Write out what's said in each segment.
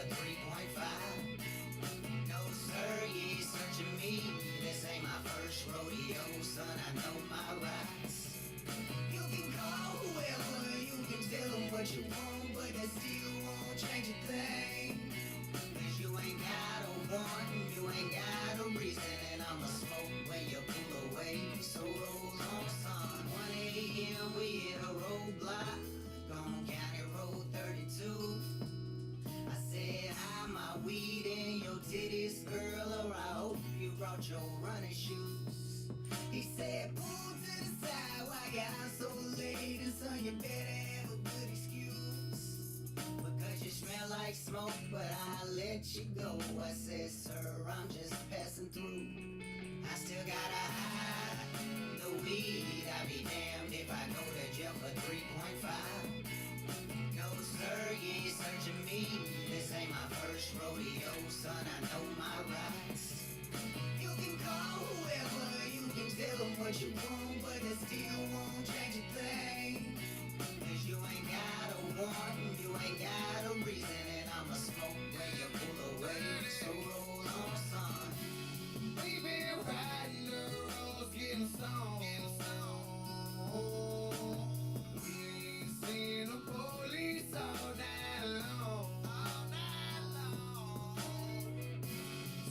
for 3.5. No sir, you ain't searching me. This ain't my first rodeo, son. I know my rights. You can call whoever, you can tell them what you want, but that still won't change a thing. Cause you ain't got a warrant, you ain't got a reason, and I'ma smoke when you pull away. So roll on, son. 1 a.m. we hit a roadblock, Gone County Road 32. I said, hide my weed in your titties, girl, or I hope you brought your running shoes. He said, pull to the side, why you out so late? And son, you better have a good excuse. Because you smell like smoke, but I'll let you go. I said, sir, I'm just passing through. I still gotta hide the weed. I'll be damned if I go to jail for 3.5. No sir, you ain't searching me. This ain't my first rodeo, son. I know my rights. You can call whoever, you can tell them what you want, but it still won't change a thing. Cause you ain't got a warrant, you ain't got a reason, and I'ma smoke when you pull away. So roll on, son. We been riding the roads, getting stoned. We ain't seen the police all night long.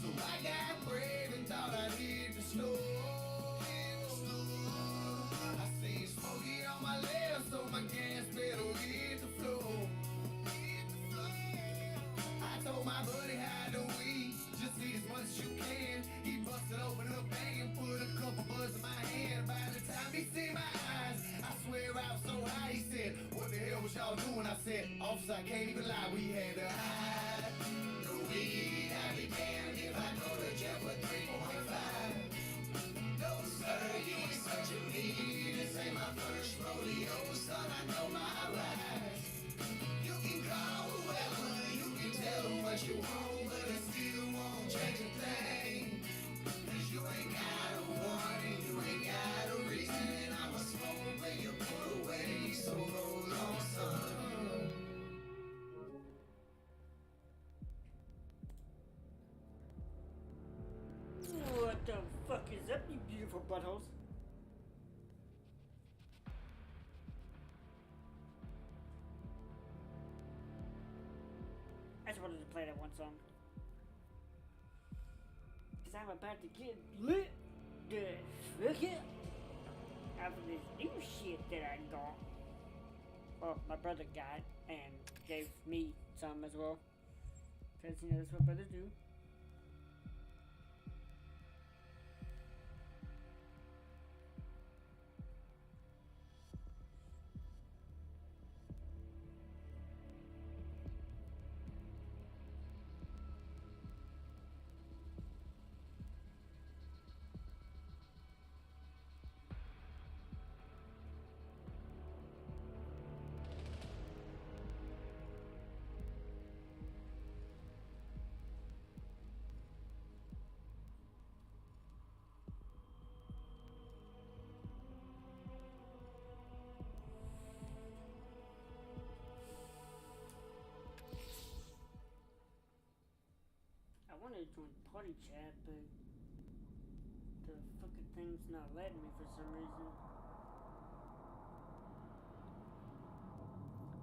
So I got brave and thought I'd hit the snow. I seen Smokey on my left, so my gas pedal hit the floor. I told my buddy hide the weed, just eat as much as you can. He busted open a bag and put a couple buds in my hand. By the time he seen my eyes, I swear I was so high. He said, what the hell was y'all doing? I said, officer, I can't even lie, we had to hide The weed, I'll be damned if I go to jail for 3.5. No sir, you ain't searching me. This ain't my first rodeo, son. I know my rights. You can call whoever, you can tell them what you want, but it still won't change a thing. Cause you ain't got a warning, you ain't got a reason, and I'ma smoke when you pull away. So roll on, son. What the fuck is up, you beautiful buttholes? I just wanted to play that one song. Cause I'm about to get lit the fuck up after this new shit that I got. Well, my brother got and gave me some as well. Cause you know that's what brothers do. I wanted to join party chat, but the fucking thing's not letting me for some reason.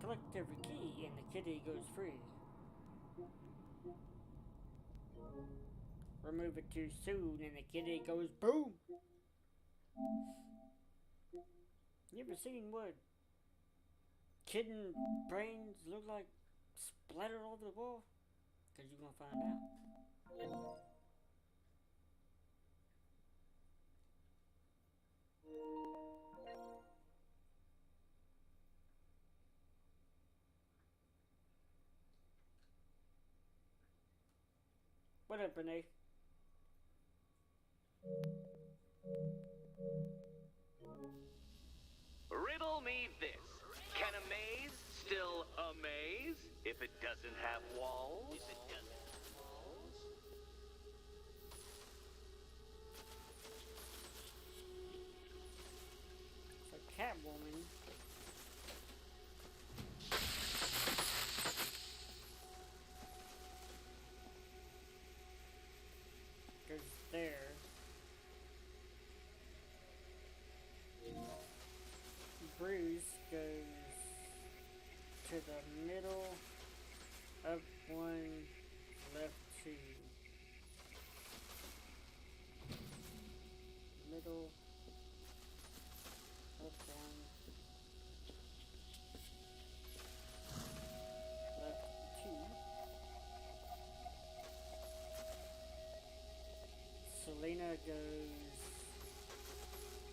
Collect every key and the kitty goes free. Remove it too soon and the kitty goes boom. You ever seen what kitten brains look like splattered all over the wall? Cause you're gonna find out. What up, Renee? Riddle me this. Can a maze still amaze if it doesn't have walls? It's a Catwoman. Selena goes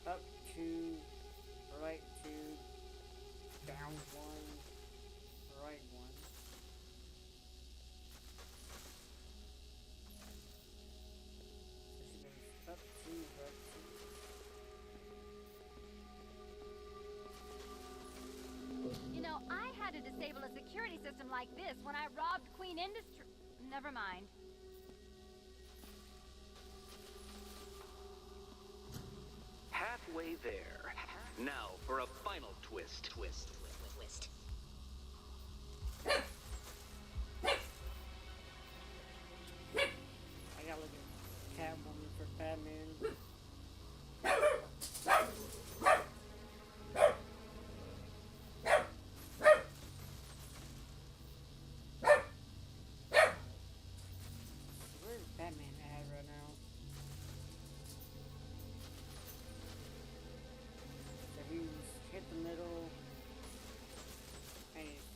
up 2, right 2, down 1, right 1. So she goes up 2, right 2. You know, I had to disable a security system like this when I robbed Queen Industry. Never mind. Halfway there. Now for a final twist. I gotta look at Catwoman for Batman. Where's Batman at right now? So he's hit the middle and he's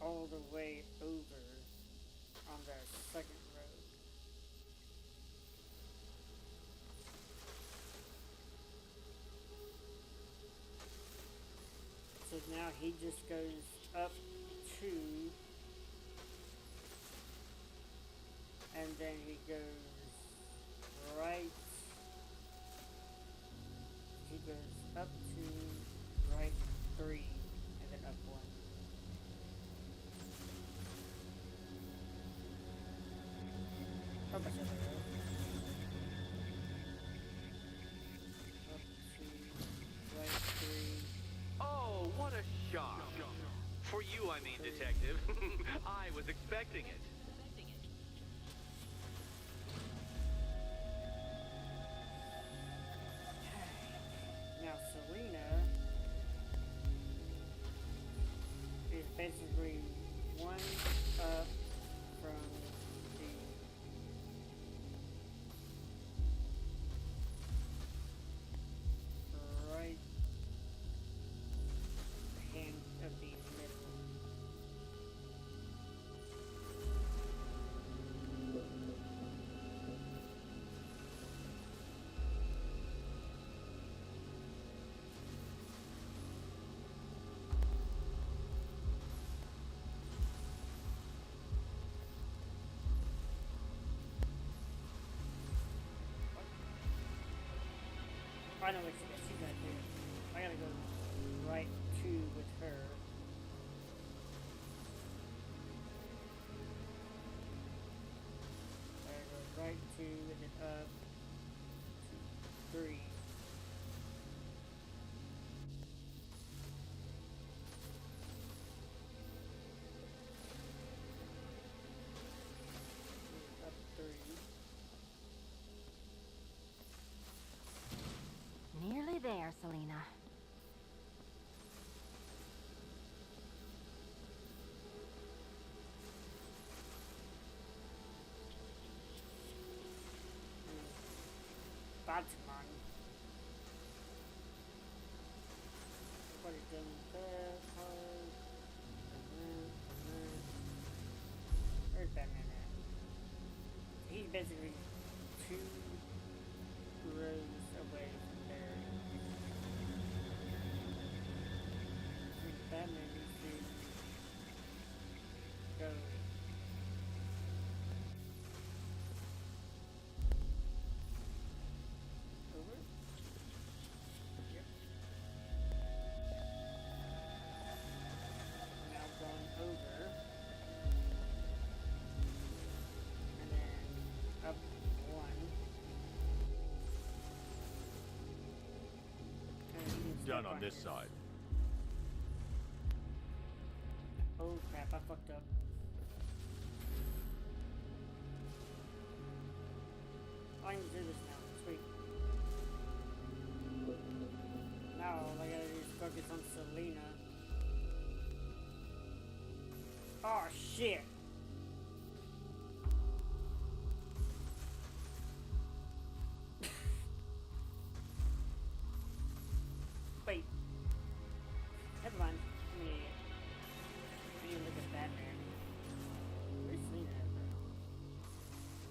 all the way over on that second road. So now he just goes up 2 and then he goes right. He goes up 2, right 3, and then up 1. Oh, bunch of arrows. Up 2, right 3. Oh, what a shock. For you, I mean, Detective. I was expecting it. Now Selena is basically 1 up from the right hand of the middle. I know what she's gonna do. I gotta go right 2 with her. I gotta go right 2 and then up 2, 3. Up 3. Nearly there, Selena. Batman. What is done there? Card. Where's Batman at? He's basically 2 rows away from there. Batman needs to go. Over? Yep. Now going over. And then up 1. And he can Done step on this his- side. Oh crap, I fucked up. I can do this now. Sweet. Now all I gotta do is focus on Selena. Oh shit! Wait. Never mind. I'm an idiot. I need to look at Batman. Where's Selena at, bro?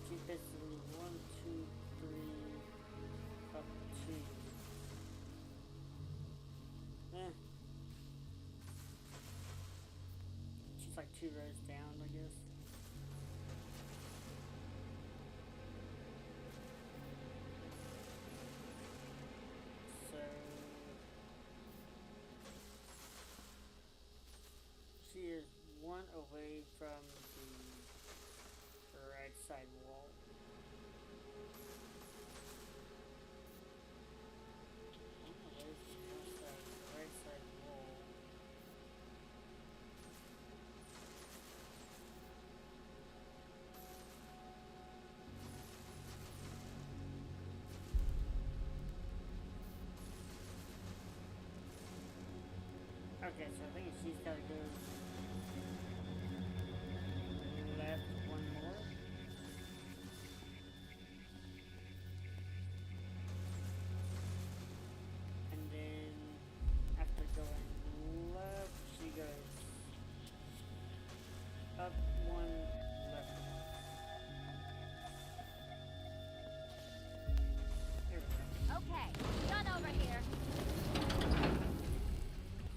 She's basically 1, 2, 3. 2 rows down, I guess. So she is 1 away from the right side wall. Right side wall. Okay, so I think she's gotta go left 1 more. And then after going left, she goes up 1, left 1. There we go. Okay, done over here.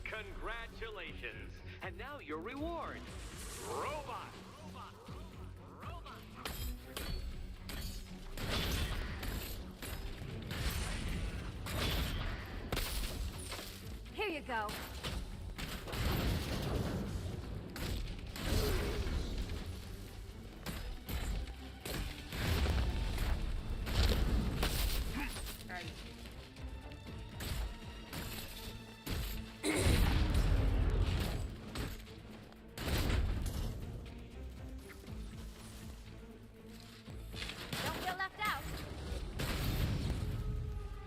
Congratulations! And now your reward. Robot! Here you go. Alright. Don't feel left out.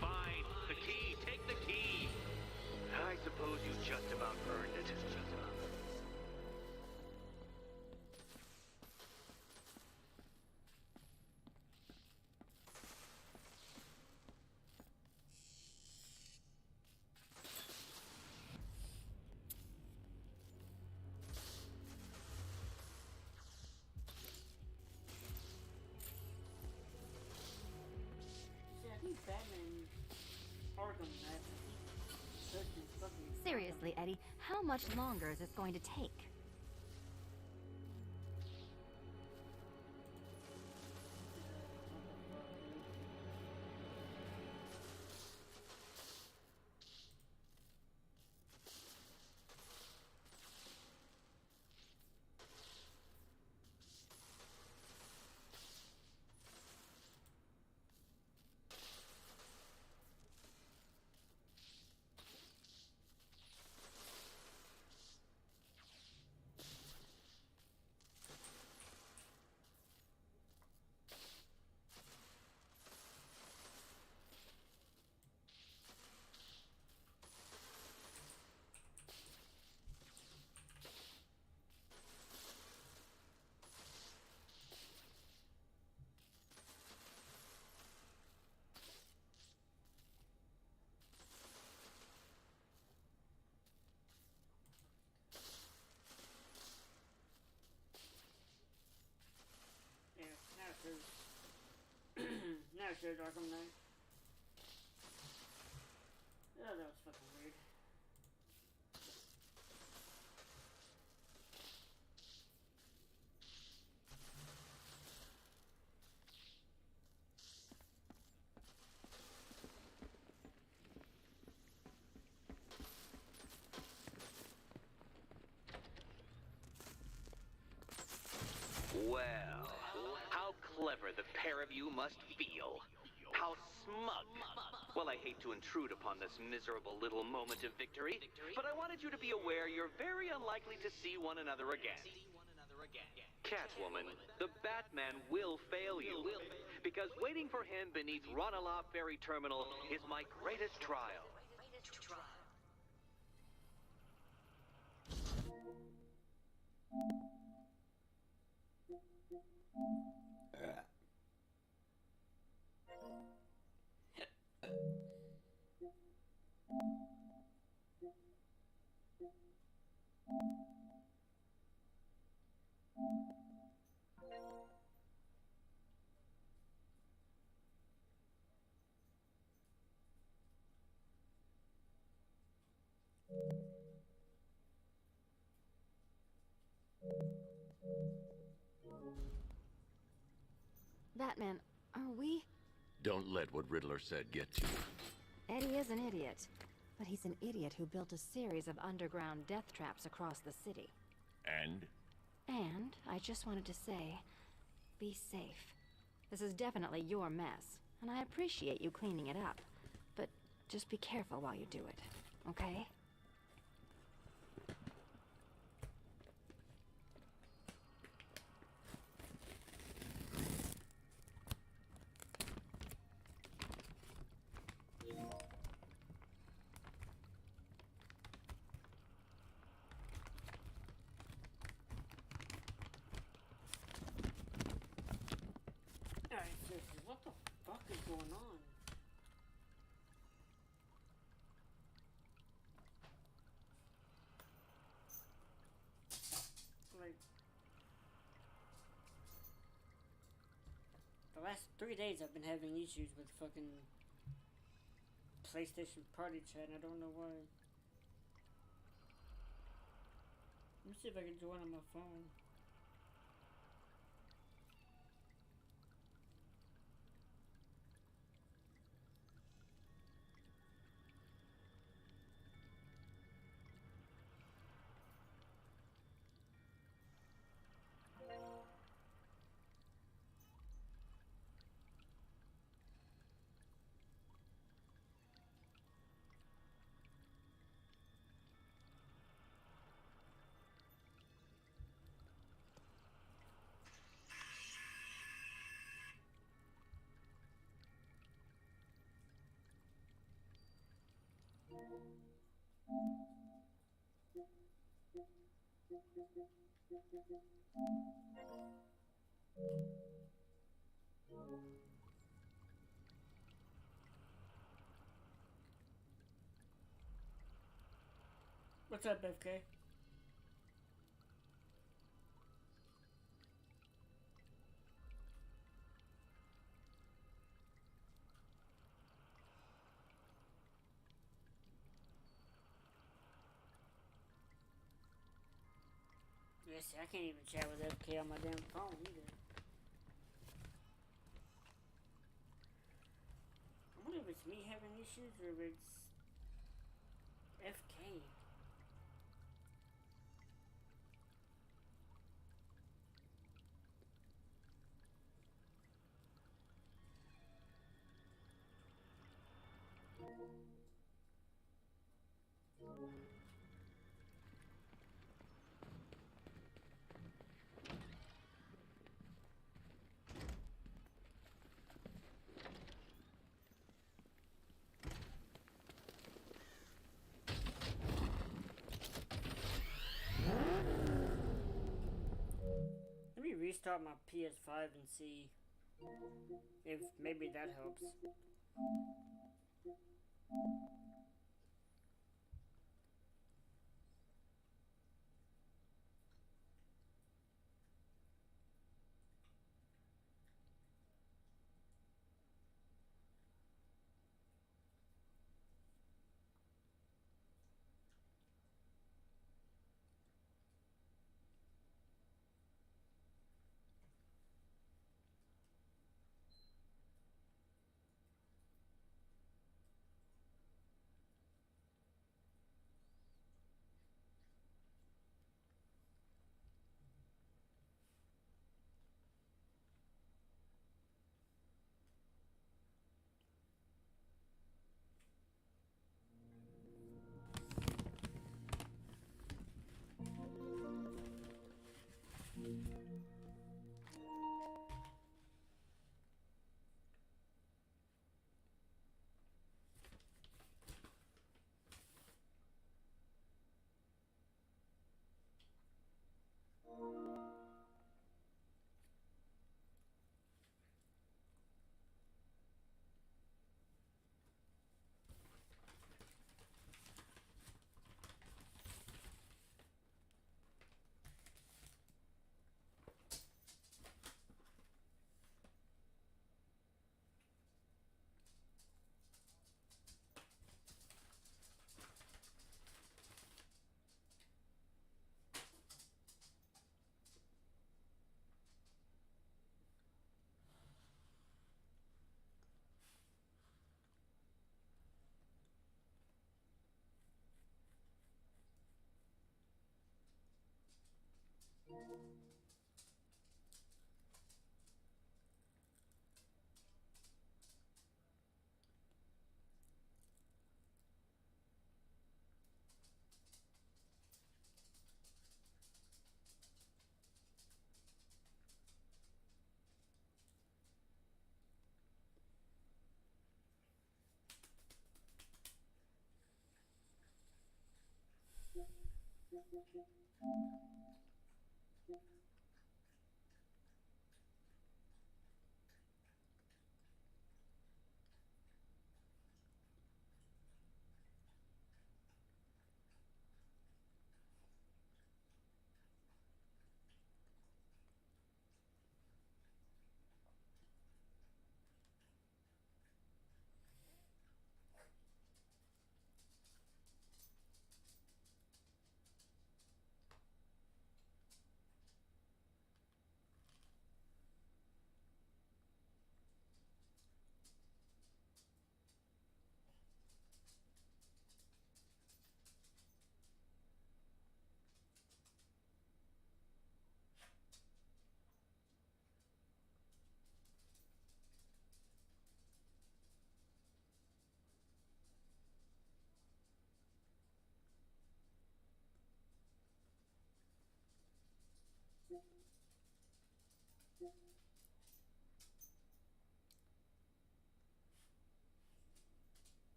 Fine. The key. Take the key. I suppose you just about earned it. See, I think Batman Arkham Knights such a fucking Seriously, Eddie, how much longer is this going to take? Yeah, now it shows. Now it shows Arkham Knight. Oh, that was fucking weird. Well, how clever the pair of you must feel. How smug. Well, I hate to intrude upon this miserable little moment of victory, but I wanted you to be aware you're very unlikely to see one another again. Catwoman, the Batman will fail you. Because waiting for him beneath Ranelagh Ferry Terminal is my greatest trial. Batman, are we... Don't let what Riddler said get to you. Eddie is an idiot. But he's an idiot who built a series of underground death traps across the city. And? And I just wanted to say, be safe. This is definitely your mess, and I appreciate you cleaning it up. But just be careful while you do it, okay? Alright, seriously, what the fuck is going on? Like, the last 3 days I've been having issues with fucking PlayStation Party Chat, and I don't know why. Let me see if I can join on my phone. What's up, FK? Yes, I can't even chat with FK on my damn phone either. I wonder if it's me having issues or if it's FK. Let me restart my PS5 and see if maybe that helps.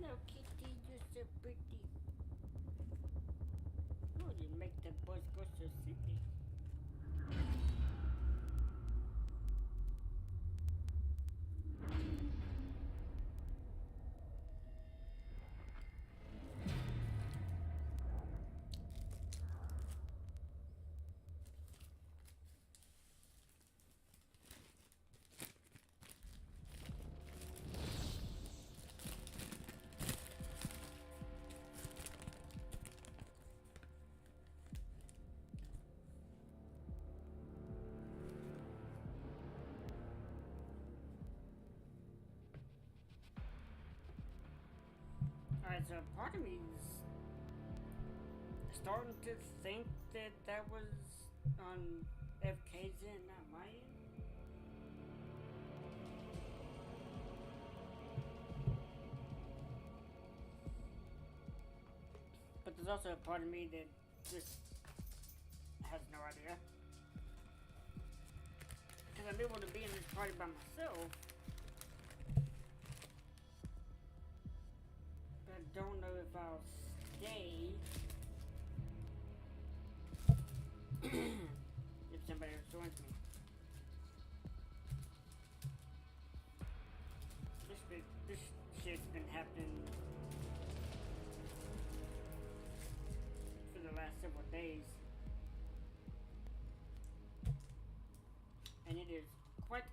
Hello, Kitty. You're so pretty. Oh, you make the boys go so silly. Alright, so part of me is starting to think that that was on FK's end, not my end. But there's also a part of me that just has no idea. Because I'm able to be in this party by myself. But I don't know if I'll stay if somebody else joins me. This shit's been happening for the last several days. And it is quite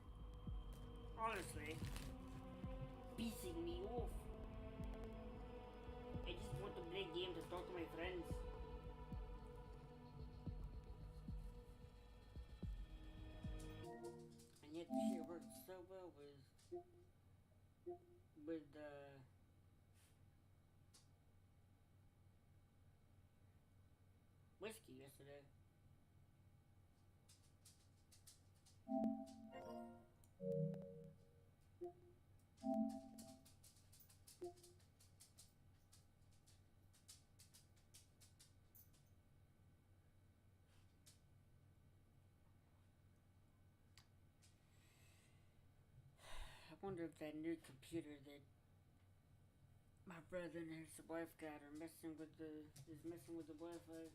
with whiskey yesterday. I wonder if that new computer that my brother and his wife got are messing with the Wi-Fi.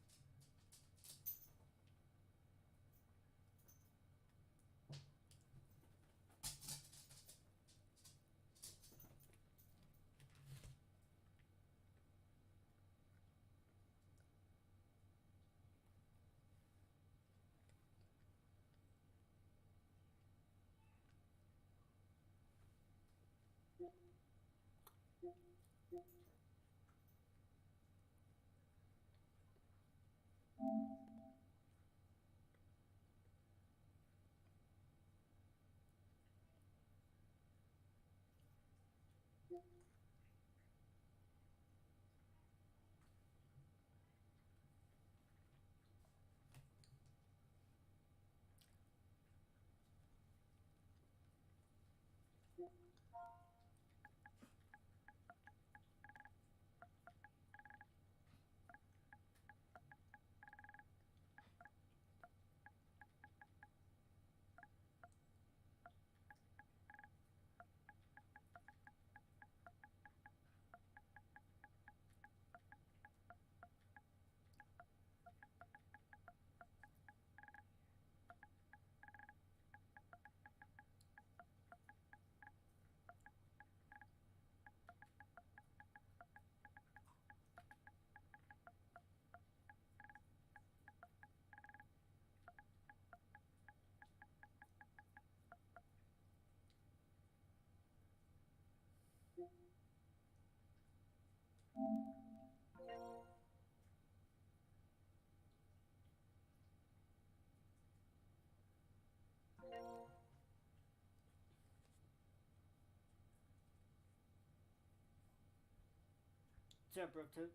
What's up, bro? Too?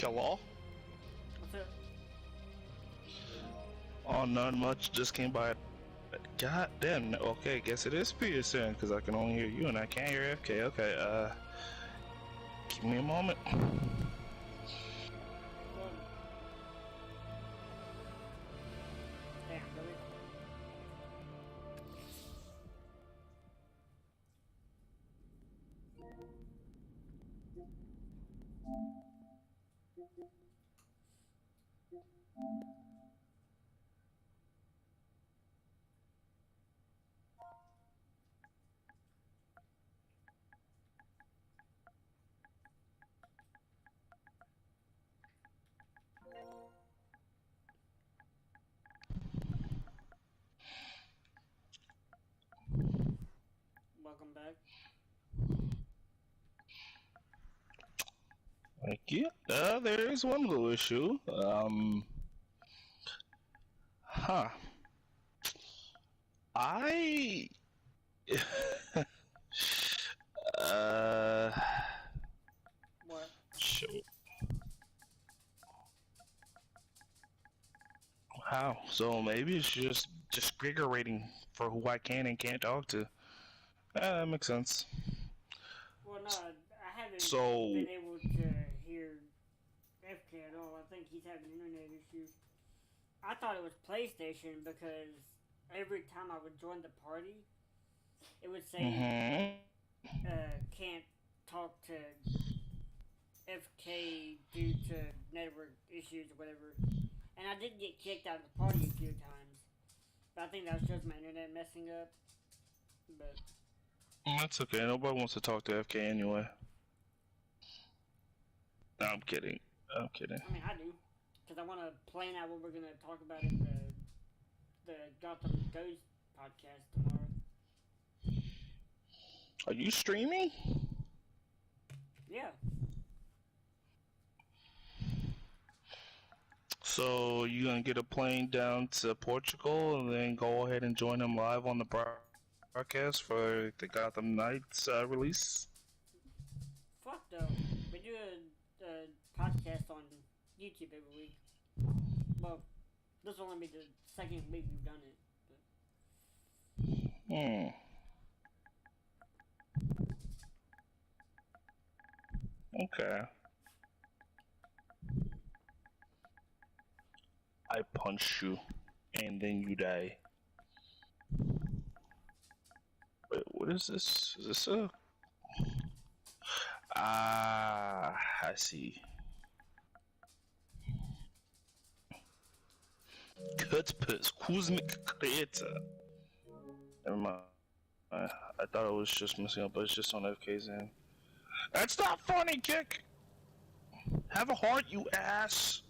Hello? What's up? Oh, not much. Just came by. God damn. Okay, guess it is PSN because I can only hear you and I can't hear FK. Okay, give me a moment. Well, damn, really? Welcome back. Thank you. There is one little issue. Huh. I. uh. What? Shoot. How? So maybe it's just trigger rating for who I can and can't talk to. That makes sense. Well, no, I haven't So. been able to hear FK at all. I think he's having internet issues. I thought it was PlayStation because every time I would join the party, it would say, Mm-hmm. can't talk to FK due to network issues or whatever. And I did get kicked out of the party a few times. But I think that was just my internet messing up. But That's okay. Nobody wants to talk to FK anyway. No, I'm kidding. I'm kidding. I mean, I do, because I want to plan out what we're gonna talk about in the Gotham Ghost podcast tomorrow. Are you streaming? Yeah. So you gonna get a plane down to Portugal and then go ahead and join them live on the broadcast for the Gotham Knights release? Fuck though. We do a podcast on YouTube every week. Well, this will only be the second week we've done it. Okay. I punch you, and then you die. Wait, what is this? Is this a... Ah, I see. Kutpus, Kuzmik Creator. Never mind. I thought it was just missing up, but it's just on FK's end. That's not funny, Kick! Have a heart, you ass!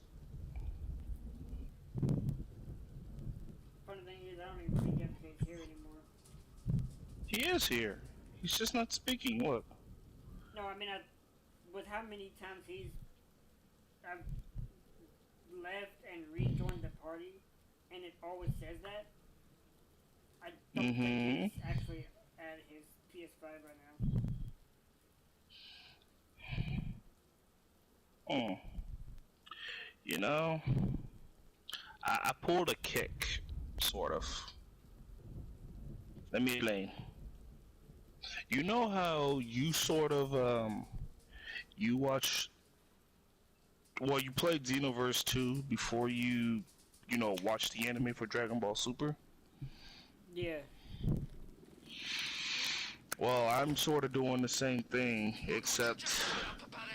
Funny thing is, I don't even think FK's here anymore. He is here. He's just not speaking. Look. No, I mean, with how many times I've left and rejoined the party, and it always says that, I don't think he's actually at his PS5 right now. You know, I pulled a Kick, sort of. Let me explain. You know how you sort of, you watch, well, you played Xenoverse 2 before you know, watched the anime for Dragon Ball Super? Yeah. Well, I'm sort of doing the same thing, except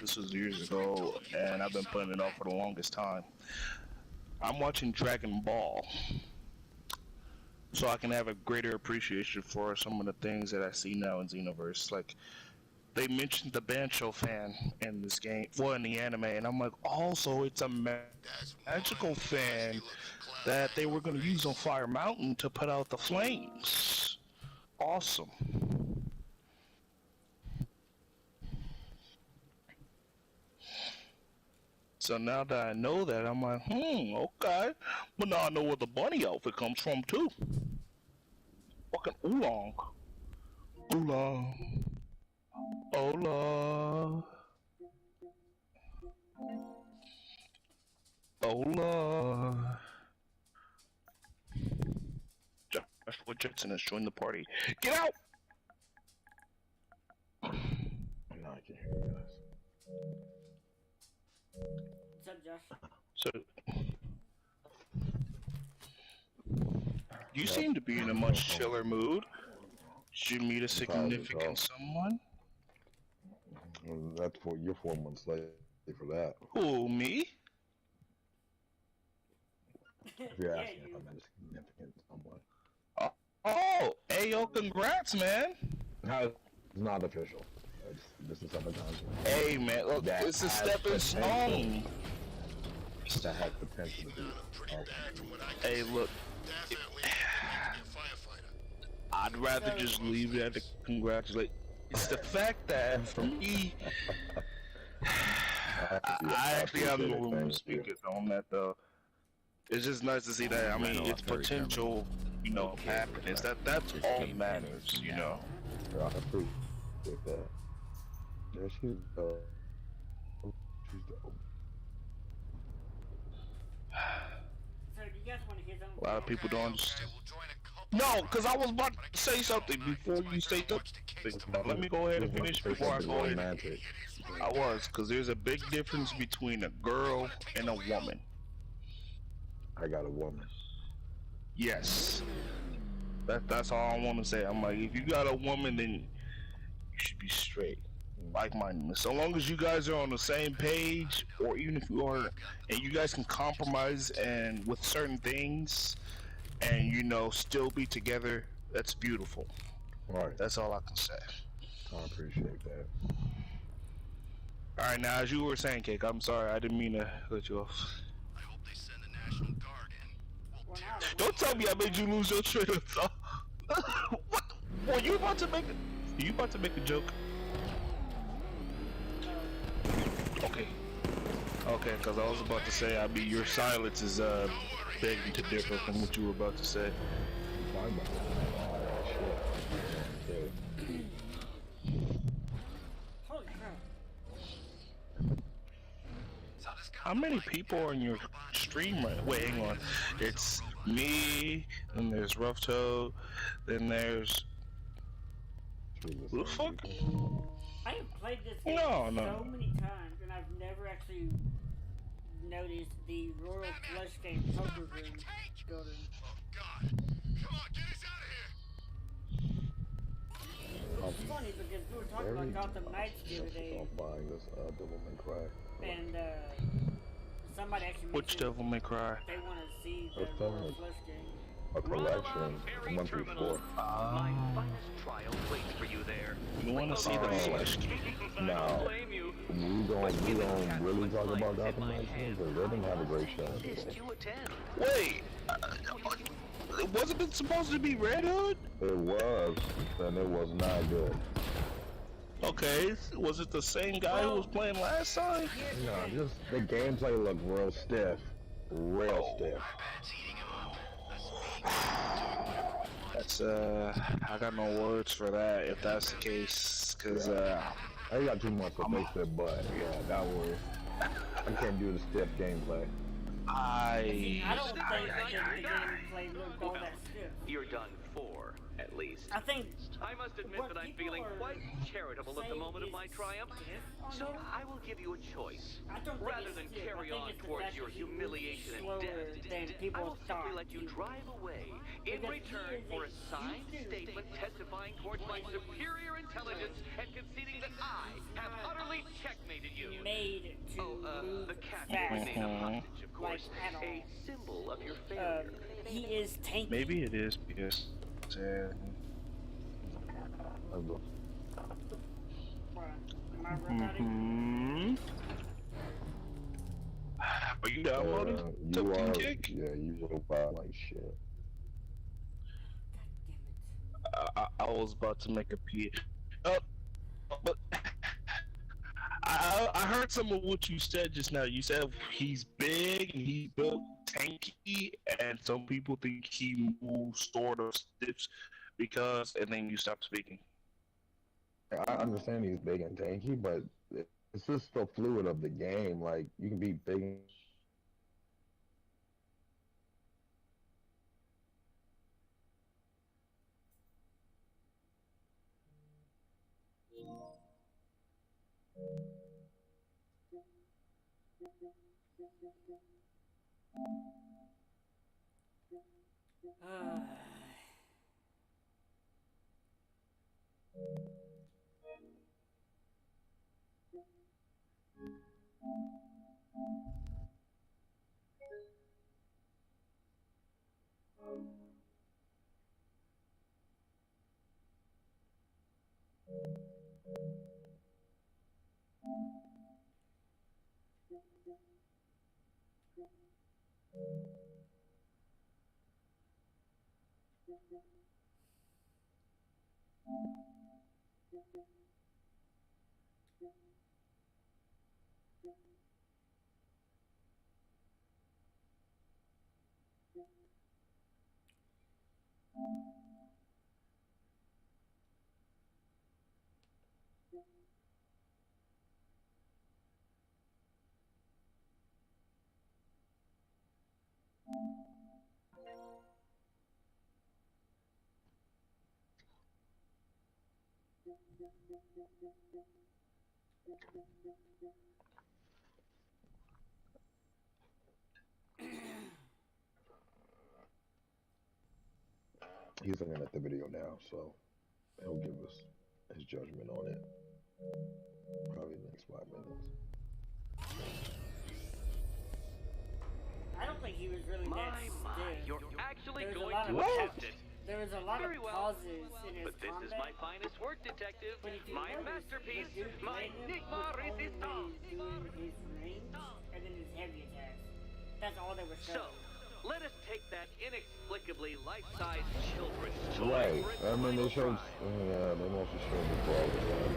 this was years ago, and I've been putting it off for the longest time. I'm watching Dragon Ball, so I can have a greater appreciation for some of the things that I see now in Xenoverse. Like, they mentioned the Bancho fan in this game, well, in the anime, and I'm like, also, it's a magical fan that they were going to use on Fire Mountain to put out the flames. Awesome. So now that I know that, I'm like, okay. But now I know where the bunny outfit comes from, too. Fucking oolong. Oolong. Hola. Hola. Joshua Jackson has joined the party. Get out! Now I can hear you guys. What's up, Josh? So, you seem to be in a much chiller mood. Did you meet a significant someone? That's for you're 4 months late for that. Who, me? If you're Yeah, asking if I met a significant someone. Oh, hey, yo, congrats, man. No, it's not official. This is something. Hey, man, look, it's a stepping stone. That has potential to be. Hey, look. I'd rather just leave it at the congratulate. It's the fact that for me, I actually have no room to speak it on that though. It's just nice to see that. I mean, it's potential, you know, happiness. That's all that matters, you know. I appreciate that. Yeah, she's dope. She's dope. So, do you guys want to hear something? A lot of people don't understand. No, because I was about to say something before you say something. Let me go ahead and finish before I go ahead. I was, because there's a big difference between a girl and a woman. I got a woman. Yes. That's all I want to say. I'm like, if you got a woman, then you should be straight. Like-minded. So long as you guys are on the same page, or even if you are, and you guys can compromise and with certain things, and you know, still be together, that's beautiful. Right. That's all I can say. I appreciate that. All right, now as you were saying, Cake, I'm sorry, I didn't mean to cut you off. I hope they send the National Guard in. We'll We're not a Don't tell me I made you lose your train of thought. What? Were you about to make a? You about to make a joke? Okay. Okay, because I was about to say, I mean, your silence is begging to differ from what you were about to say. Fine, but shit. Holy crap. How many people are in your stream right? Wait, hang on. It's me, then there's Rough Toe, then there's who the fuck? I have played this game No. so many times, and I've never actually noticed the Royal Flush Game poker room building. Oh God! Come on, get us out of here! It's funny because we were talking Very about Gotham Knights the other day, I'm buying this Devil May Cry. and somebody actually Which mentioned Devil May Cry? they want to see the What's that Royal one? Flush Game. A collection, 1 through 4. My finest trial waits for you there. You want to see the Flash game? I No. don't blame you. We don't really talk about Gotham Knights because they didn't have a great show. This to attend. Wait, wasn't it supposed to be Red Hood? It was, and it was not good. Okay, was it the same guy who was playing last time? No, just the gameplay looked real stiff. Real stiff. That's I got no words for that if that's the case, cause I got too much to fix it, but yeah, that was. I can't do the stiff gameplay. I don't think that the gameplay looked all that stiff. You're done for, at least. I think I must admit what that I'm people feeling are quite charitable at the saying moment of is my triumph. stiff on So there. I will give you a choice. I don't think Rather it's than stiff. carry I think on it's the towards fact your that he moves humiliation and slower death, than I people will simply thought let you he drive away in Because return he is for a a signed huge dude. statement testifying towards my superior intelligence and conceding that I have utterly checkmated you. made to move The cat fast. remain a hostage, of course, Like, at all. a symbol of your failure. He is tanky. maybe it is because. Am I robotic? Are you downloading You something, are, Kick? yeah, you will buy like shit. I was about to make a P. But I heard some of what you said just now. You said he's big and he's built tanky, and some people think he moves sort of stiff because, and then you stop speaking. I understand he's big and tanky, but it's just the fluid of the game. Like, you can be big. He's looking at the video now, so he'll give us his judgment on it. Probably the next 5 minutes. I don't think he was really that stiff. You're actually There's a going lot to of attempt it. There was a lot Very of well. pauses in his But this is combat. my finest work, detective. But if you My notice, masterpiece, the dude my playing him enigma was resistance. only doing his range and then his heavy attacks. That's all they were So, showing. let us take that inexplicably life-size children's toy Right. for its I mean, they final showed, try. yeah, they mostly showed the ball,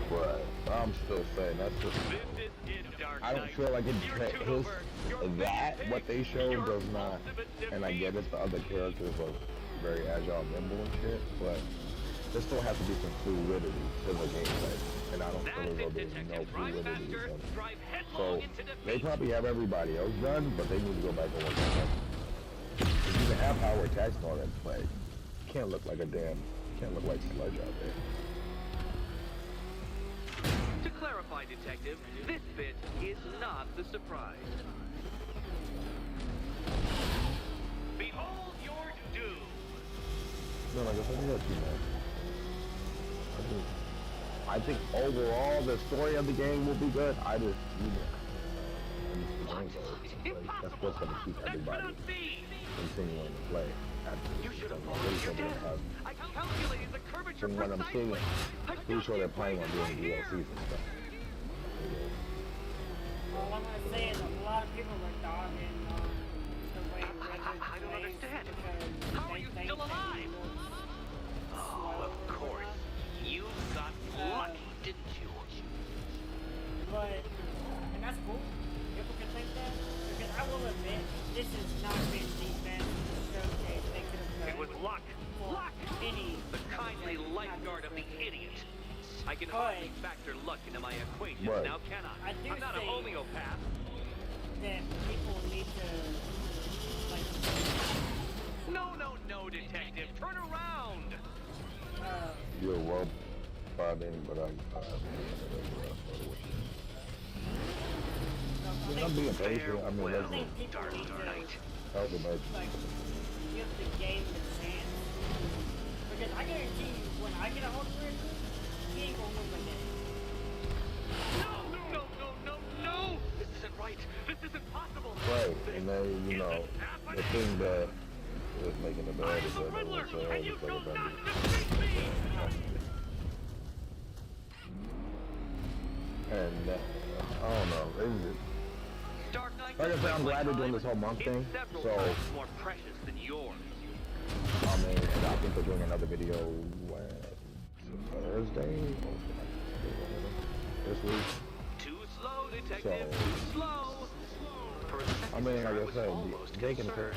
but I'm still saying that's just. This is it, Dark I don't Knight. feel like it. You're tuned over. Your That big what they pig, showed your does not. ultimate And I get defeat. it. The other characters are very agile, nimble, and shit, but there still has to be some fluidity to the gameplay, and I don't feel as That's though it, there's no detective. Drive fluidity. faster, in it. drive headlong So into they defeat. probably have everybody else done, but they need to go back and work on that. If you can have power attacks and all that, but you can't look like a damn, you can't look like sludge out there. To clarify, detective, this bit is not the surprise. Behold your doom. No, like I said, yeah, too much. I think overall the story of the game will be good. I just, that's what's gonna keep That everybody cannot be. continuing to play. You should have followed your dad. I calculated the curvature From what I'm seeing, precisely. pretty sure they're planning on doing DLCs and stuff. All I'm gonna say is a lot of people were dogging the way Red Dead I don't plays understand. because How are they you think still that alive? he looks Oh, slow of or course. whatnot. You got lucky, didn't you? But, and that's cool. People can think that. Because I will admit, this has not been the best showcase they could have done. It was luck. for Luck! any The kindly game lifeguard of the not just idiot. I can But- hardly factor luck into my equations Right. now, can I? I do I'm not a think- homeopath. that people need to, like, No, no, no, detective. Turn around. You're well fighting, but I'm being patient. I mean, I that's think people Dark need to, Knight. help them out. like, give the game a chance. Because I guarantee you, when I get a hold of Red Dead, he ain't gonna look like that. No, no, no, no, no! This isn't right. This isn't possible. Right, and they, you know, the thing that is making the I bad am is the that Riddler, they and you say shall that not defeat me! and I don't know. It's, Dark Knight, like I said, I'm my glad they're doing time this whole month is thing. several So, times more precious than yours. I mean, and I think they're doing another video Thursday this week. Too slow, detective. So- Too slow. For a second, I mean, sir, I like I was said, almost they can concerned.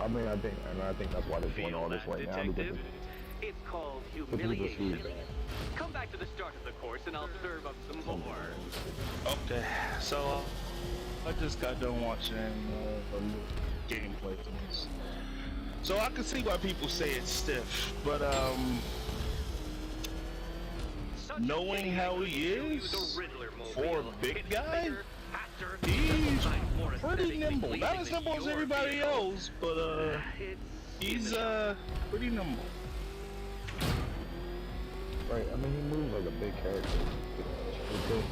I mean, I think that's why they're doing Feel all this that, right now because detective? It's called the people's humiliation. feedback. Come back to the start of the course and I'll serve up some more. Okay, so I just got done watching gameplay for this. So I can see why people say it's stiff, but Such knowing a how pity I he couldn't is, show you the Riddler for a mobile. big It's guy, bigger, faster, he's sometimes more pretty aesthetically nimble. Not pleasing as than nimble as your everybody vehicle. else, but It's he's in the pretty nimble. Right, I mean, he moves like a big character.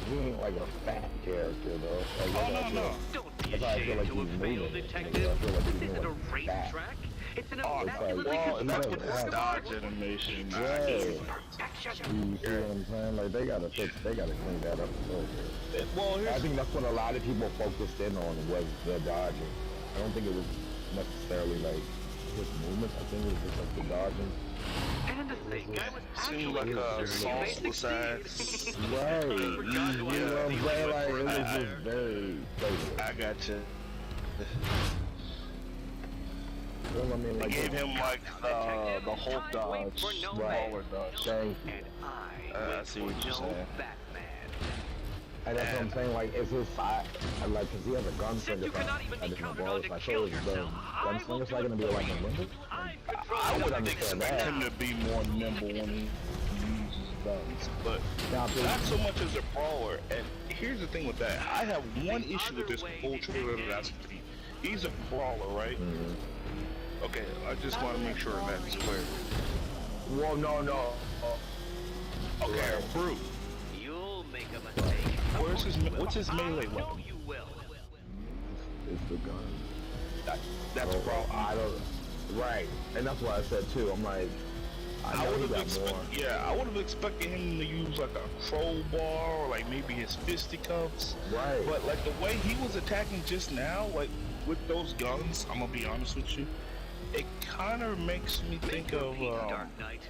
He ain't like a fat character though. Like, Oh no. Don't be That's how I feel ashamed like to he's have failed, moving. detective. I feel like he's This isn't a moving fast. racetrack. It's an Oh, immaculately well, and that's constructed what work of art. Dodge animation. Yeah. Perfection. You see what I'm saying? Like they gotta clean that up a little bit. Well, I here's think that's what a lot of people focused in on was the dodging. I don't think it was necessarily like his movements. I think it was just like the dodging. And to think I was seemed actually like a concerned you may sauce side. succeed. Right. You Forgot know to ask what I'm you saying? what Like it was I- just very flavorful. I got you. Well, I mean, They like gave him like the Hulk dodge, baller dodge. Thank you. And I I wait see for what you're no saying. Batman. And that's what I'm saying, like, it's his side, like, cause he has a gunslinger Since you cannot even be different counted on balls, to like, kill so is yourself, I will gunslinger do not it gonna be for like you. nimble? I'm I would controlling understand expect that. him to be more nimble when he uses guns, but Now, not so much as a brawler. And here's the thing with that: I have one issue with this whole trailer that I see. He's a brawler, right? Mm-hmm. Okay, I just want to make sure that's clear. Well, no. Okay, brute. You'll make a mistake. What's his melee I know weapon? you will. It's the gun. That's a Oh, problem. I don't. Right, and that's what I said too. I'm like, I I know would he have got more. expected, yeah, I would have expected him to use like a crowbar or like maybe his fisticuffs. Right. But like the way he was attacking just now, like with those guns, I'm gonna be honest with you, it kind of makes me think of, Dark Knight.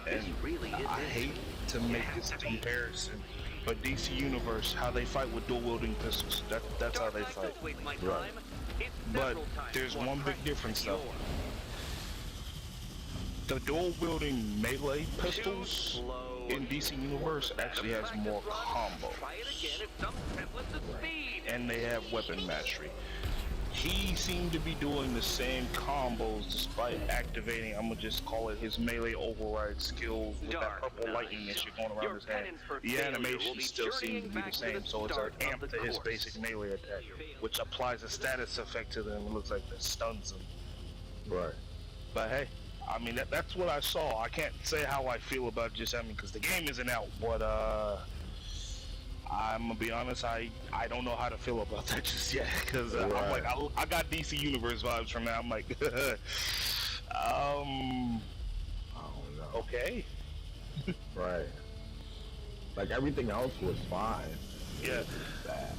and This really is I it. hate to make this comparison, but DC Universe, how they fight with dual wielding pistols, that's how Dark they Knight, fight. don't waste my time. Right. It's But several times there's more one big precious difference than though. yours. The dual wielding melee Too pistols slow. in DC Universe actually has more combos. Try it again at some semblance of speed. And they have weapon mastery. He seemed to be doing the same combos despite activating, I'm gonna just call it his melee override skills with that Dark purple Knight. lightning that shit going around Your his head. penance for The failure will animation be still seems to be journeying the back to same, the so it's start an of amp the to his course. basic melee attack, which applies a status effect to them. It looks like that stuns them. Right. But hey, I mean, that's what I saw. I can't say how I feel about just, because the game isn't out, but I'm gonna be honest, I don't know how to feel about that just yet, because I'm like, I got DC Universe vibes from that. I'm like, I don't know. okay. Right. Like everything else was fine. Yeah. Bad.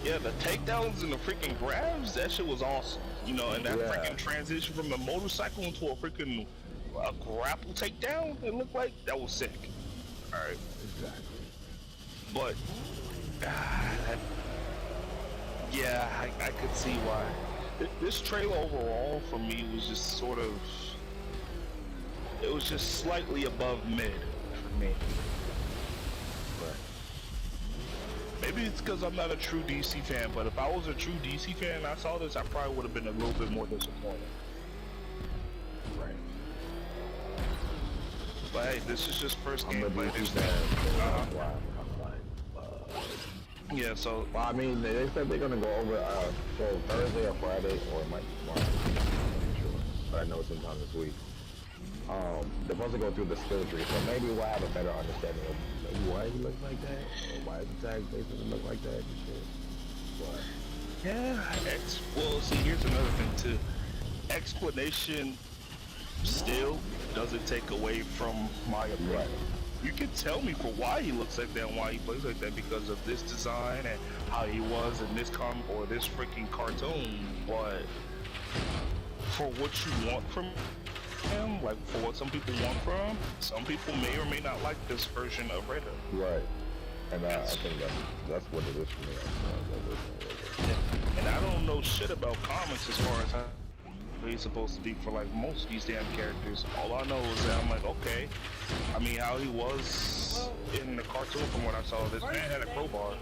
Yeah, the takedowns and the freaking grabs, that shit was awesome. You know, and that Yeah. freaking transition from the motorcycle into a freaking grapple takedown, it looked like that was sick. Alright. Exactly. But, yeah, I could see why. This trailer overall for me was just sort of, it was just slightly above mid for me. Maybe it's because I'm not a true DC fan, but if I was a true DC fan and I saw this, I probably would have been a little bit more disappointed. Right. But hey, this is just first I'm a gameplay. DC fan. I'm like, yeah, so well, I mean, they said they're gonna go over so Thursday or Friday, or it might be tomorrow. I'm not sure, but I know it's sometime this week. They're supposed to go through the skill tree, so maybe we'll have a better understanding of maybe why he looks like that, or why his attack basically look like that and shit. But yeah, well, see, here's another thing too. Explanation still doesn't take away from my opinion. right. You can tell me for why he looks like that and why he plays like that because of this design and how he was in this comic or this freaking cartoon, but for what you want from him, like for what some people want from him, some people may or may not like this version of Raider. Right. And I think that's what it is for me. And I don't know shit about comics as far as how he's supposed to be for like most of these damn characters. All I know is that I'm like, okay. I mean, how he was in the cartoon from what I saw, this man had a crowbar.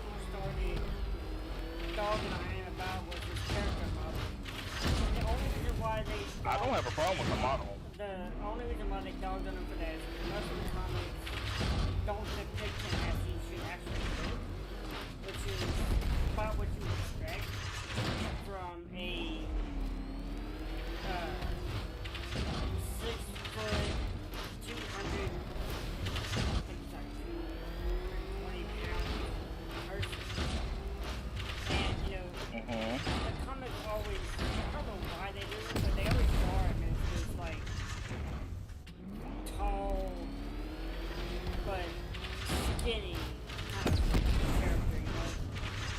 I don't have a problem with the model. The only reason why they dogged on him for that is because most of the comics don't depict him as he should actually look, which is about what you expect from a 6 foot, 200, I think it's like 220 pound person. And, you know, the comics always, I don't know why they do it, but they always draw him as this, like, tall, but skinny kind of character, you know?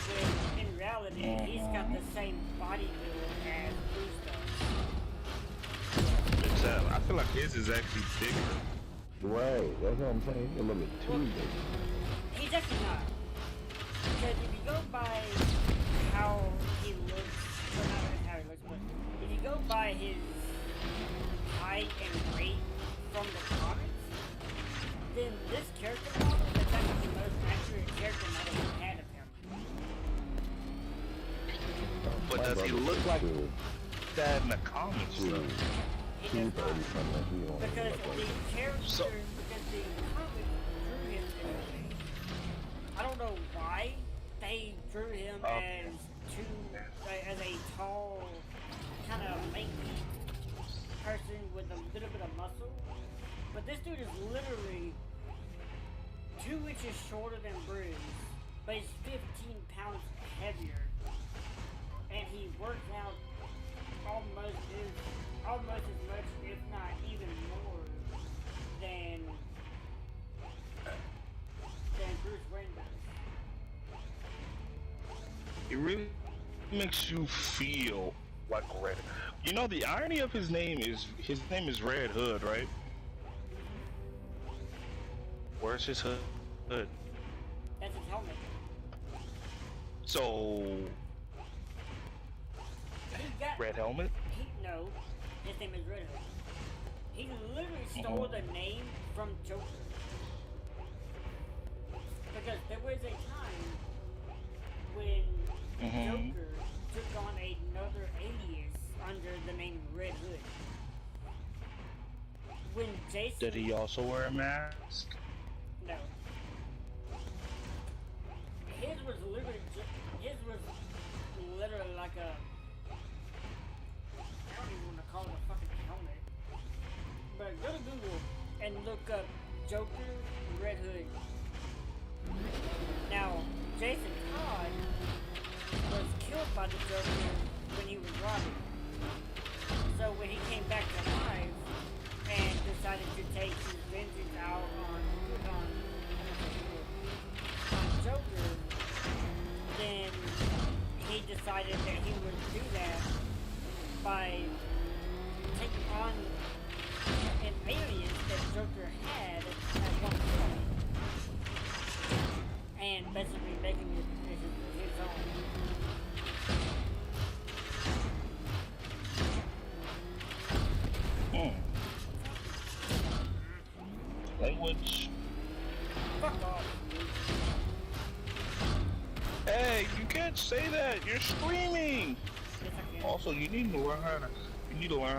When in reality, he's got the same body build as Bruce does. Except, I feel like his is actually bigger. Right, that's what I'm saying. He's a little bit too big. He's actually not. Because if you go by how he looks, well, not really how he looks, but if you go by his height and weight from the comics, then this character model is actually the most accurate character model we've had of him. But My does he brother look said like too, that in the comics though? He does not. 230 something. He don't Because look like the that. character, because the comics drew him in a way. I don't know why they drew him as a tall, kind of lanky person with a little bit of muscle. But this dude is literally 2 inches shorter than Bruce, but he's 15 pounds heavier. And he works out almost as much, if not even more, than Bruce Wayne does. It really makes you feel like Red. You know, the irony of his name is Red Hood, right? Where's his hood? That's his helmet. So Red helmet? No, his name is Red Hood. He literally stole the name from Joker. Because there was a time when Joker took on another alias under the name Red Hood. When Jason... Did he also wear a mask? No. His was literally like a... I don't even want to call it a fucking helmet. But go to Google and look up Joker Red Hood. Now, Jason Todd was killed by the Joker when he was robbing. So when he came back to life and decided to take his vengeance out on Joker, then he decided that he would do that by taking on an alias that Joker had at one point and basically making it his own. Language. Fuck off. Hey, you can't say that. You're screaming. Yes, I can. Also, you need to learn how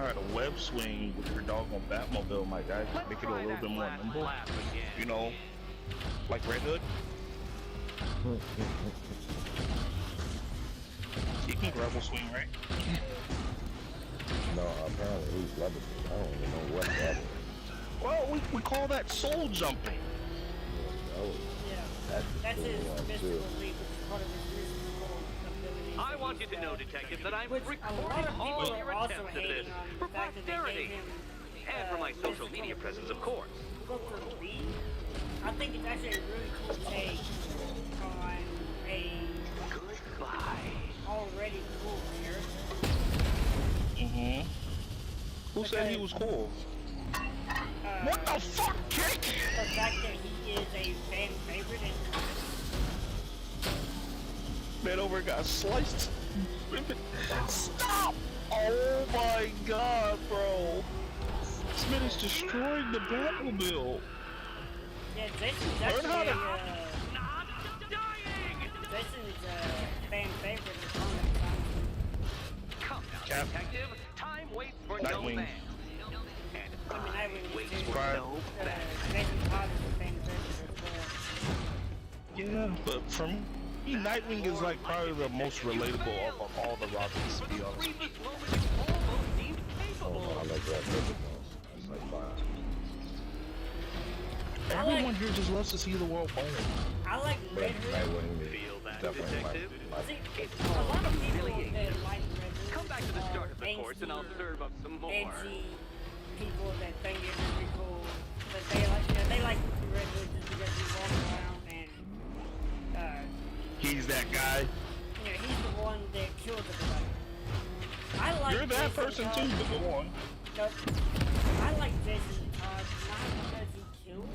to web swing with your doggone Batmobile, my guy. Let's Make it a try little that bit more last nimble. lap again. You know, like Red Hood. He can gravel swing, right? No, apparently he's levitating. I don't even know what that is. Well, we call that soul jumping. Yeah. That's his mystical leap, which is part of his mystical ability. I want you to know, detective, that I'm Which a lot recording of all people your are also attempts at this hating on for the fact that they posterity. gave him And for my social media presence, of course. Booker B. I think it's actually a really cool take on a Goodbye. already cool character. Who said he was cool? What the fuck, Kick? The fact that he is a fan favorite and Man over got sliced. Stop! Oh my god, bro. This man is destroying the Batmobile. yeah, Jason's Learn actually how to- Not dying! Jason's a fan favorite of comics, honestly. Come now, Cap. detective. Time waits for no Nightwing. man. I mean, Nightwing Waits is too. for Right. no man. Jason Todd is a fan favorite as well. Yeah, but for me, Nightwing is like probably the most relatable of all the Robins, to be honest. Briefest moment you almost seemed Oh, capable. I like that purple though. That's like fine. Everyone here just loves to see the world burn. I like But Red Hood. Nightwing is Feel that, definitely detective? See, It's a lot called of people humiliation. that like Red Hood Come back to the start of the are course and I'll angsty, serve up some more. edgy people that think it's really cool. But they like, they like Red Hood just because he walks around and, He's that guy. he's the one that kills everybody. I like You're that Jason person Todd. too, but go on. No, I like Jason Todd not because he kills,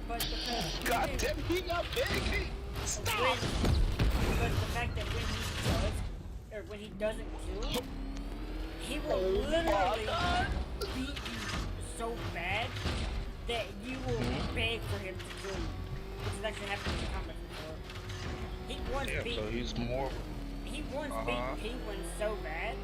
but because God damn, he got big. Stop. but the fact that when he does, or when he doesn't kill, he will Oh my literally God. beat you so bad that you will beg for him to kill you. Which has actually happened in the comics before. He once Yeah, beat so he's more. beat Penguin so bad,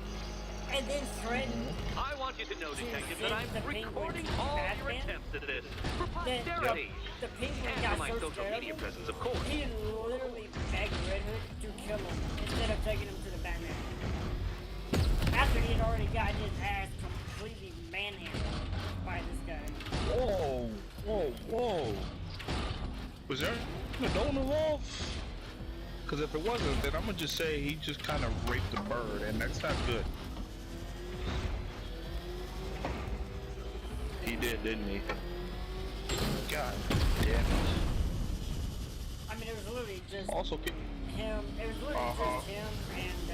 and then threatened I want you to know, detective, that I'm the recording Penguin's all your Batman? attempts at this for that posterity. the Penguin And got for my so social scared media of him, presence, of course. he literally begged Red Hood to kill him instead of taking him to the Batman. After he had already got his ass completely manhandled by this guy. Whoa, whoa, whoa. Was there an adult involved? Because if it wasn't, then I'm gonna just say he just kind of raped the bird, and that's not good. did, didn't he? God damn it. I mean, it was literally just Also, him. It was literally just him and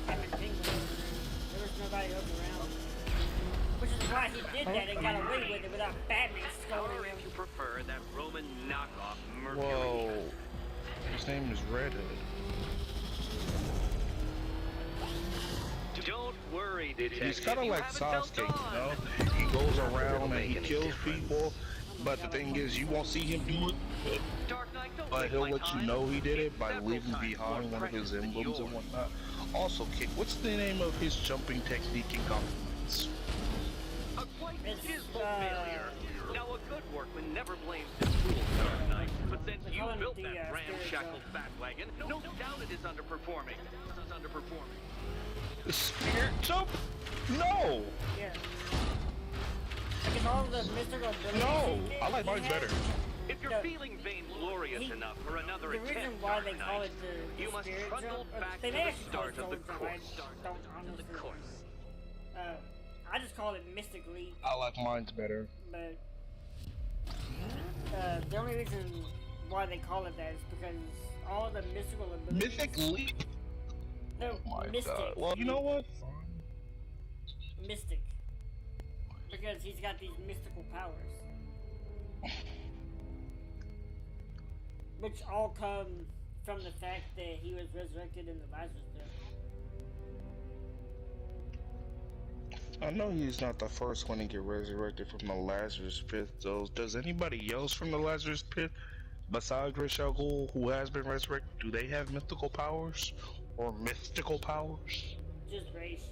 Penguin. There was nobody else around. Which is why he did that and got away with it without Batman scolding Or him. if you prefer, that Roman knockoff Mercury. whoa. His name is Redhead. Don't worry, detective. He's kind of You like haven't dealt Sasuke, you know? on. He goes Not that around it'll and make he any kills difference. people, but the thing is, you won't see him do it. Dark Knight, don't But waste he'll my let you time. know he did it by Several leaving times behind more one of his precious than emblems and yours. whatnot. Also, Kid, what's the name of his jumping technique in Gotham Knights? A quite It's, dismal failure. Now, a good workman never blames his tools, Dark Knight. But since They you call it built the, that ramshackle spirit fat wagon, no doubt it is underperforming. The spirit jump? No! Yeah. Like all the mystical abilities No! he did, I like he mine had, better. If you're No. feeling vainglorious He- enough for another The attempt, reason why Dark they call Knight, it the you must spirit trundle jump, back they to may the actually call it start of the soul jump. course. I don't honestly. I just call it Mystic Leap, I like mine's better. but the only reason why they call it that is because all the mystical abilities. Mythic Leap? No, Oh my Mystic. god. Well, you know what? Mystic. Because he's got these mystical powers. Which all come from the fact that he was resurrected in the Lazarus pit. I know he's not the first one to get resurrected from the Lazarus pit, though. Does anybody else from the Lazarus pit, besides Ra's al Ghul, who has been resurrected, do they have mythical powers? Or mystical powers? Just race.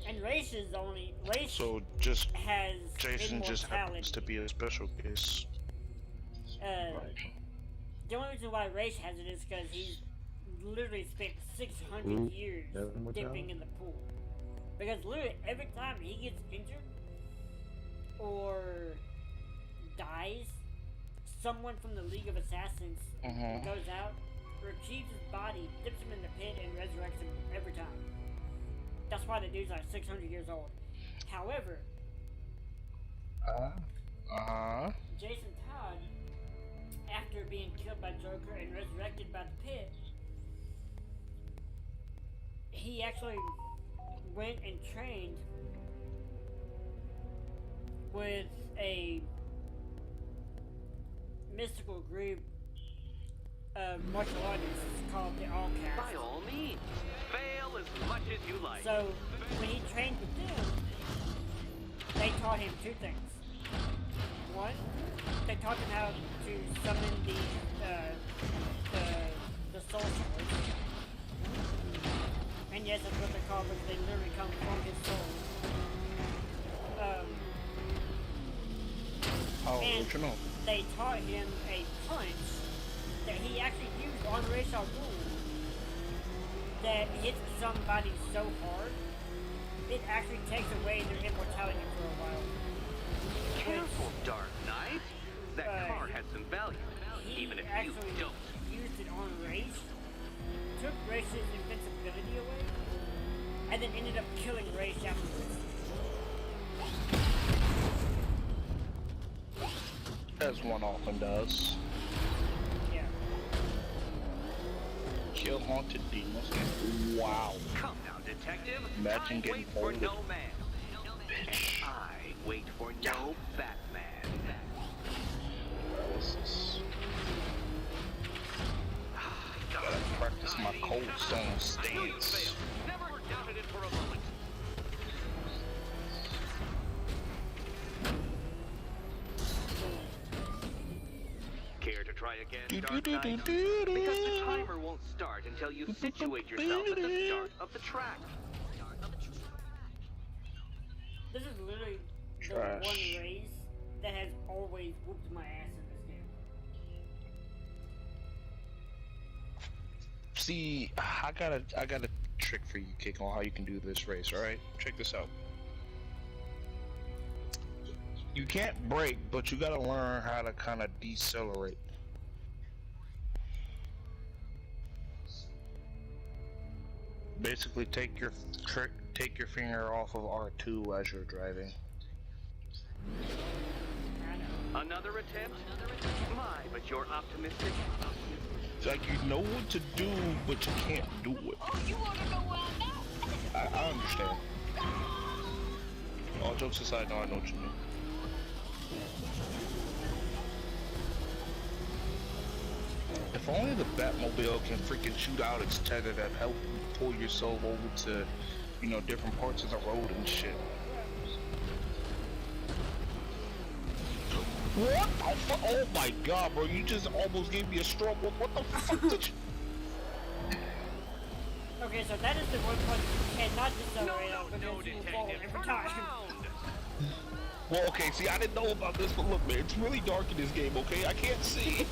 And race is the only race So just has Jason just happens to be a special case. The only reason why race has it is because he's literally spent 600 years dipping in the pool. Because literally every time he gets injured or dies, someone from the League of Assassins goes out, retrieves his body, dips him in the pit, and resurrects him every time. That's why the dude's like 600 years old. However, Jason Todd, after being killed by Joker and resurrected by the pit, he actually went and trained with a mystical group of martial artists called the All Cast. By all means, fail as much as you like. So, when he trained with them, they taught him two things. One, they taught him how to summon the soul swords. And yes, that's what they're called because they literally come from his soul. And original. they taught him a punch that he actually used on Ra's al Ghul that hits somebody so hard, it actually takes away their immortality for a while. Careful, Dark Knight. That car has some value, even if you actually don't. used it on Ra's, took Ra's invincibility away, and then ended up killing Ra's afterwards. As one often does. Yeah. Kill haunted demons. Wow. Come now, detective. Imagine I getting wait for folded. no man. Bitch. I wait for no Batman. This is... Gotta practice my cold stone stance. Never doubted it for a moment. Care to try again, Dark Knight? Because the timer won't start until you situate yourself at the start of the track. This is literally the Trash. one race that has always whooped my ass in this game. See, I got a trick for you, Kick, on how you can do this race, alright? Check this out. You can't brake, but you gotta learn how to kind of decelerate. Basically, take your take your finger off of R2 as you're driving. Another attempt? My, but you're optimistic. It's like you know what to do, but you can't do it. Oh, you wanna know where I'm at? I understand. All jokes aside, no, I know what you mean. If only the Batmobile can freaking shoot out its tether that help you pull yourself over to, you know, different parts of the road and shit. What the fuck? Oh my god, bro, you just almost gave me a stroke. What the fuck did you... Okay, so that is the one point you cannot decelerate on because No, you will fall detective, every turn time. around. Well, okay, see, I didn't know about this, but look, man, it's really dark in this game, okay? I can't see.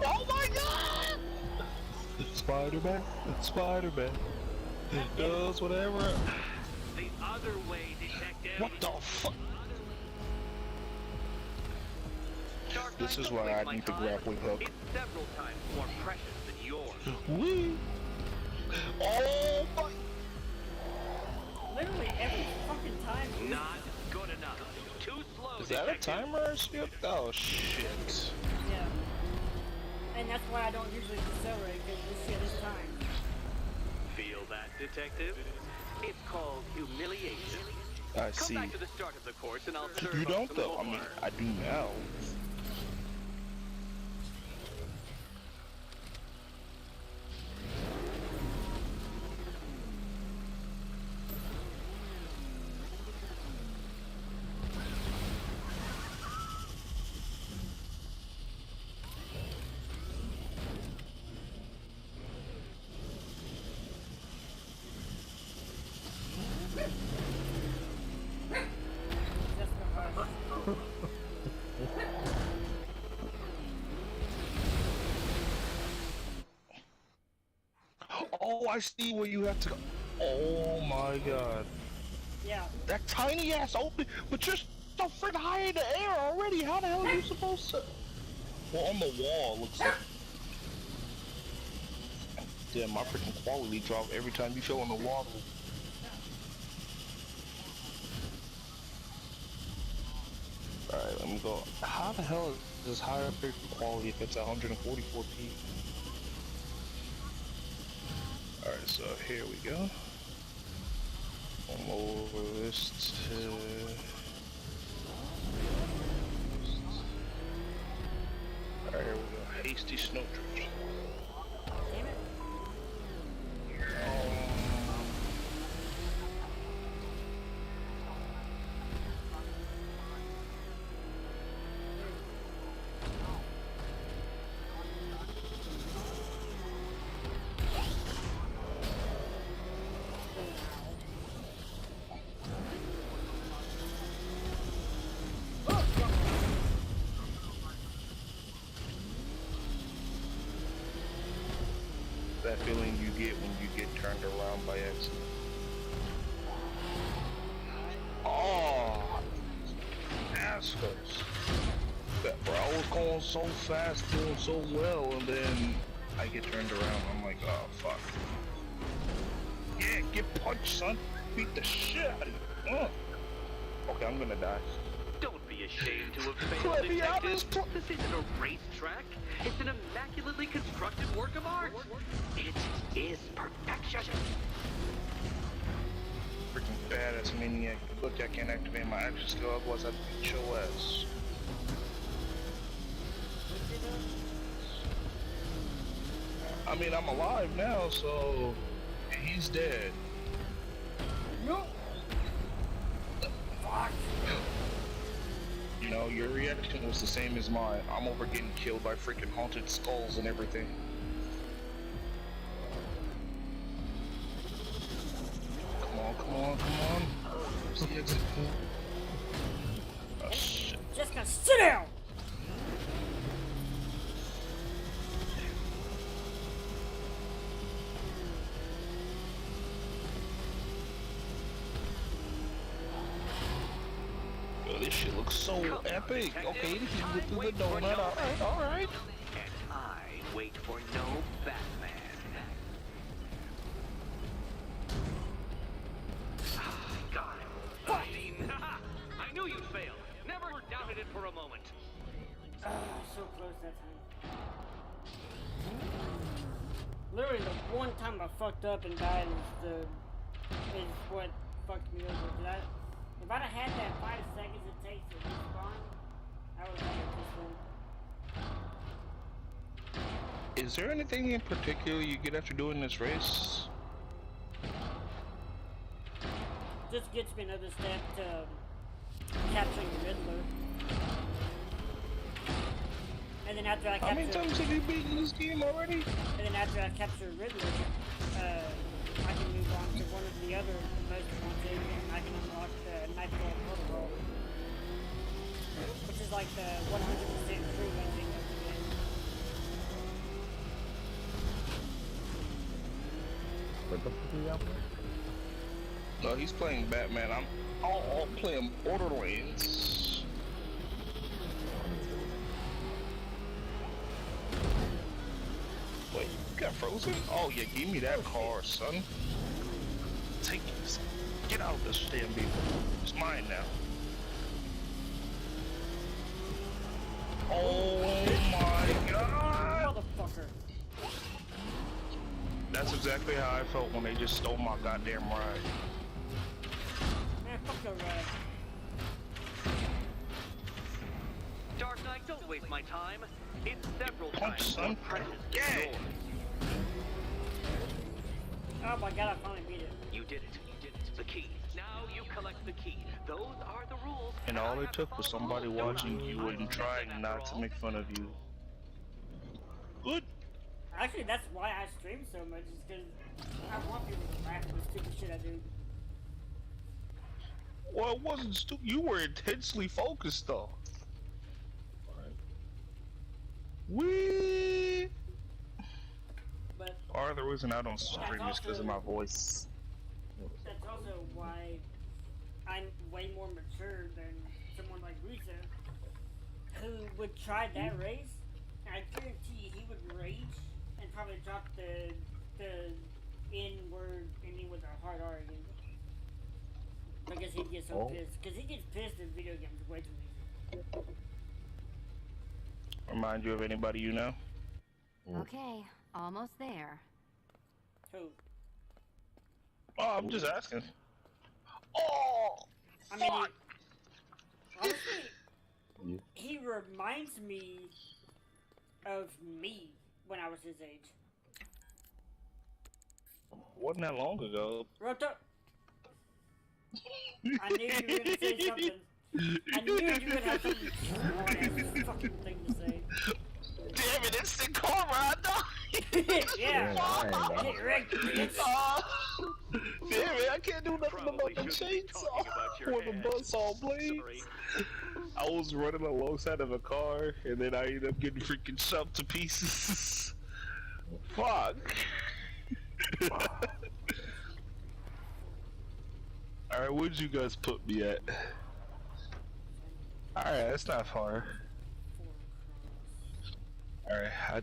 Oh my god! Spider-Man, Spider-Man, does whatever. The other way, detective. What the fuck? Dark This Knight, is don't why waste I my need the time. grappling hook. It's several times more precious than yours. Wee! Oh my... Literally every fucking time. dude. Not good enough. Too slow, Is that a detective. timer or shit? Oh shit. Yeah. And that's why I don't usually decelerate because this shit is timed. Feel that, detective? It's called humiliation. I Come see. back to the start of the course and I'll serve You up don't some though. I mean, more. I do now. Just because. Oh, I see where you have to go. Oh my god. Yeah. That tiny ass open, but you're so freaking high in the air already. How the hell are you supposed to? Well, on the wall, looks like. Damn, my freaking quality drop every time you fell in the water. Alright, let me go. How the hell is this higher freaking quality if it's 144p? Alright, so here we go. Over this to... Alright, here we go. Hasty snow drift. Damn it. That feeling you get when you get turned around by accident. Oh, assholes. That bro, I was going so fast, doing so well, and then I get turned around. I'm like, oh fuck. Yeah, get punched, son. Beat the shit out of you. Okay, I'm gonna die. Don't be ashamed to have failed, Let me out of detective. this This isn't a racetrack. It's an immaculately constructed work of art. It is perfection. Freaking badass maniac. Look, I can't activate my action skill, otherwise I'd beat your ass. I mean, I'm alive now, so he's dead. No. Fuck. You know, your reaction was the same as mine. I'm over getting killed by freaking haunted skulls and everything. Come on, come on, come on. Where's the exit? Oh shit. Just gonna sit down. Yo, this shit looks so epic. Okay, he went through the donut. Alright, alright. And I wait for no Batman. for a moment. So close that time. Literally, the one time I fucked up and died is what fucked me over. If I'd have had that 5 seconds it takes to respawn, I would have had this one. Is there anything in particular you get after doing this race? Just gets me another step to capturing the Riddler. And then after I capture... How many times have you beaten this game already? And then after I capture Riddler, I can move on to one of the other most wanted, and I can unlock the Nightfall Protocol. Which is like the 100% true ending of the game. What the fuck are you out there? No, he's playing Batman. I'll play him Borderlands. Wait, you got frozen? Oh yeah, give me that car, son. Take this. Get out of this damn vehicle. It's mine now. Oh my god! Motherfucker. That's exactly how I felt when they just stole my goddamn ride. Man, fuck your ride. Dark Knight, don't waste my time. It's several Punch, times son. more precious than Yeah. yours. Oh my god, I finally beat it. You did it. You did it. The key. Now you collect the key. Those are the rules. And all I it have took to was follow somebody the rules. watching you and trying not to make fun of you. Good. Actually, that's why I stream so much, is because I want people to laugh at the stupid shit I do. Well, it wasn't stupid. You were intensely focused, though. Wee. But Part of the reason I don't stream is because of my voice. that's also why I'm way more mature than someone like Risa, who would try that race, and I guarantee he would rage and probably drop the N-word ending with a hard R again. Because he'd get so pissed. Because he gets pissed in video games way too easy. Remind you of anybody you know? Okay, almost there. Who? Oh, I'm just asking. Oh! I mean, Fuck! honestly, he reminds me of me when I was his age. Wasn't that long ago. Roto! I knew you were gonna say something. I knew you would have some smart-ass fucking thing to say. Damn it, instant karma, I died! Yeah! Yeah, Get wrecked, bitch! Damn it, I can't do nothing about the chainsaw or the buzzsaw blades. I was running alongside of a car, and then I ended up getting freaking shoved to pieces. Fuck. Alright, where'd you guys put me at? Alright, that's not far. Alright, I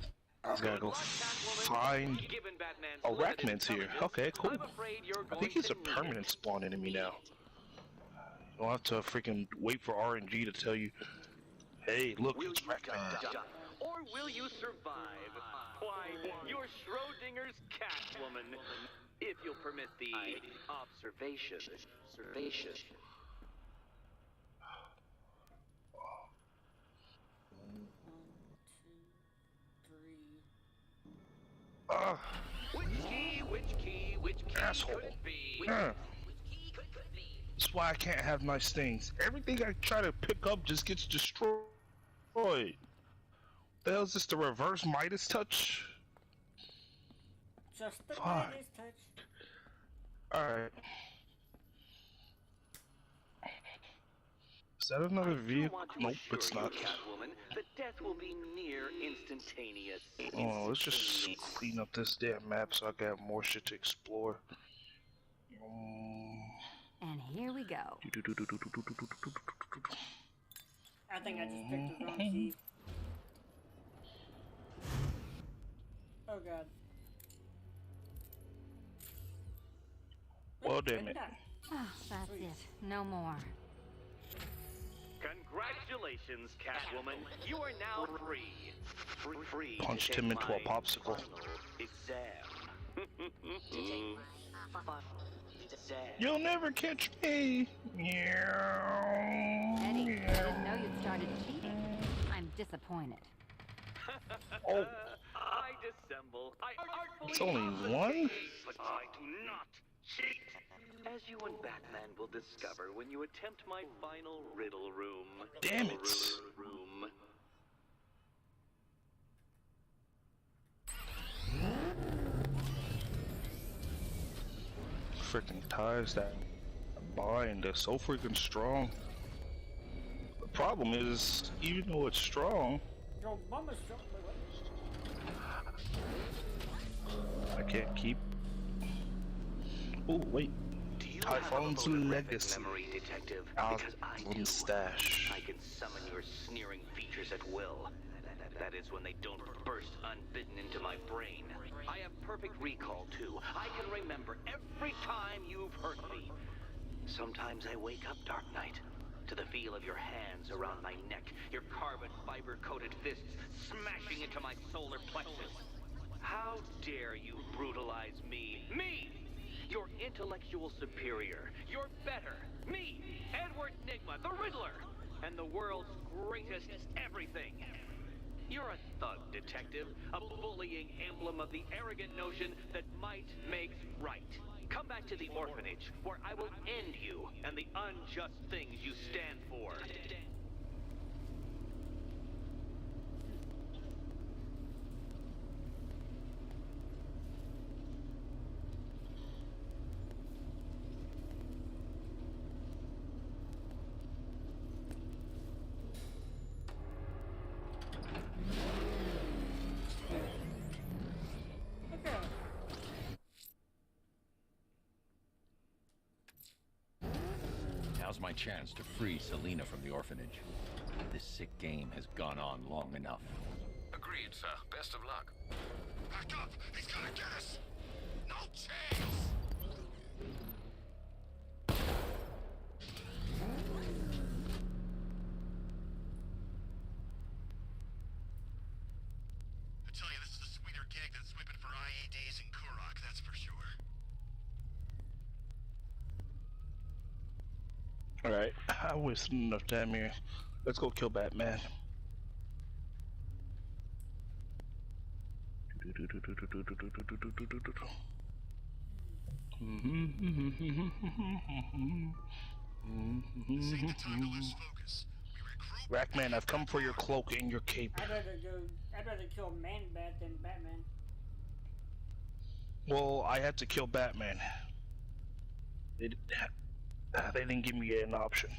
just gotta go find... Oh, Rackman's here. Okay, cool. I think he's a permanent spawn enemy now. You'll have to freaking wait for RNG to tell you, hey, look, it's Rackman. Or will you survive? Why, you're Schrodinger's Catwoman. If you'll permit the observation. Which key Asshole. could it be? That's why I can't have nice things. Everything I try to pick up just gets destroyed. The hell is this, the reverse Midas touch? Just the Fuck. Midas touch. Alright. Is that another vehicle? Nope, it's not. Catwoman, the death will be near instantaneous. Oh, let's just clean up this damn map so I can have more shit to explore. And here we go. I think I just picked the wrong key. Oh god. Well, damn it. Oh, that's it. No more. Congratulations, Catwoman. You are now free. Free to Punched take him into a my popsicle. final exam. Exam. You'll never catch me. Eddie, I didn't know you'd started cheating. I'm disappointed. Oh. I dissemble. I artfully It's only one? but I do not cheat. As you and Batman will discover when you attempt my final riddle room. Damn it. Room. Freaking ties that bind are so freaking strong. The problem is, even though it's strong, Your mama's strong. I can't keep. Oh wait, Do you Typhoon's have a legacy. memory, detective? Out Because I do. in stash. I can summon your sneering features at will. That is when they don't burst unbidden into my brain. I have perfect recall, too. I can remember every time you've hurt me. Sometimes I wake up, Dark Knight, to the feel of your hands around my neck, your carbon fiber-coated fists smashing into my solar plexus. How dare you brutalize me? Me! Your intellectual superior. You're better. Me, Edward Nygma, the Riddler, and the world's greatest everything. You're a thug, detective, a bullying emblem of the arrogant notion that might makes right. Come back to the orphanage, where I will end you and the unjust things you stand for. Okay. Now's my chance to free Selina from the orphanage. This sick game has gone on long enough. Agreed, sir. Best of luck. Back up! He's gonna get us! No chance! I tell you, this is a sweeter gig than sweeping for IEDs in Kurok, that's for sure. Alright, I wasted enough time here. Let's go kill Batman. This ain't the time to lose focus. We recruit. Rackman, I've come for your cloak and your cape. I'd rather kill Man-Bat than Batman. Well, I had to kill Batman. They didn't give me an option.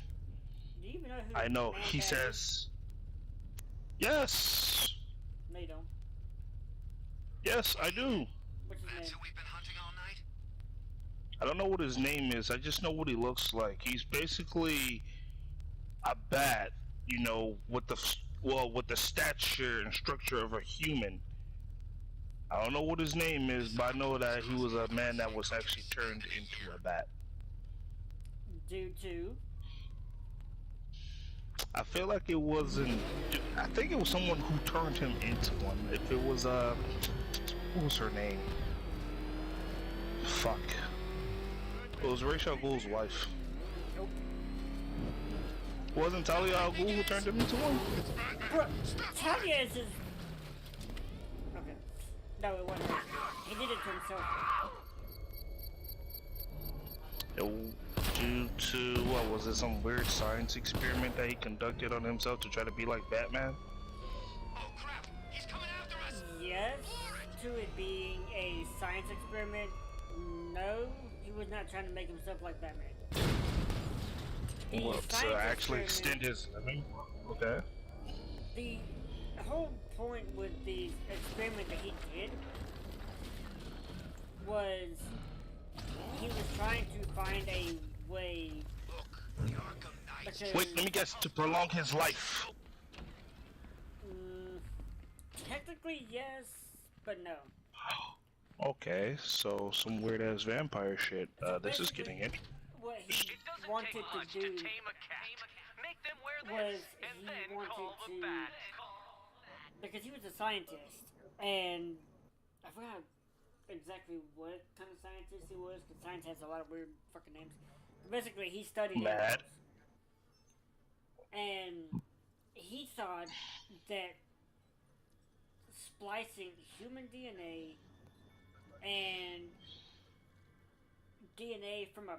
Do you even know who I know, Man-Bat he is? says... Yes! No, you don't. Yes, I do! What's his That's name? who we've been hunting all night? I don't know what his name is, I just know what he looks like. He's basically a bat, you know, with the stature and structure of a human. I don't know what his name is, but I know that he was a man that was actually turned into a bat. Due to... I feel like it wasn't... I think it was someone who turned him into one. If it was, what was her name? Fuck. It was Ra's al Ghul's wife. Nope. Wasn't Talia al Ghul who turned him into one? Bro, Talia is his... Okay. No, it wasn't. He did it to himself. Due to, what was it, some weird science experiment that he conducted on himself to try to be like Batman? Oh crap! He's coming after us! Yes, to it being a science experiment. No, he was not trying to make himself like Batman. The Well, to science actually experiment- extend his living? Okay. The whole point with the experiment that he did was he was trying to find a way. Look, the Gotham Knights. Because, Wait, let me guess, to prolong his life. technically yes, but no. Okay, so some weird ass vampire shit. This is getting it. What he It doesn't wanted take to much do to tame a cat. Make them wear was this, and he then wanted call the to, bat. because he was a scientist, and I forgot exactly what kind of scientist he was, because science has a lot of weird fucking names. Basically, he studied Mad. animals, and he thought that splicing human DNA and DNA from a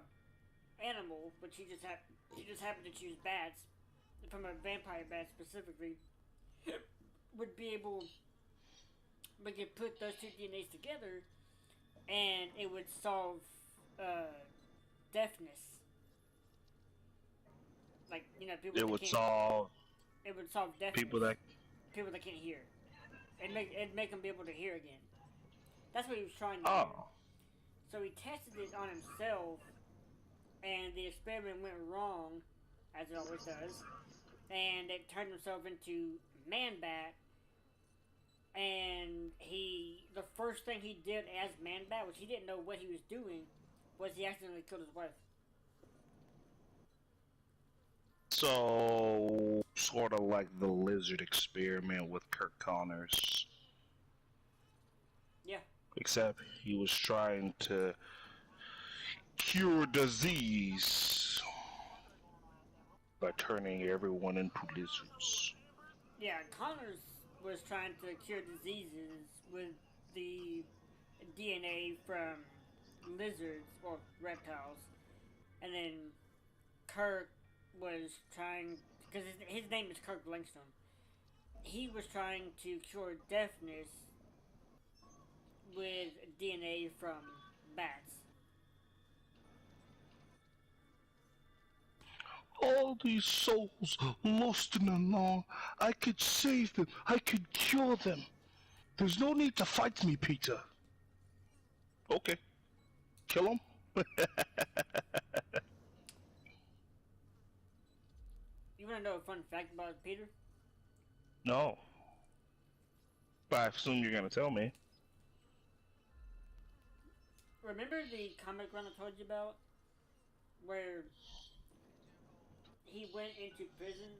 animal, which he just happened to choose bats, from a vampire bat specifically, would be able, we could put those two DNAs together, and it would solve deafness. Like, you know, people It that would can't. solve It would solve deafness. people that. People that can't hear. It'd make them be able to hear again. That's what he was trying to do. Oh. So he tested it on himself, and the experiment went wrong, as it always does, and it turned himself into Man-Bat, and the first thing he did as Man-Bat, which he didn't know what he was doing, was he accidentally killed his wife. So, sort of like the lizard experiment with Kirk Connors. Yeah. Except he was trying to cure disease by turning everyone into lizards. Yeah, Connors was trying to cure diseases with the DNA from lizards or reptiles, and then Kirk was trying, because his name is Kirk Langstone, he was trying to cure deafness with DNA from bats. All these souls lost and alone, I could save them, I could cure them. There's no need to fight me, Peter. Okay. Kill him? You want to know a fun fact about Peter? No. But I assume you're gonna tell me. Remember the comic run I told you about? Where he went into prison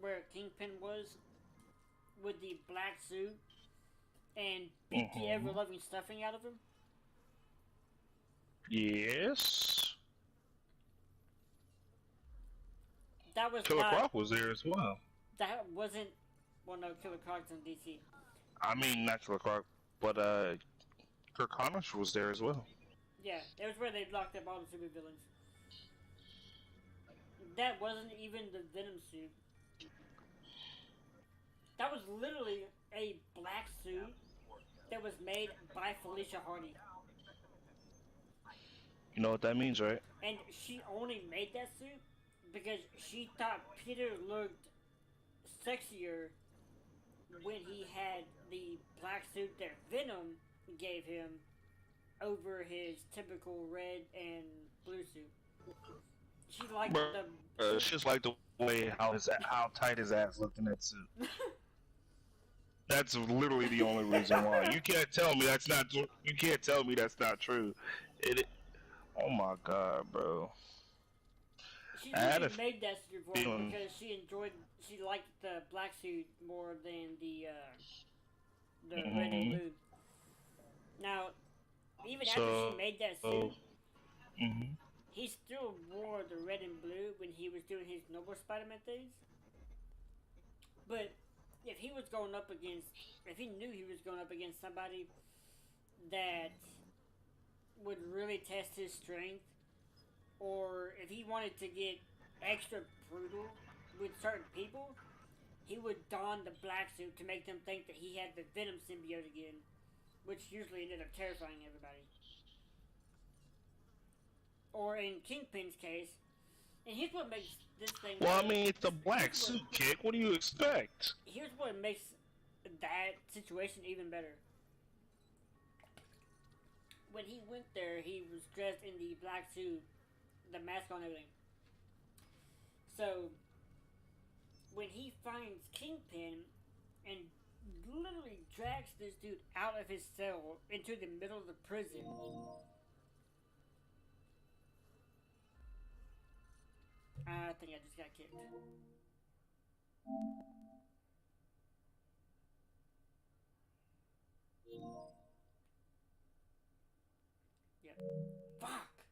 where Kingpin was with the black suit and beat the ever-loving stuffing out of him? Yes. That was Killer not... Croc was there as well. That wasn't... Well, no, Killer Croc's in DC. I mean, not Killer Croc, but Kirk Connors was there as well. Yeah, it was where they locked up all the supervillains. That wasn't even the Venom suit. That was literally a black suit that was made by Felicia Hardy. You know what that means, right? And she only made that suit because she thought Peter looked sexier when he had the black suit that Venom gave him over his typical red and blue suit. She liked the... She just liked the way how tight his ass looked in that suit. That's literally the only reason why. You can't tell me that's not. You can't tell me that's not true. Oh my god, bro. She really made that suit for him because she liked the black suit more than the red and blue. Now, even after she made that suit, he still wore the red and blue when he was doing his Noble Spider-Man things. But if he was going up against, if he knew he was going up against somebody that would really test his strength, or if he wanted to get extra brutal with certain people, he would don the black suit to make them think that he had the Venom symbiote again, which usually ended up terrifying everybody. Or in Kingpin's case, and here's what makes this thing... Well, I mean, it's a black suit, Kick. What do you expect? Here's what makes that situation even better. When he went there, he was dressed in the black suit, the mask on, everything. So, when he finds Kingpin and literally drags this dude out of his cell into the middle of the prison, I think I just got kicked. Yep. Fuck!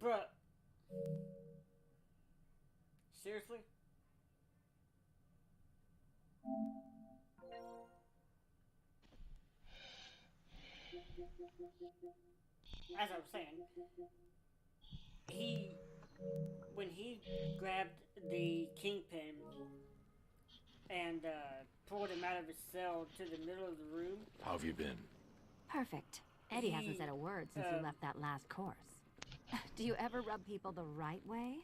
Bruh. Seriously? As I was saying, when he grabbed the kingpin and pulled him out of his cell to the middle of the room. How have you been? Perfect. Eddie hasn't said a word since you left that last course. Do you ever rub people the right way?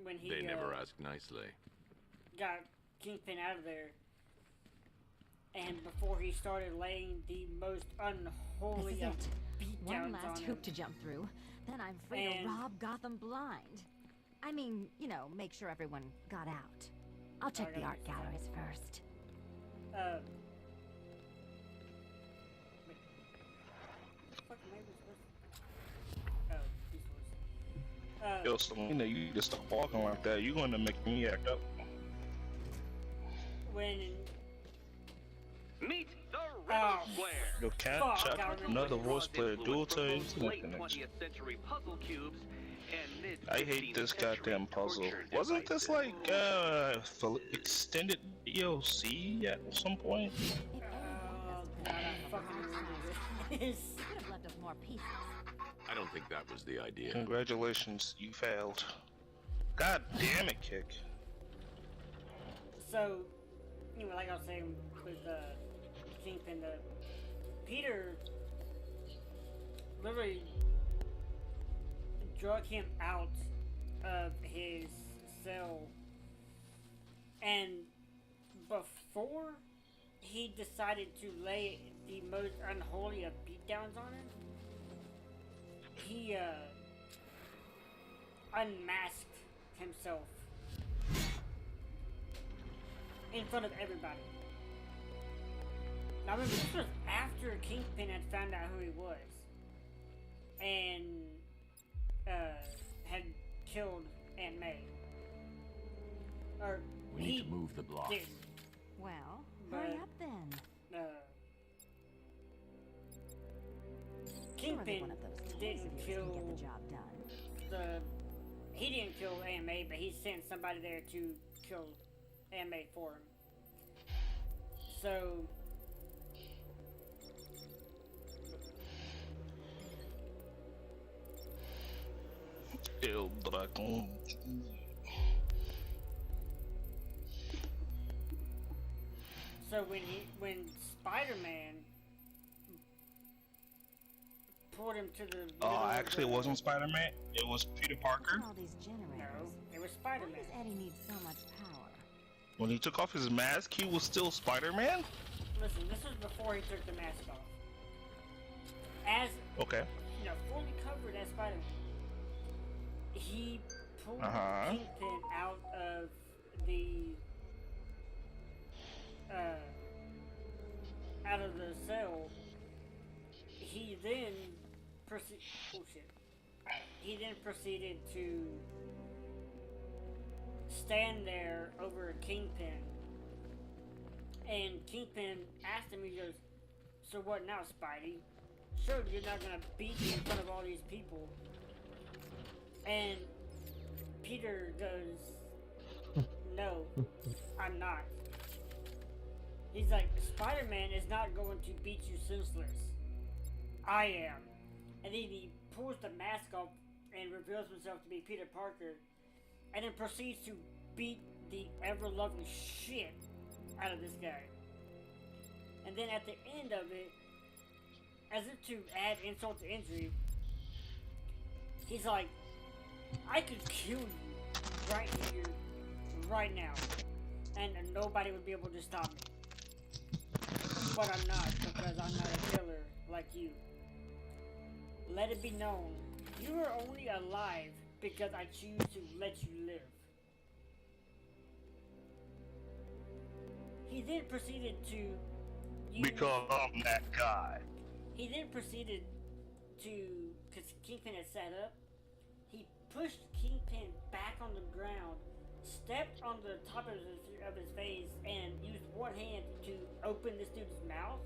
When he They never ask nicely. got Kingpin out of there, and before he started laying the most unholy This is it. beatdowns One on last him. hoop to jump through, then I'm free to rob Gotham blind. I mean, you know, make sure everyone got out. I'll check the art galleries first. Wait. What the fuck am I even supposed to... Oh, these ones. Yo, Selena, you just stop walking like that. You're gonna make me act up. When... Meet the Oh, Riddle Square. Yo, can't Fuck, chat I with remember another voice player dual to Late internet connection. 20th century puzzle cubes and mid I hate this 15th century goddamn puzzle. torture Wasn't this devices. like extended DLC at some point? If Eddie oh, wants God, us I to fucking remember this. he could have left us more pieces. I don't think that was the idea. Congratulations, you failed. God damn it, Kick. So, anyway, like I was saying with Kingpin, Peter literally drug him out of his cell, and before he decided to lay the most unholy of beatdowns on him, he unmasked himself in front of everybody. Now remember, this was after Kingpin had found out who he was and had killed Aunt May. Or We he need to move the block. did. Well, But- hurry up then. Surely Kingpin one of those toys didn't of yours kill can get the job done. he didn't kill Aunt May, but he sent somebody there to kill Aunt May for him. So El Dragón. So when Spider-Man pulled him to the middle of Actually, it the- wasn't Spider-Man. It was Peter Parker. All these generators. No, it was Why Spider-Man. does Eddie need so much power? When he took off his mask, he was still Spider-Man? Listen, this was before he took the mask off. As Okay. fully covered as Spider-Man. He pulled Uh-huh. Kingpin out of the cell. He then He then proceeded to stand there over Kingpin, and Kingpin asked him, he goes, "So what now, Spidey? Sure, you're not gonna beat me in front of all these people." And Peter goes, "No, I'm not." He's like, "Spider-Man is not going to beat you senseless. I am." And then he pulls the mask off and reveals himself to be Peter Parker, and then proceeds to beat the ever-loving shit out of this guy. And then at the end of it, as if to add insult to injury, he's like, "I could kill you right here, right now, and nobody would be able to stop me. But I'm not, because I'm not a killer, like you. Let it be known, you are only alive because I choose to let you live. He then proceeded to use... Because I'm that guy. He then proceeded to, because Kingpin had sat up, he pushed Kingpin back on the ground, stepped on the top of his face, and used one hand to open this dude's mouth,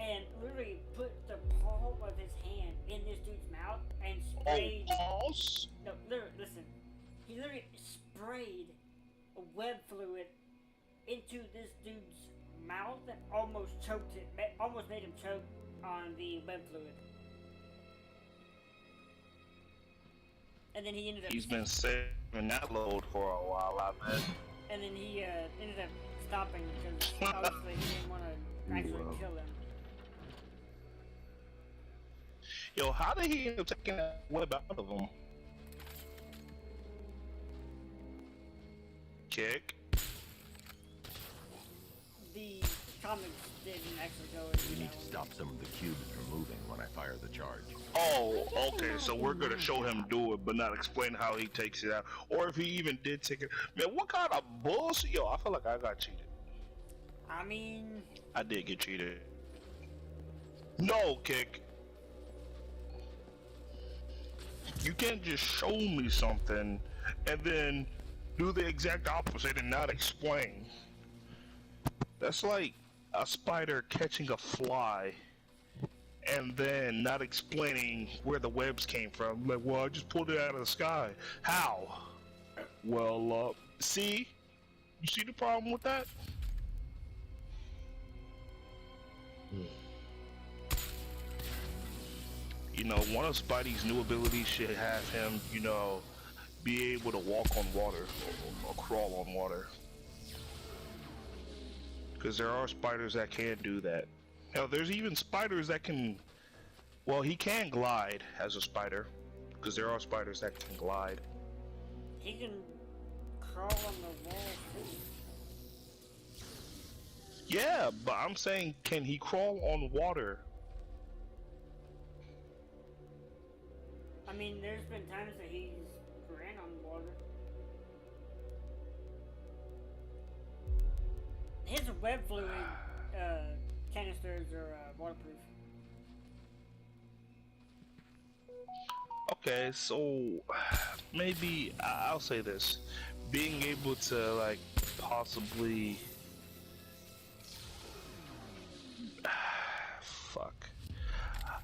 and literally put the palm of his hand in this dude's mouth and sprayed... Oh, pause? No, literally, listen. He literally sprayed web fluid into this dude's mouth and almost choked it, almost made him choke on the web fluid. And then he ended up... He's been saving that load for a while, I bet. And then he ended up stopping because obviously he didn't want to actually kill him. Yo, how did he end up taking that web out of him? Kick. The comics didn't actually go You into need to stop some of the cubes from moving when I fire the charge. Oh, okay, so we're gonna show him do it, but not explain how he takes it out. Or if he even did take it. Man, what kind of bullshit? Yo, I feel like I got cheated. I mean... I did get cheated. No, Kick. You can't just show me something and then do the exact opposite and not explain. That's like a spider catching a fly and then not explaining where the webs came from. Like, well, I just pulled it out of the sky. How? Well, see? You see the problem with that? You know, one of Spidey's new abilities should have him, you know, be able to walk on water or crawl on water. Because there are spiders that can do that. Hell, there's even spiders that can... Well, he can glide as a spider. Because there are spiders that can glide. He can crawl on the wall too. Yeah, but I'm saying, can he crawl on water? I mean, there's been times that he's ran on water. His web fluid canisters are waterproof. Okay, so maybe I'll say this: being able to like possibly, fuck,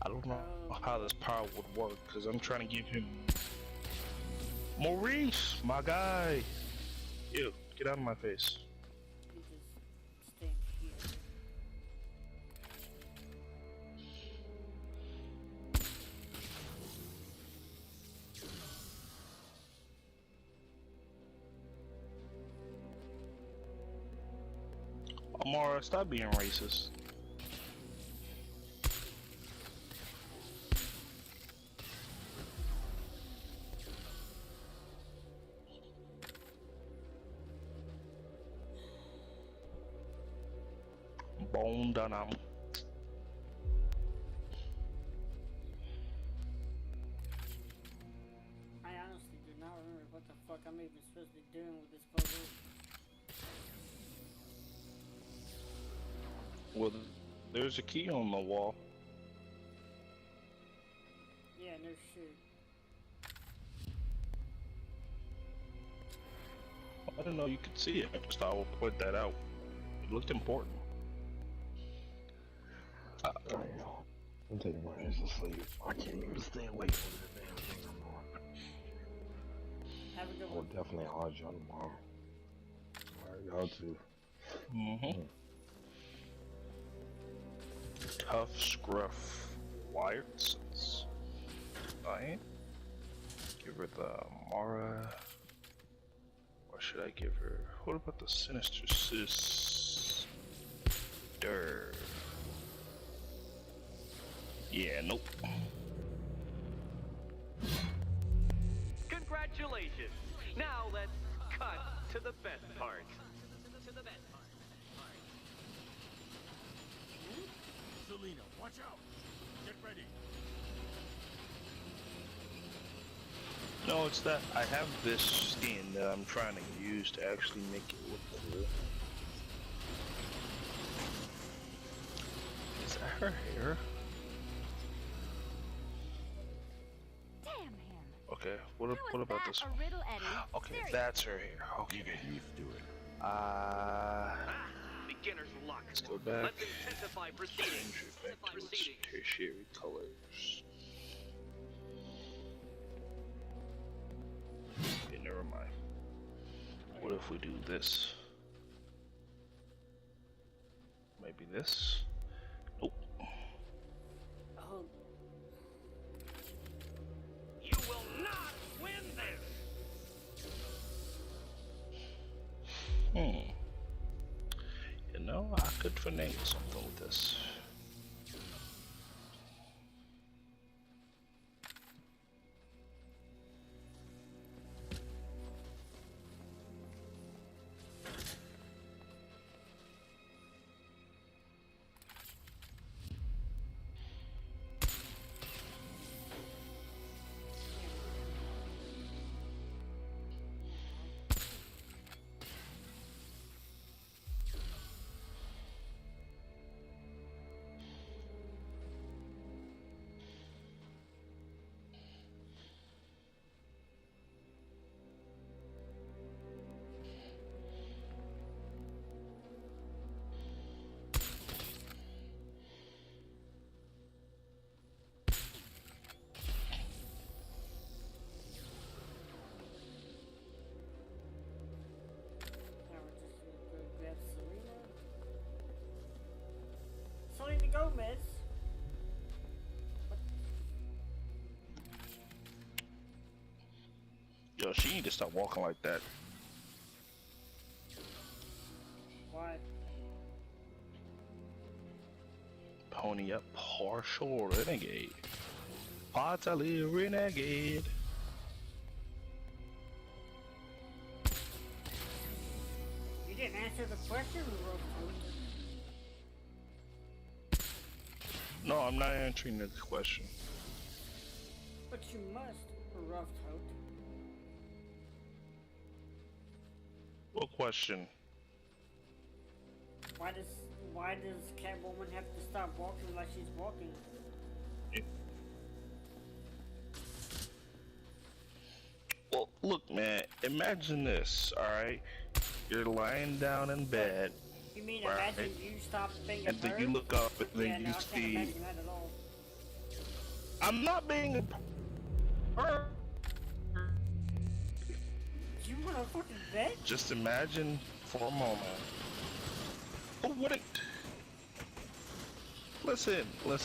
I don't know how this power would work because I'm trying to give him Maurice, my guy. Ew, get out of my face. He just stands here. Amara, stop being racist. Bone Dunham. I honestly do not remember what the fuck I'm even supposed to be doing with this puzzle. Well, there's a key on the wall. Yeah, no shit. I didn't know you could see it. I just thought I would point that out. It looked important. I'm taking my ass to sleep. I can't even stay awake from this damn thing I'm on. Have a good I'll one. definitely holler at y'all tomorrow. Alright, y'all too. Tough scruff wired sense. Right. Give her the Mara. What should I give her? What about the Sinister Sister? Yeah, nope. Congratulations! Now let's cut to the best part. So Selena, watch out! Get ready. No, it's that I have this skin that I'm trying to use to actually make it look cool. Is that her hair? Damn him. Okay, what How is about that this a one? riddle, Eddie? Okay, Seriously. that's her hair. Okay. You get used to it. Beginner's luck. Let's go back. Let's intensify proceedings. Change it back to its tertiary colors. Okay, never mind. What if we do this? Maybe this? Nope. Oh, You will not win this. You know, I could finagle something with this. now we're just gonna go grab Selena. Selena Gomez. Yo, she need to stop walking like that. Why? Pony up, partial renegade. Partly renegade. You didn't answer the question, Rosewood. No, I'm not answering the question. But you must, Rough Coat. What question? Why does Catwoman have to stop walking like she's walking? Well, look, man. Imagine this. All right, you're lying down in bed, You mean right, imagine you stop being a and then bird? you look up and then Yeah, you no, I can't see. imagine that at all. I'm not being a bird. You want a fucking bed? Just imagine for a moment. Oh, what a... Listen. Oh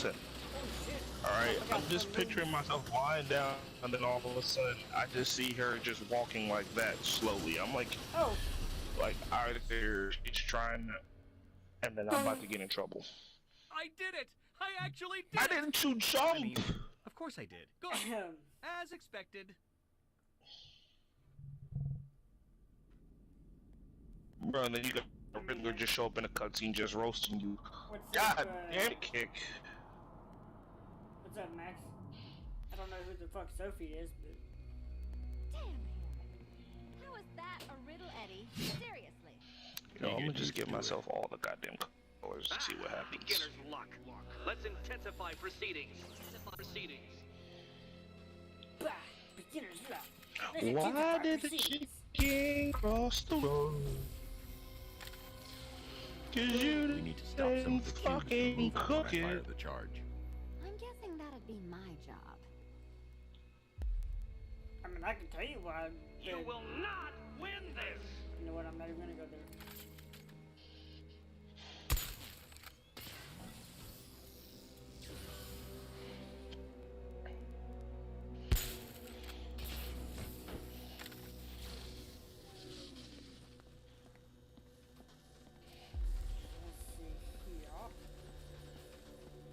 shit. Alright, I forgot I'm just something. picturing myself lying down, and then all of a sudden, I just see her just walking like that, slowly. I'm like, Oh, either she's trying to... And then I'm about to get in trouble. I did it! I actually did I it! didn't you jump! I mean, of course I did. Good. ahem. As expected. Bro, and then you got a Riddler just show up in a cutscene just roasting you. What's God up, damn it, kick. What's up, Max? I don't know who the fuck Sophie is, but Damn him. How is that a riddle, Eddie? Seriously. You know, I'm gonna just give myself all the goddamn colors to see what happens. Beginner's luck. Let's intensify proceedings. bah, beginner's luck. Why did the chicken cross the road? Cause you We need to stop some didn't of the cubes fucking from moving when cook I fire it. the charge. I'm guessing that'd be my job. I mean, I can tell you why. You but will not win this. You know what? I'm not even gonna go there. Let's see here.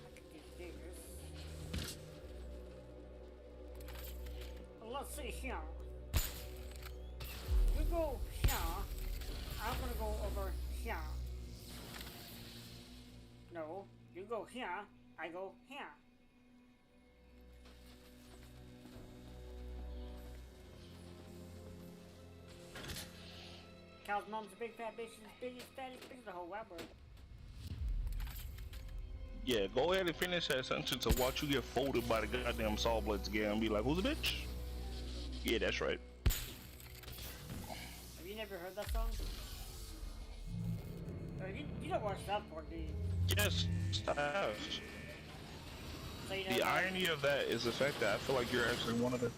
I can do this. Let's see here. You go here. I'm gonna go over here. No, You go here, I go here. Cal's mom's a big fat bitch, as big as fattest bitch in the whole wide world. Yeah, go ahead and finish that sentence and watch you get folded by the goddamn Saw Blades again and be like, who's the bitch? Yeah, that's right. Have you never heard that song? Or you don't watch South Park, do you? Yes, I have. So you know The irony of that is the fact that I feel like you're actually one of the...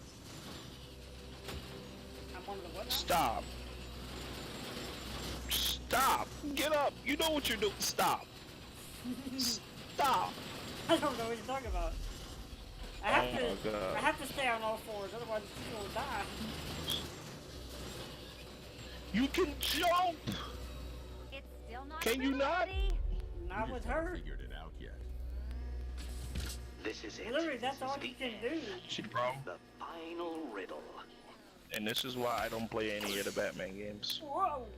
I'm one of the what now? Stop. Stop. Get up. You know what you're doing. Stop. Stop. I don't know what you're talking about. I have to stay on all fours, otherwise you will die. You can jump. It's still not Can you not? ready. Not with her. Figured it out yet. This is it. Literally, that's all you can do. See the problem? The final riddle. And this is why I don't play any of the Batman games. Whoa!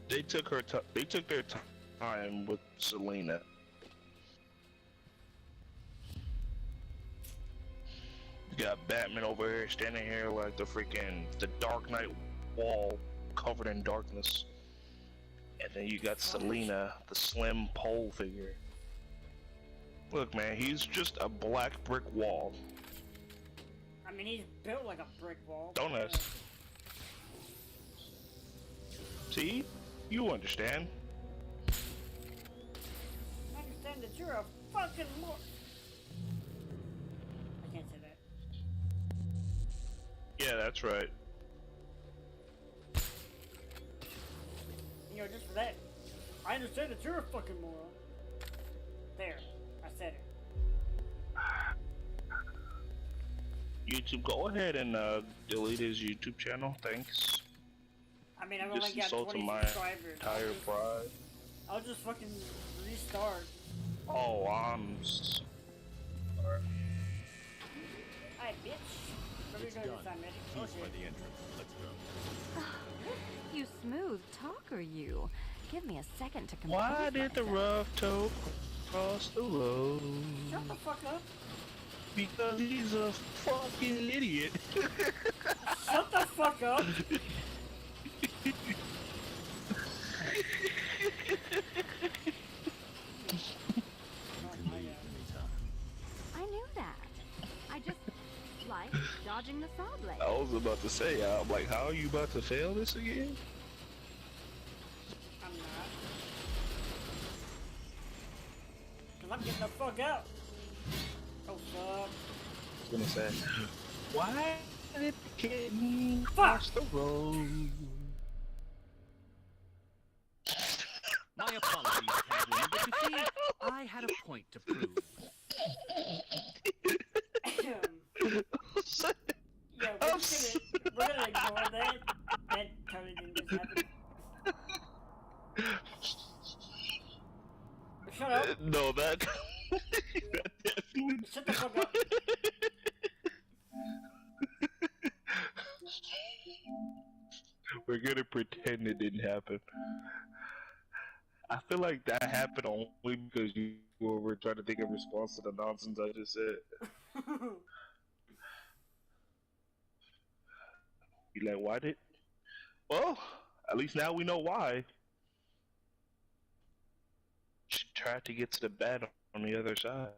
They took their time with Selena. You got Batman over here standing here like the Dark Knight wall covered in darkness. And then you got Selena, the slim pole figure. Look, man, he's just a black brick wall. I mean, he's built like a brick wall. Don't ask. See? You understand. I understand that you're a fucking more. I can't say that. Yeah, that's right. You know, just for that, I understand that you're a fucking moron. There, I said it. YouTube, go ahead and delete his YouTube channel, thanks. I mean, I've Just only got insulted 20 my subscribers. entire pride. I'll just fucking restart. Oh, I'm sorry. Hi, bitch. Where we It's going done. this time, Medic? Oh, He's by shit. the entrance. Let's go. You smooth talker, you. Give me a second to compose Why did the myself. rough toe cross the road? Shut the fuck up. Because he's a fucking idiot. Shut the fuck up. I knew that. I just like dodging the saw blade. I was about to say, I'm like, how are you about to fail this again? I'm not. Cause I'm getting the fuck out. Oh, fuck. I was gonna say, why did the kitten Fuck. cross the road? My apologies, Catwoman, but you see, I had a point to prove. Yeah, we're gonna ignore that. That totally didn't just happen. Shut up. No, that definitely. Shut the fuck up. We're gonna pretend it didn't happen. I feel like that happened only because you were trying to think of a response to the nonsense I just said. You like, why did? Well, at least now we know why. She tried to get to the bat on the other side.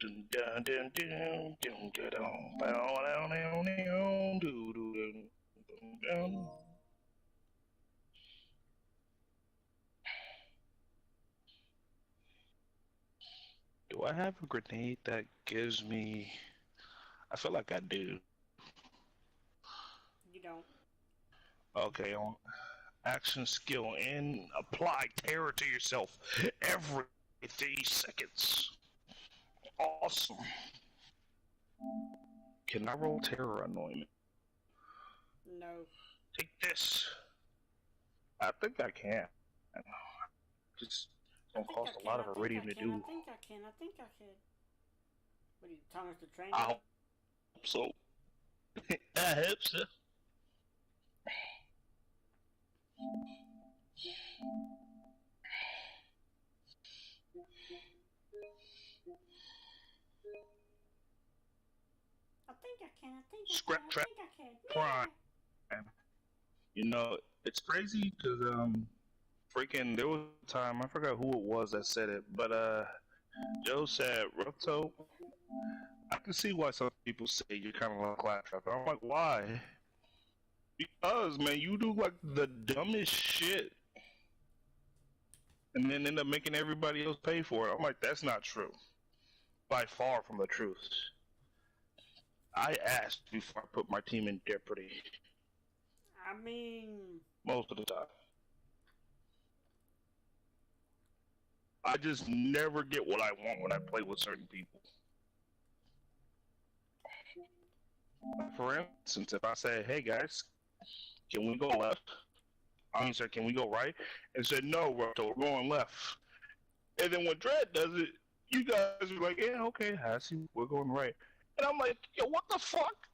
Dun dun dun dun dun dun dun bow down down down doo doo dun dun dun. Do I have a grenade that gives me? I feel like I do. You don't. Okay, on action skill and apply terror to yourself every 3 seconds. Awesome. Can I roll terror anointment? No. Take this. I think I can. Just gonna cost a lot of iridium to do. I think I can. What are you, Thomas the Train? I hope so. I hope so. I think I can. I think I Scrap can. I trap think I can. prime. You know, it's crazy because freaking there was a time I forgot who it was that said it, but Joe said, "Roto, I can see why some people say you're kind of like Claptrap." I'm like, why? Because man, you do like the dumbest shit, and then end up making everybody else pay for it. I'm like, that's not true. By far from the truth. I asked before I put my team in jeopardy. I mean, Most of the time. I just never get what I want when I play with certain people. For instance, if I say, "Hey guys, can we go left?" I mean, sir, can we go right? And said, "No, Roto, we're going left." And then when Dredd does it, you guys are like, "Yeah, okay, I see, we're going right." And I'm like, "Yo, what the fuck?"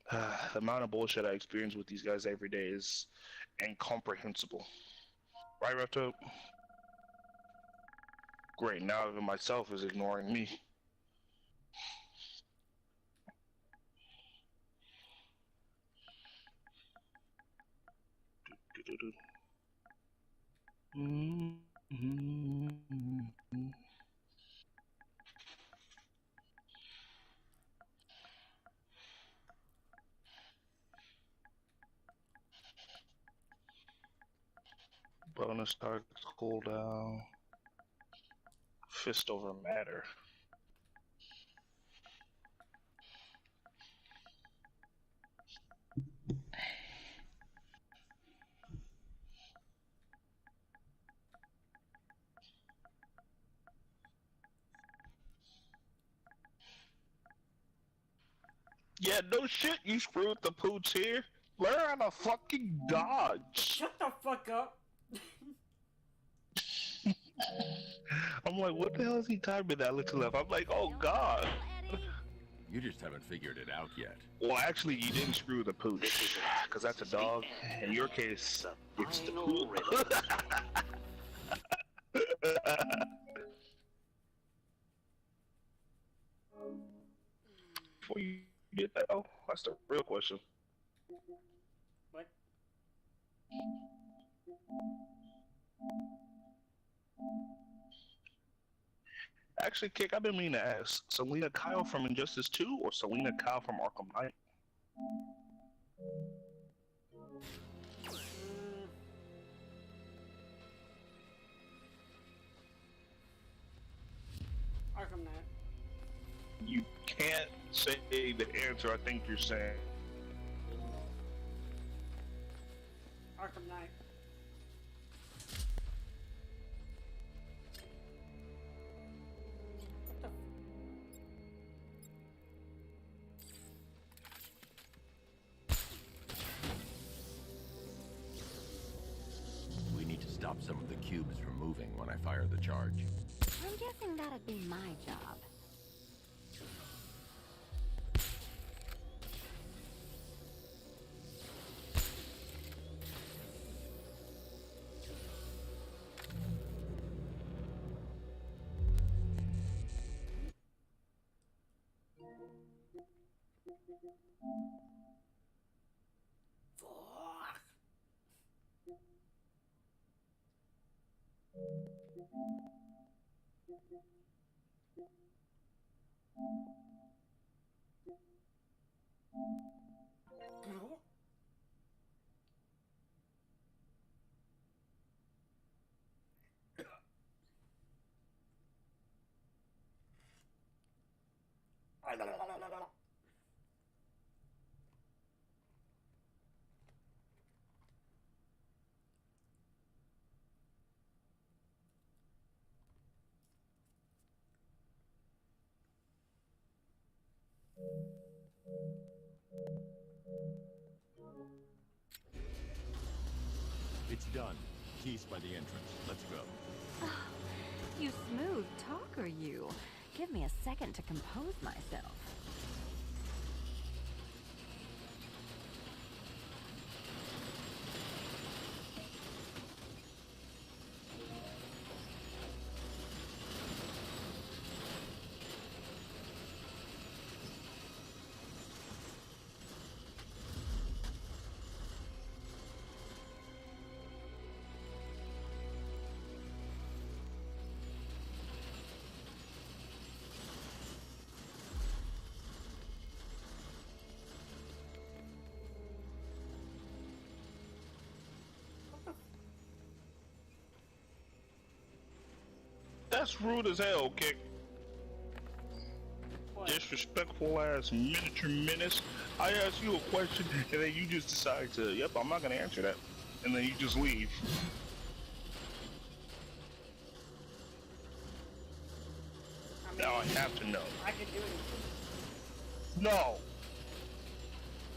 The amount of bullshit I experience with these guys every day is incomprehensible. Right, Roto? Great, now even myself is ignoring me. Bonus targets cooldown. Fist over matter. Yeah, no shit, you screwed the pooch here. Learn how to fucking dodge. shut the fuck up. I'm like, what the hell is he typing that look to left? I'm like, oh god. You just haven't figured it out yet. Well, actually, you didn't screw the pooch, because that's a dog. In your case, it's the poop. Before you get that, oh, that's the real question. What? Actually, Kick, I've been meaning to ask, Selena Kyle from Injustice 2 or Selena Kyle from Arkham Knight? Arkham Knight. You can't say the answer I think you're saying. Arkham Knight. What the? We need to stop some of the cubes from moving when I fire the charge. I'm guessing that'd be my job. Fuck. It's done. Keys by the entrance. Let's go. You smooth talker, you. Give me a second to compose myself. That's rude as hell, Kick. What? Disrespectful ass miniature menace. I ask you a question and then you just decide to, yep, I'm not gonna answer that. And then you just leave. I mean, Now I have to know. I can do it. No!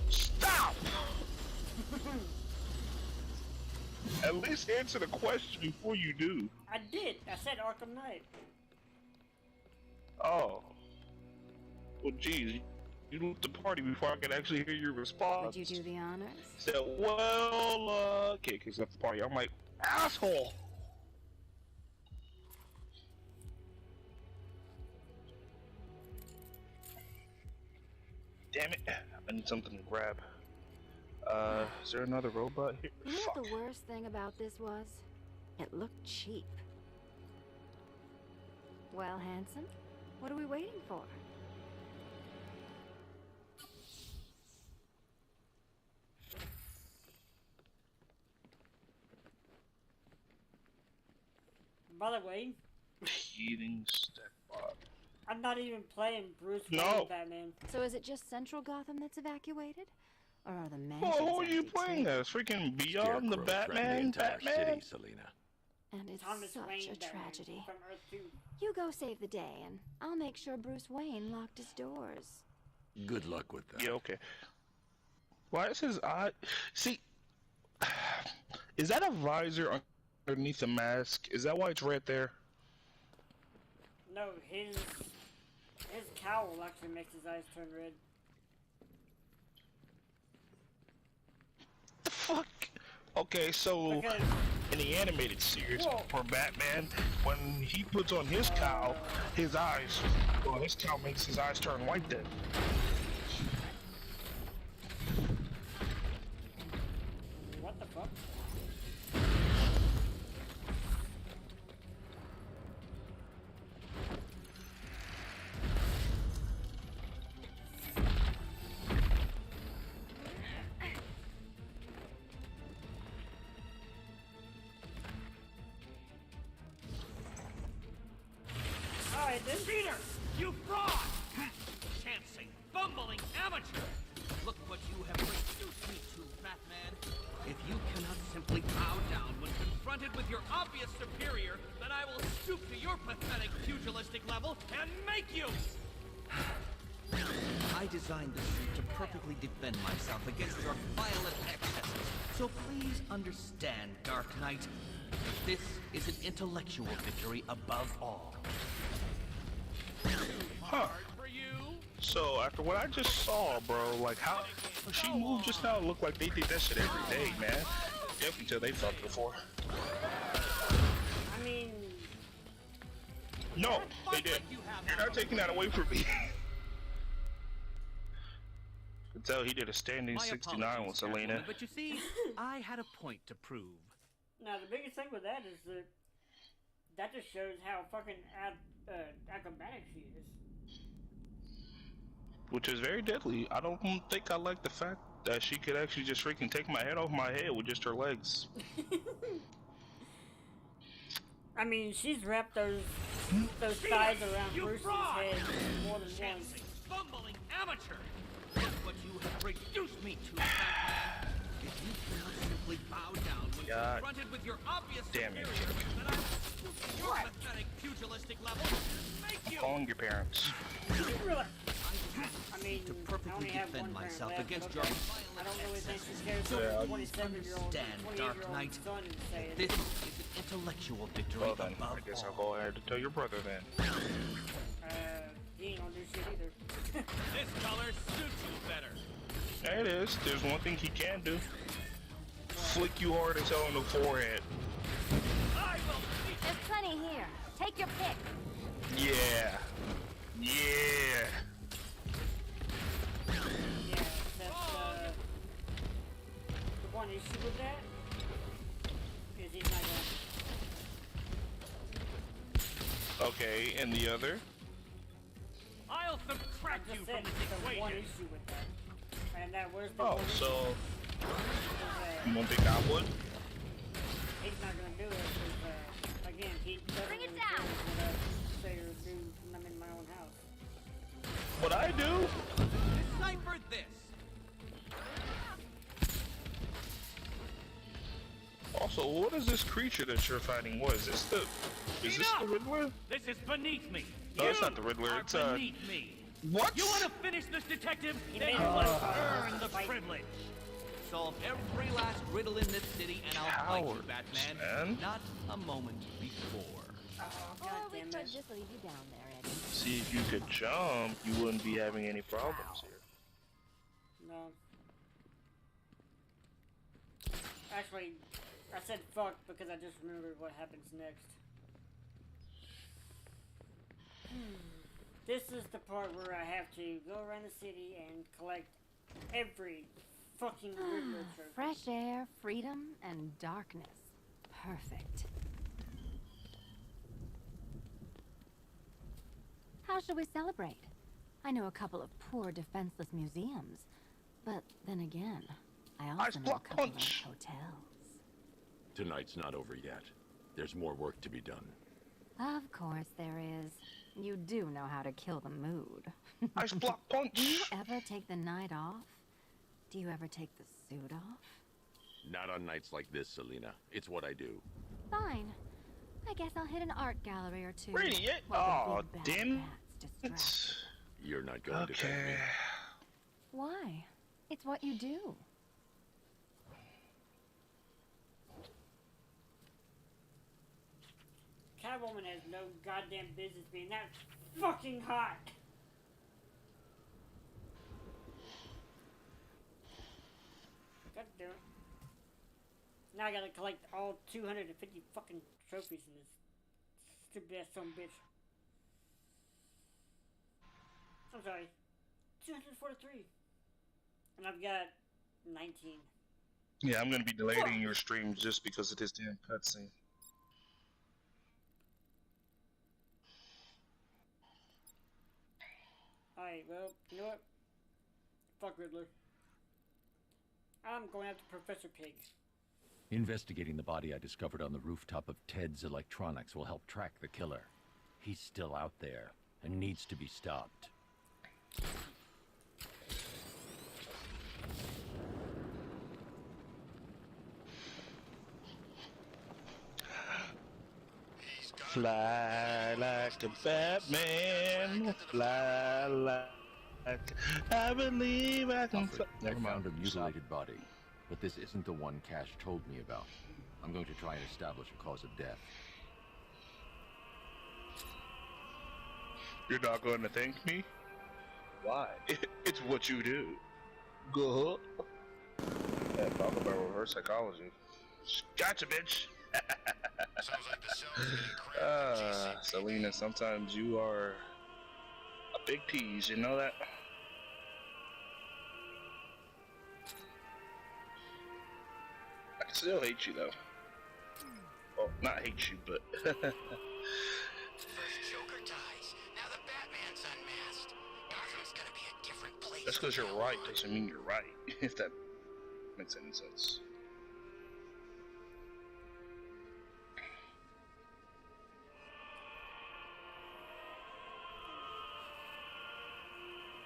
Stop! At least answer the question before you do. I did. I said Arkham Knight. Oh. Well, geez. You left the party before I could actually hear your response. Would you do the honors? Said, well, okay, because left the party. I'm like, asshole! Damn it. I need something to grab. Is there another robot here? You know Fuck. what the worst thing about this was? It looked cheap. Well, handsome, what are we waiting for? By the way, Heating stack bot. I'm not even playing Bruce Wayne No. Batman. So is it just Central Gotham that's evacuated? Or are the mansions Well, who are you empty playing too? as? Freaking Beyond the Scarecrow threatened Batman? entire Batman? city, Selina. And it's Thomas such Wayne a Batman tragedy. from Earth 2. You go save the day, and I'll make sure Bruce Wayne locked his doors. Good luck with that. Yeah, okay. Why is his eye... See... Is that a visor underneath the mask? Is that why it's right there? No, his cowl actually makes his eyes turn red. The fuck? Okay, so... Because In the animated series Whoa. for Batman, when he puts on his cowl, his eyes... Well, his cowl makes his eyes turn white then. what the fuck? Alright, then Cheater! You fraud! Chancing, bumbling amateur! Look what you have reduced me to, Batman. If you cannot simply bow down when confronted with your obvious superior, then I will stoop to your pathetic pugilistic level and make you! I designed this suit to perfectly defend myself against your violent excesses. So please understand, Dark Knight, this is an intellectual victory above all. Huh. For you? So, after what I just saw, bro, like, how she moved just now, it looked like they did that shit every day, man. Definitely till they fucked before. I mean, No, they did. You're not taking that away from me. I can tell he did a standing My 69 with apologies, Selena. Catwoman, but you see, I had a point to prove. now the biggest thing with that is that just shows how fucking acrobatic she is. Which is very deadly. I don't think I like the fact that she could actually just freaking take my head off my head with just her legs. I mean, she's wrapped those thighs around You Bruce's fraud! head more than once. Chancing, bumbling amateur! Look what you have reduced me to, Batman. If you cannot simply bow down when God confronted with your obvious damn it, superior, Jake. then I will stoop to your pathetic pugilistic level and make you! Calling your parents. You really- I mean, to I perfectly only have defend one myself parent left, against but your okay. violent I don't really think excesses. she cares Yeah, what I a 27-year-old, Understand, Dark 28-year-old Knight. son is saying. This is an Intellectual victory Well then, above I guess I'll all. go ahead and tell your brother then. He ain't gonna do shit either. This color suits you better. There it is. There's one thing he can do. Flick you hard as hell in the forehead. I will beat There's plenty here. Take your pick. Yeah. Yeah. Yeah, that's, the one issue with that is he's not gonna... Okay, and the other? I'll I subtract you just from said this the one equation. issue with that. And that was the Oh, one so issue. you don't think I would? He's not gonna do it because, again, he doesn't Bring it really down. care what I say or do when I'm in my own house. What I do? Decipher this. Also, what is this creature that you're fighting? What is this? Is this the Riddler? This is beneath me. No, it's You not the Riddler, are it's, beneath me. What? You want to finish this, detective? Then made you it must look earn like the fight. privilege. Solve every last riddle in this city, and I'll fight you, Cowards, Batman. man. Not a moment before. Oh, Or God we damn could it. just leave you down there, Eddie. See, if you could jump, you wouldn't be having any problems here. No. Actually, I said fuck because I just remembered what happens next. This is the part where I have to go around the city and collect every fucking Riddler trophy. Fresh air, freedom, and darkness. Perfect. How should we celebrate? I know a couple of poor, defenseless museums. But then again, I also Ice know a block couple punch. of hotels. Tonight's not over yet. There's more work to be done. Of course there is. You do know how to kill the mood. Ice block Do you punch! ever take the night off? Do you ever take the suit off? Not on nights like this, Selina. It's what I do. Fine. I guess I'll hit an art gallery or two. Really? Yeah? while the Aw, big bad damn bat's distracted. You're not going to thank me. Okay. Why? It's what you do. Catwoman has no goddamn business being that fucking hot. God damn it. Now I gotta collect all 250 fucking trophies in this stupid ass son of a bitch. I'm sorry. 243. And I've got 19. Yeah, I'm gonna be deleting your streams just because of this damn cutscene. Alright, well, you know what? Fuck Riddler. I'm going after Professor Pig. Investigating the body I discovered on the rooftop of Ted's Electronics will help track the killer. He's still out there and needs to be stopped. Fly like a Batman. Fly like I believe I can fly. I found a mutilated body, but this isn't the one Cash told me about. I'm going to try and establish a cause of death. You're not going to thank me? Why? It's what you do. Go. Yeah, talk about reverse psychology. Gotcha, bitch. Sounds like the cell's getting cramped. Selena, sometimes you are a big tease, you know that? I can still hate you, though. Well, not hate you, but... First Joker dies. Now the Batman's unmasked. Gotham's gonna be a different place. Just because you're right doesn't mean you're right, if that makes any sense.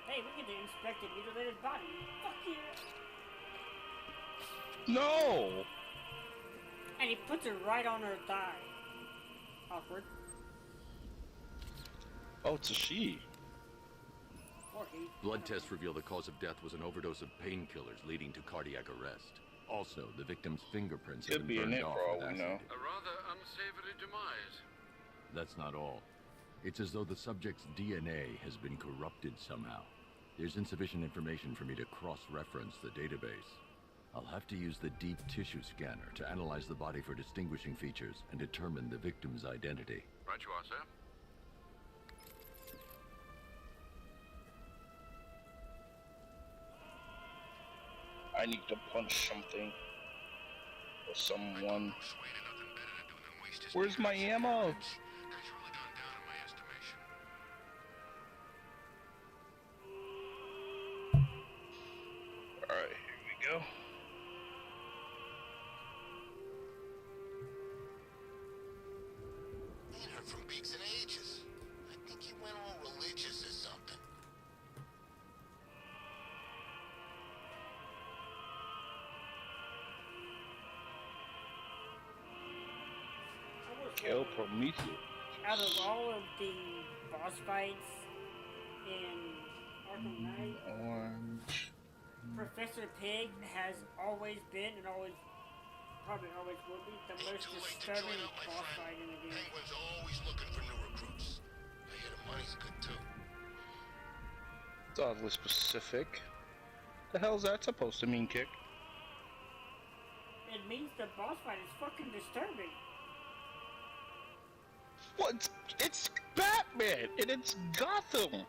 Hey, we get to inspect a mutilated body. Fuck yeah! No! And he puts it right on her thigh. Awkward. Oh, it's a she. Or he. Blood tests reveal the cause of death was an overdose of painkillers leading to cardiac arrest. Also, the victim's fingerprints Could have be been in burned it off for all with we acid. know. A rather unsavory demise. That's not all. It's as though the subject's DNA has been corrupted somehow. There's insufficient information for me to cross-reference the database. I'll have to use the deep tissue scanner to analyze the body for distinguishing features and determine the victim's identity. Right you are, sir. I need to punch something or someone. Where's my ammo? Alright, here we go. Ain't heard from Beaks in ages. I think he went all religious or something. Kill Prometheus. Out of all of the boss fights in Arkham Knight, Orange. Professor Pig has always been and probably always will be the most disturbing boss fight in the game. Penguin's always looking for new recruits. I hear the money's good too. It's oddly specific. The hell's that supposed to mean, Kick? It means the boss fight is fucking disturbing. What? It's Batman and it's Gotham.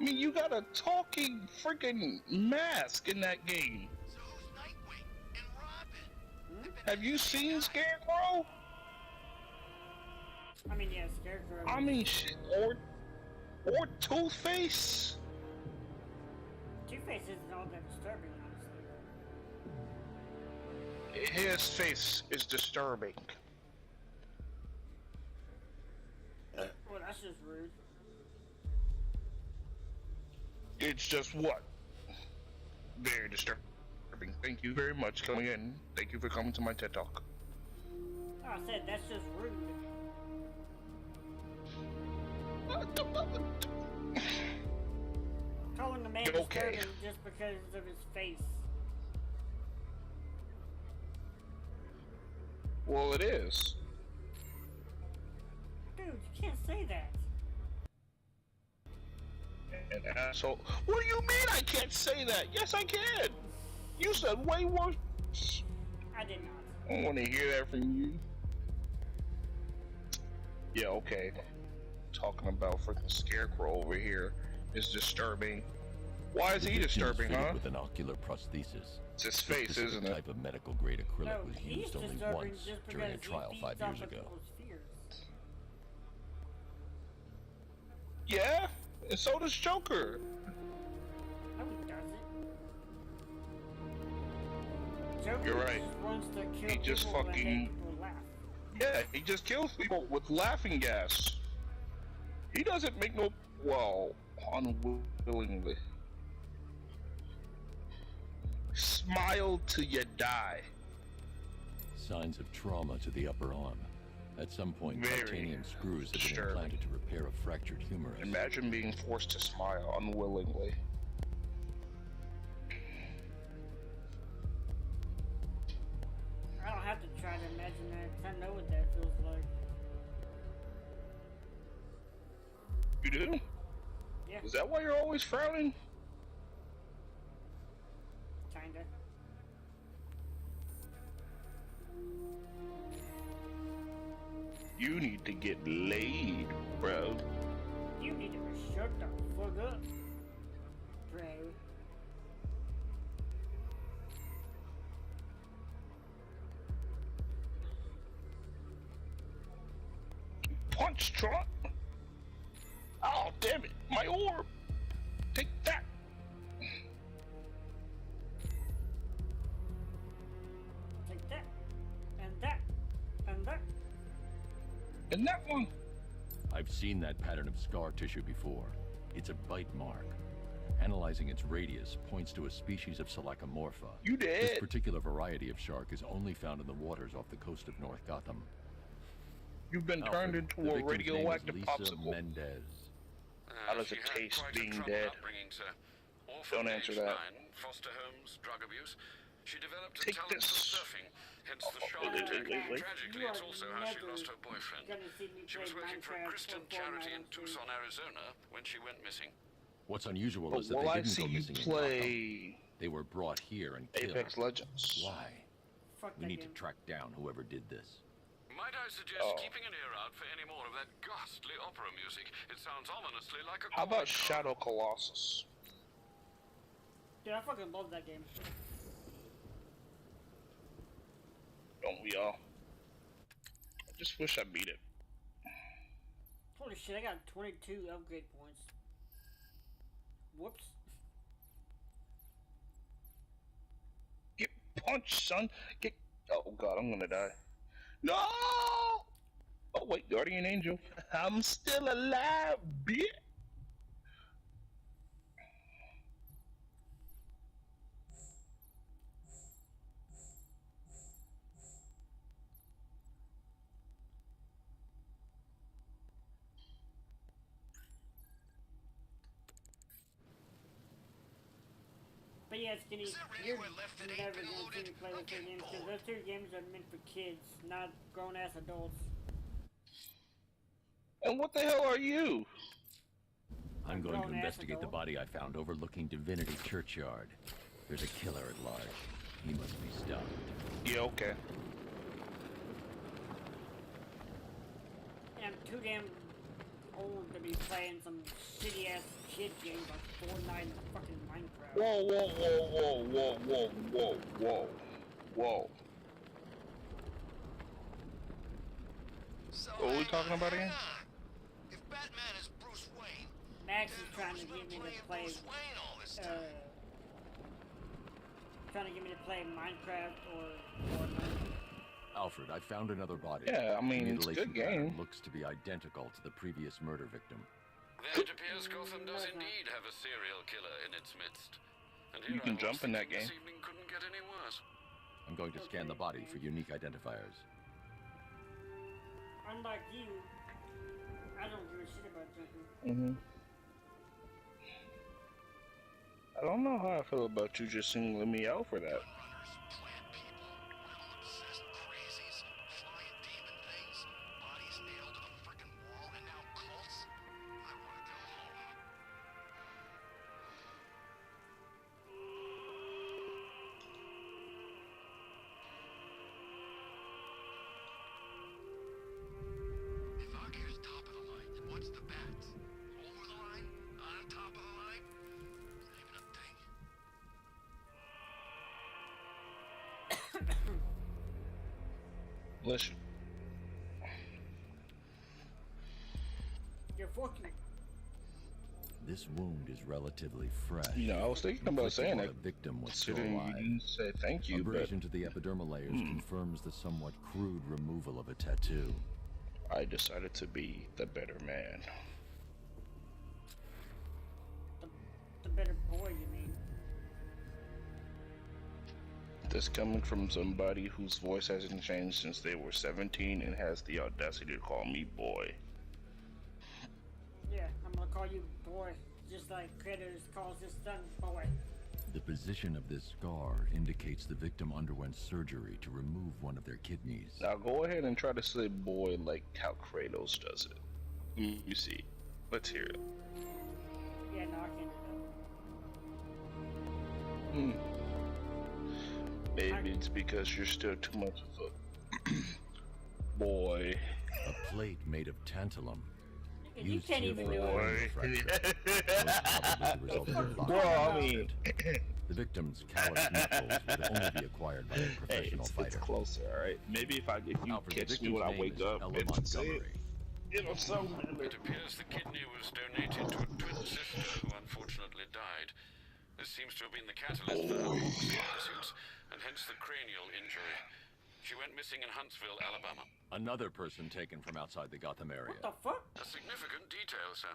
I mean, you got a talking freaking mask in that game. So who's Nightwing and Robin? Have you seen Scarecrow? I mean, yeah, Scarecrow. I mean, shit, or Two-Face. Two-Face isn't all that disturbing, honestly. His face is disturbing. Well, that's just rude. It's just what? Very disturbing. Thank you very much for coming in. Thank you for coming to my TED Talk. Oh, I said that's just rude. Calling the man You okay? disturbing just because of his face. Well, it is. Dude, you can't say that. An asshole. What do you mean I can't say that? Yes, I can. You said way worse. I did not. I don't want to hear that from you. Yeah, okay. Talking about freaking Scarecrow over here is disturbing. Why is he disturbing, huh? With an ocular prosthesis. It's his face, This isn't it? type of medical grade acrylic No, was he's used only disturbing once just during a because he trial feeds 5 off years of ago. people's fears. Yeah, and so does Joker. No, he doesn't. Joker You're right. just wants to kill He just people and make fucking- people laugh. Yeah, he just kills people with laughing gas. He doesn't make no, well, unwillingly. Smile till you die. Signs of trauma to the upper arm. At some point, Very titanium screws have been disturbing. implanted to repair a fractured humerus. Imagine being forced to smile unwillingly. I don't have to try to imagine that, 'cause I know what that feels like. You do? Yeah, Is that why you're always frowning? kinda. You need to get laid, bro. You need to shut the fuck up, bro. Punch, Trot. Oh, damn it. My orb. Take that. Take that, and that, and that. And that one. I've seen that pattern of scar tissue before. It's a bite mark. Analyzing its radius points to a species of Selachomorpha. You This dead. particular variety of shark is only found in the waters off the coast of North Gotham. You've been Alfred, turned into the a victim's name is radioactive Lisa popsicle. Mendez. How does She it had taste quite a being troubled dead? upbringing, sir. Orphan Don't answer age that. 9, foster homes, drug abuse. She developed a Take talent for this. surfing, hence the shark wait, attack. wait. Tragically, it's also how she lost her boyfriend. Gonna see me She was play working for a Minecraft Christian or charity in Fortnite on stream. Tucson, Arizona, when she went missing. What's unusual But is that will they I didn't see go you missing in Gotham. play They were brought here and killed. Apex Legends? Why? Fuck We that need game. to track down whoever did this. Might I suggest keeping an ear out for any more of that ghastly opera music? It sounds ominously like a How about calling card. Shadow Colossus? Dude, I fucking love that game. Don't we all? I just wish I beat it. Holy shit, I got 22 upgrade points. Whoops. Get punched, son. Get. Oh god, I'm gonna die. No! Oh wait, Guardian Angel. I'm still alive, bitch. But yeah, Skinny, you're never gonna see me play those two games because those two games are meant for kids, not grown-ass adults. And what the hell are you? I'm going to Grown-ass investigate the adult. body I found overlooking Divinity Churchyard. There's a killer at large. He must be stopped. Yeah, okay. And I'm too damn old to be playing some shitty-ass kid games like Fortnite and fucking Minecraft. Whoa, whoa, whoa, whoa, whoa, whoa, whoa, whoa, whoa. So What are we talking about again? if Batman is Bruce Wayne, Max then is trying to who's get been me to playing play, Bruce Wayne all this time? trying to get me to play Minecraft or Fortnite. Alfred, I found another body. Yeah, I mean, The it's a mutilation good pattern game. looks to be identical to the previous murder victim. Then it appears Gotham does indeed have a serial killer in its midst. And here You can I was jump in that thinking game. This evening couldn't get any worse. I'm going to scan the body for unique identifiers. Unlike you, I don't give a shit about jumping. Mm-hmm. I don't know how I feel about you just singling me out for that. Runners, plant people, realm-obsessed crazies, flying demon things, bodies nailed to the frickin' wall, and now cults? I wanna go home. If Akira's top of the line, then what's the bats? Over the line? On top of the line? Not even a thing. Listen, You're fucking. This wound is relatively fresh. you know, I was thinking about inflicted saying while that. the victim was still Considering you alive. didn't say thank you, but Abrasion to the epidermal layers confirms the somewhat crude removal of a tattoo. I decided to be the better man. The better boy, you mean? This coming from somebody whose voice hasn't changed since they were 17 and has the audacity to call me boy. Yeah, I'm gonna call you boy, just like Kratos calls his son boy. The position of this scar indicates the victim underwent surgery to remove one of their kidneys. Now go ahead and try to say boy like how Kratos does it. Let me see. Let's hear it. Yeah, no, I can't do that. Maybe it's because you're still too much of a boy. A plate made of tantalum. You Used can't here even for do a it. bone fracture. Most probably the result of a block. Well, I mean, The victim's callous knuckles would only be acquired by a hey, professional it's fighter. closer, alright? Maybe if you Alfred, the catch me victim's when I name wake is up Ella and say it, Montgomery. it'll sound better. It appears the kidney was donated to a twin sister who unfortunately died. This seems to have been the catalyst for her boxing pursuits, and hence the cranial injury. She went missing in Huntsville, Alabama. Another person taken from outside the Gotham area. What the fuck? A significant detail, sir.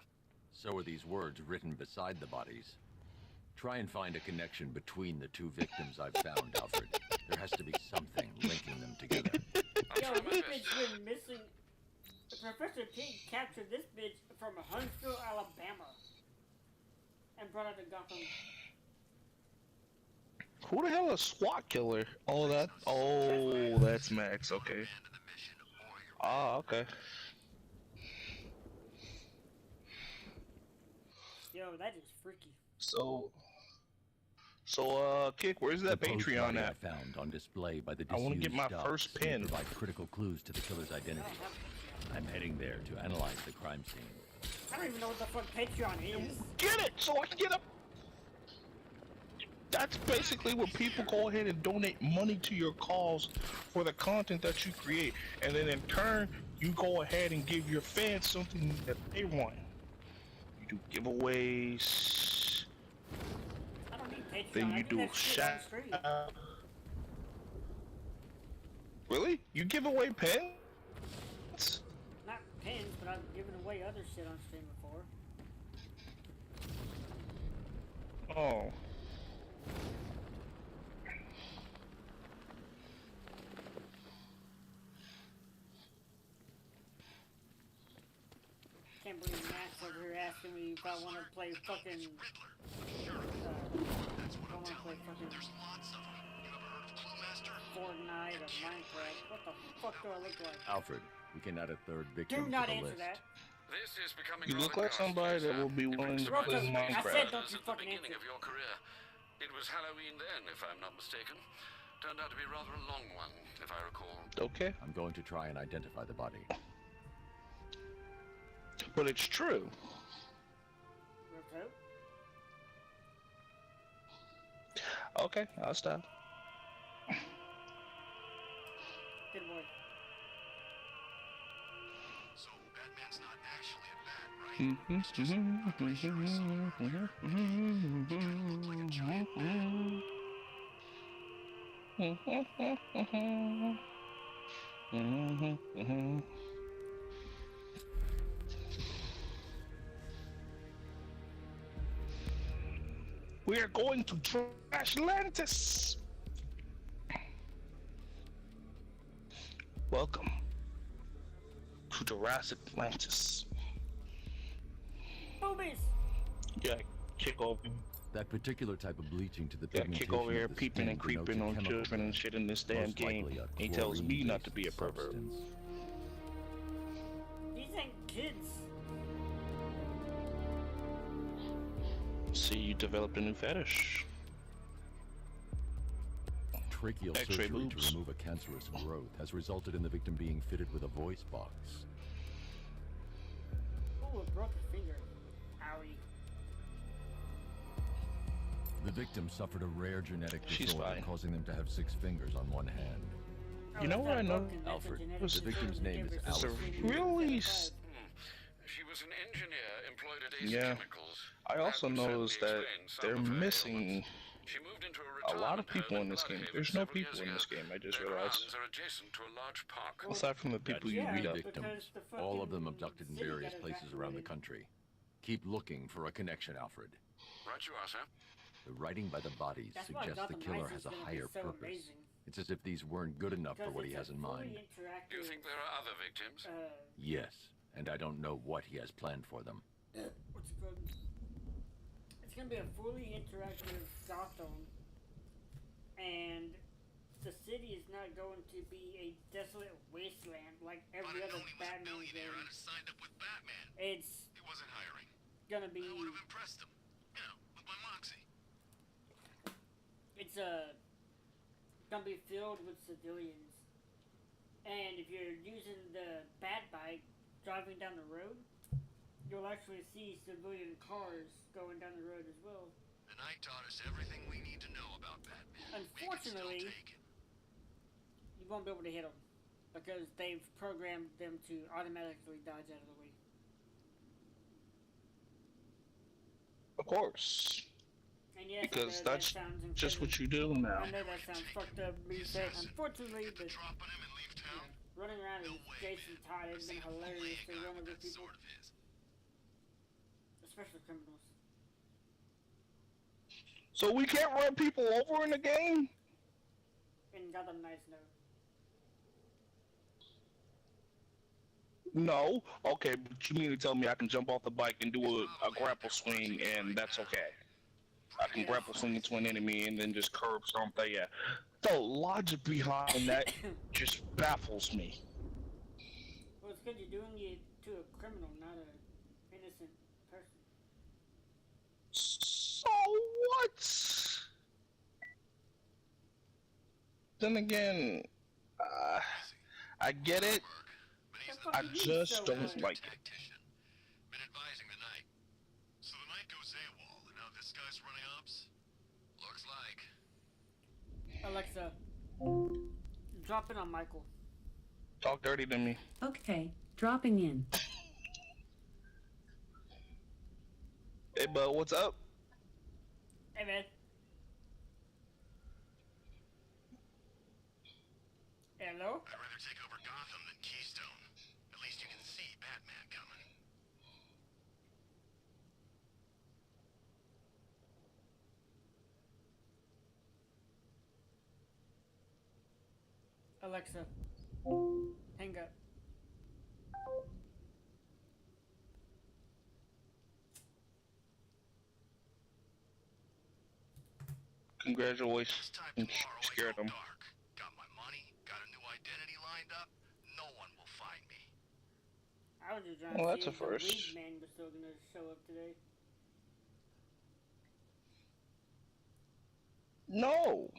So are these words written beside the bodies. Try and find a connection between the two victims I've found, Alfred. There has to be something linking them together. I'll Yo, try my this best. bitch went missing. Professor King captured this bitch from Huntsville, Alabama, and brought her to Gotham. Who the hell is SWAT killer? Oh, that's Max. Okay. Ah, okay. Yo, that is freaky. So, Kick, where's that The post Patreon body at? I found on display by the I want to disused get my dogs first may pin. provide critical clues to the killer's identity. I'm heading there to analyze the crime scene. I don't even know what the fuck Patreon is. Get it so I can get up. That's basically where people go ahead and donate money to your cause for the content that you create, and then in turn, you go ahead and give your fans something that they want. You do giveaways. I don't need Patreon. Then I you do do that shit on shout. stream. Really? You give away pens? Not pins, but I've given away other shit on stream before. Oh. Can't believe Max over here asking me if I want to play fucking. I want to play fucking Fortnite or Minecraft. What the fuck do I look like? Alfred, we can add a third victim Do not to the answer list. that. This is becoming You look rather like somebody ghastly, that will be sir. It willing brings to back play the I Minecraft. said don't you at the fucking beginning answer. of your career. It was Halloween then, if I'm not mistaken. Turned out to be rather a long one, if I recall. Okay. I'm going to try and identify the body. But it's true. Okay. Okay, I'll stop. Good boy. So Batman's not actually a bat, right? It's just We are going to trash Atlantis. Welcome to Jurassic Atlantis. Boobies! Yeah, kick over. That particular type of bleaching to the Yeah, pigmentation kick over here, of the peeping and skin denotes creeping a on chemical children and death, shit in this damn most game. likely a He tells me not to be a chlorine-based pervert. substance. These ain't kids. See, you developed a new fetish. Tracheal X-ray surgery boobs. to remove a cancerous growth has resulted in the victim being fitted with a voice box. Ooh, a broken finger. Owie. The victim suffered a rare genetic She's disorder fine. causing them to have 6 fingers on one hand. You know what I know? Alfred, the victim's name is It's a Alice. really... She was an engineer employed at Ace Yeah. Chemicals. I also That would noticed certainly that explain some they're of her missing ailments. She moved into a lot of retirement people home in this game. Bloodhaven There's no several people years in this ago. game, I just Their realized. grounds are adjacent to a large park. Aside from the people you Yeah, beat up. Victims, because the all of them fucking abducted in city various got places around the evacuated. country. Keep looking for a connection, Alfred. Right you are, sir. The writing by the bodies That's why suggests the Gotham killer Knights has is a gonna be higher so purpose. amazing. It's as if these weren't good enough for Because what he it's has a in mind. fully interactive, You think there are other victims? Yes, and I don't know what he has planned for them. what's it called? It's gonna be a fully interactive Gotham, and the city is not going to be a desolate wasteland like every If I'd other known he was a Batman billionaire, game. I'd have signed up with Batman. It's He wasn't hiring. gonna be, I would have impressed him. You know, with my moxie. it's gonna be filled with civilians, and if you're using the Bat Bike driving down the road, you'll actually see civilian cars going down the road as well. The night taught us everything we need to know about Batman. Unfortunately, we can still take it. you won't be able to hit them because they've programmed them to automatically dodge out of the way. Of course. And yes, Because I know that's that sounds just what incredible. you do now. I know that sounds fucked up, me saying, unfortunately, but Drop on him and leave town. running around No as way, Jason man. Todd I've has seen been him hilarious bully a to guy run with over that people, sword of his. especially criminals. So we can't run people over in the game? In Gotham Knights, no. No. Okay, but you mean to tell me I can jump off the bike and do a grapple swing and that's okay? I can grapple swing into an enemy and then just curb stomp that. Yeah, the logic behind that just baffles me. Well, it's because you're doing it to a criminal, not an innocent person. So what? Then again, I get it. I just don't like it. Been advising the Knight. So the Knight goes AWOL, and now this guy's running ops? Looks like. Alexa, drop it on Michael. Talk dirty to me. Okay, dropping in. Hey, bud, what's up? Hey, man. Hello? I'd rather take over Gotham than Keystone. At least you can see Batman coming. Alexa, hang up. Congratulations. Scared him. Got my money, got a new identity lined up. No one will find me. I was just trying Well, to that's see a if the first. weed man was still gonna show up today. No.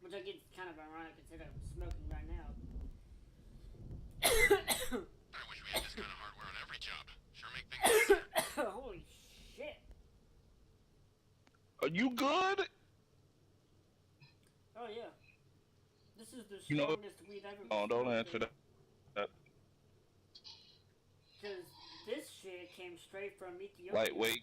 Which I get kind of ironic considering I'm smoking right now. I wish we had this kind of hardware on every job. Sure make things easier. Holy shit. Are you good? Oh yeah. This is the You know- strongest weed I've ever Oh, don't smoked. answer that. Because this shit came straight from Ethiopia. Lightweight.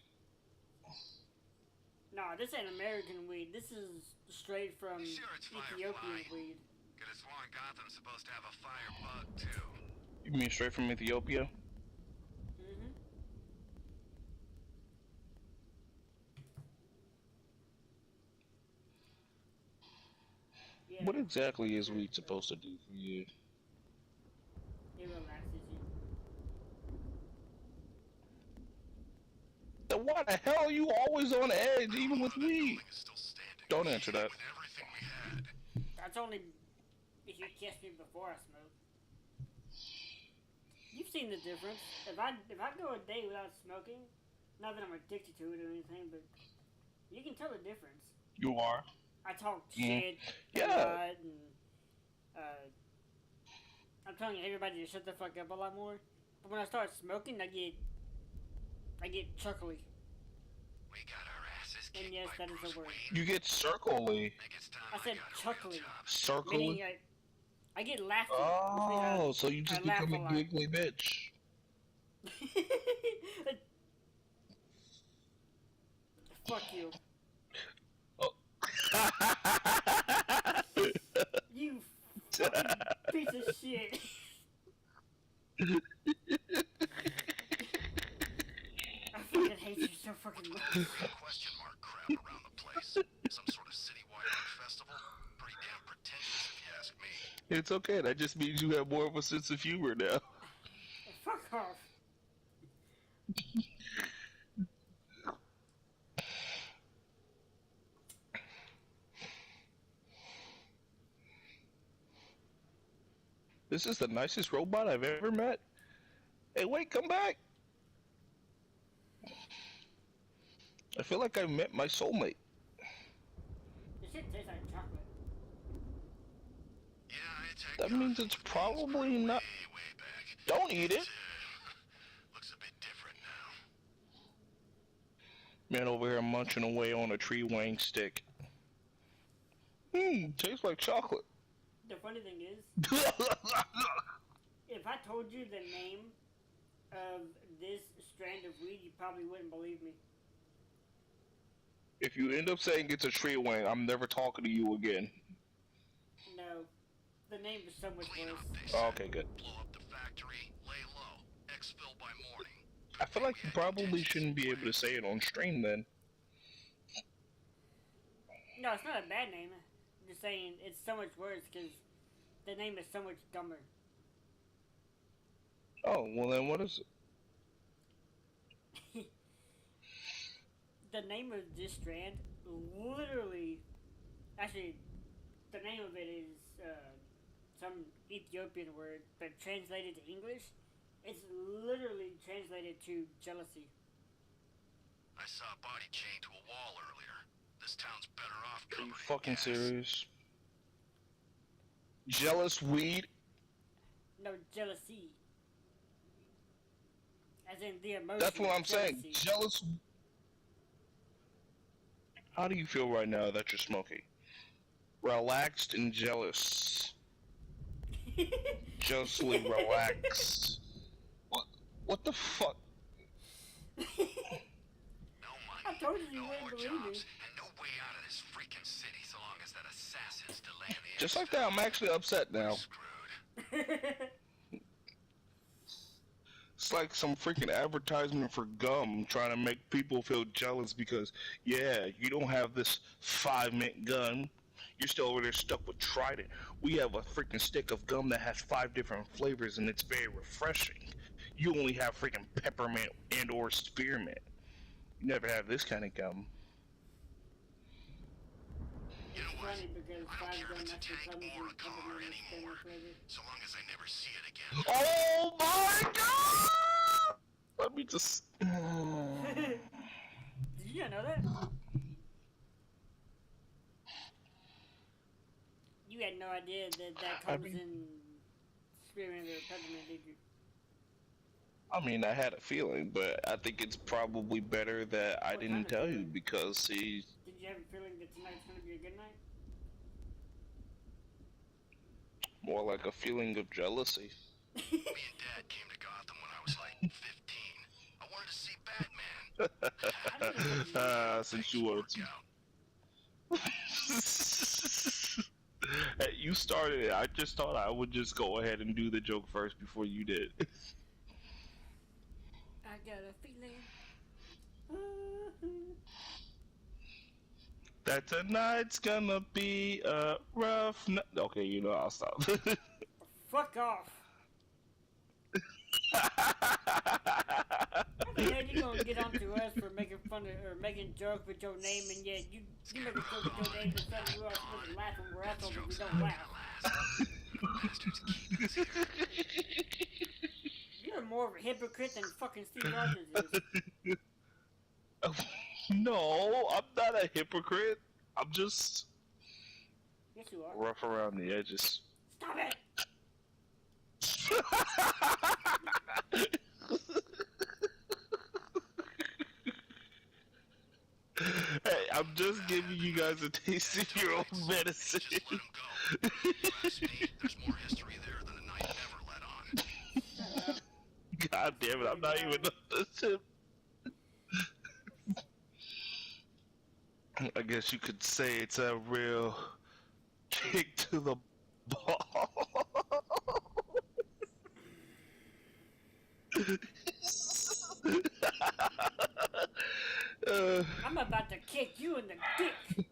Nah, this ain't American weed. This is straight from Sure, it's Ethiopian Firefly. weed. Could have sworn Gotham's supposed to have a fire bug, too. You mean straight from Ethiopia? Mm-hmm. Yeah, What exactly is weed supposed to do for you? it relaxes you. Then why the hell are you always on edge, even with weed? Is still standing. Don't answer that. With everything we had. That's only if you catch me before I smoke. You've seen the difference. If I go a day without smoking, not that I'm addicted to it or anything, but you can tell the difference. You are. I talk shit a Yeah. lot, and I'm telling everybody to shut the fuck up a lot more. But when I start smoking, I get chuckly. We got our asses And kicked yes, by that is Bruce a word. Wayne. You get circly. Think it's time I said got a real chuckly. job. Circly? Meaning I get laughy. Oh, so you just I laugh become a a lot. giggly bitch. Fuck you. Oh. You fucking piece of shit. I fucking hate you so fucking much. Question mark crap around the place. Some sort of citywide art festival. Pretty damn pretentious if you ask me. It's okay, that just means you have more of a sense of humor now. Fuck off. This is the nicest robot I've ever met. Hey, wait, come back! I feel like I met my soulmate. This shit tastes like chocolate. Yeah, it's That means it's probably not. way back. Don't eat it! Looks a bit different now. Man over here munching away on a tree wang stick. Tastes like chocolate. The funny thing is, if I told you the name of this strand of weed, you probably wouldn't believe me. If you end up saying it's a tree wang, I'm never talking to you again. No. The name is so much Clean worse. up, they Oh, said. okay, good. Blow up the factory, lay low. Exfil by morning. I feel like you probably shouldn't be able to say it on stream then. No, it's not a bad name. I'm just saying it's so much worse because the name is so much dumber. Oh, well then what is it? The name of this strand, literally, actually, the name of it is some Ethiopian word, but translated to English, it's literally translated to jealousy. I saw a body chained to a wall earlier. This town's better off Are you covered in fucking gas. serious? Jealous weed? No, jealousy. As in the emotion. That's what I'm saying. jealousy. Jealous. How do you feel right now that you're smoking? Relaxed and jealous. Jealously relaxed. What the fuck? No money, I told you no wouldn't more believe jobs, me. and no way out of this freaking city so long as that assassin's delaying the Just like that, I'm actually upset now. screwed. It's like some freaking advertisement for gum trying to make people feel jealous because, yeah, you don't have this 5-mint gun. You're still over there stuck with Trident. We have a freaking stick of gum that has 5 different flavors and it's very refreshing. You only have freaking peppermint and or spearmint. You never have this kind of gum. You know what? Funny because I don't five care if gun it's a actually tank comes in or a car peppermint anymore, flavor. so long as I never see it again. Oh my god! Let me just... Did you not know that? You had no idea that comes in spearmint or peppermint, did you? I mean, I had a feeling, but I think it's probably better that I What didn't kind of tell you feeling? because, see, Did you have a feeling that tonight's gonna be a good night? more like a feeling of jealousy. Me and Dad came to Gotham when I was like 15. I wanted to see Batman. Since you wanted to. Hey, you started it. I just thought I would just go ahead and do the joke first before you did. I got a feeling. That tonight's gonna be a rough night. Okay, you know, I'll stop. Fuck off. How the hell you gonna get onto us for making fun of or making jokes with your name and yet you make a joke with your name and suddenly we're all supposed to laugh and we're assholes and we don't laugh. You're more of a hypocrite than fucking Steve Rogers is. No, I'm not a hypocrite. I'm just Yes you are. rough around the edges. Stop it! Hey, I'm just giving you guys a taste of your own medicine. Just let him go. You ask me, there's more history there than a night never let on. God damn it, I'm not even listening. I guess you could say it's a real kick to the ball. I'm about to kick you in the dick!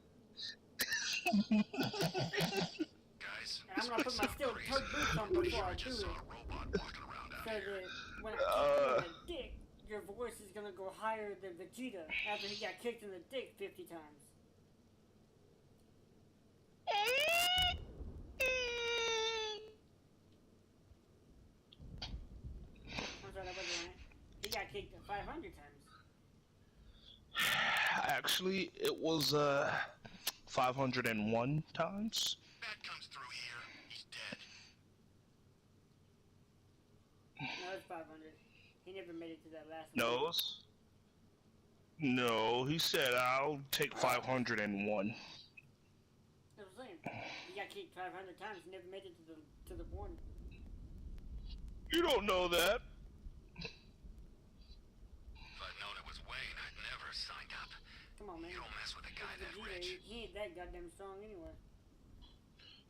Guys, And I'm gonna put my steel toe boots on before I do it. saw a robot walking around out So here. that when I kick you in the dick, your voice is gonna go higher than Vegeta after he got kicked in the dick 50 times. I'm sorry, that wasn't right. He got kicked 500 times. Actually, it was 501 times. Bat comes through here, he's dead. No, it's 500. He never made it to that last one. Nose? No, he said I'll take 501. That's what I'm saying. He got kicked 500 times. He never made it to the one. You don't know that. If I'd known it was Wayne, I'd never signed up. Come on, man. You don't mess with a guy that Vegeta, rich. he ain't that goddamn strong anyway.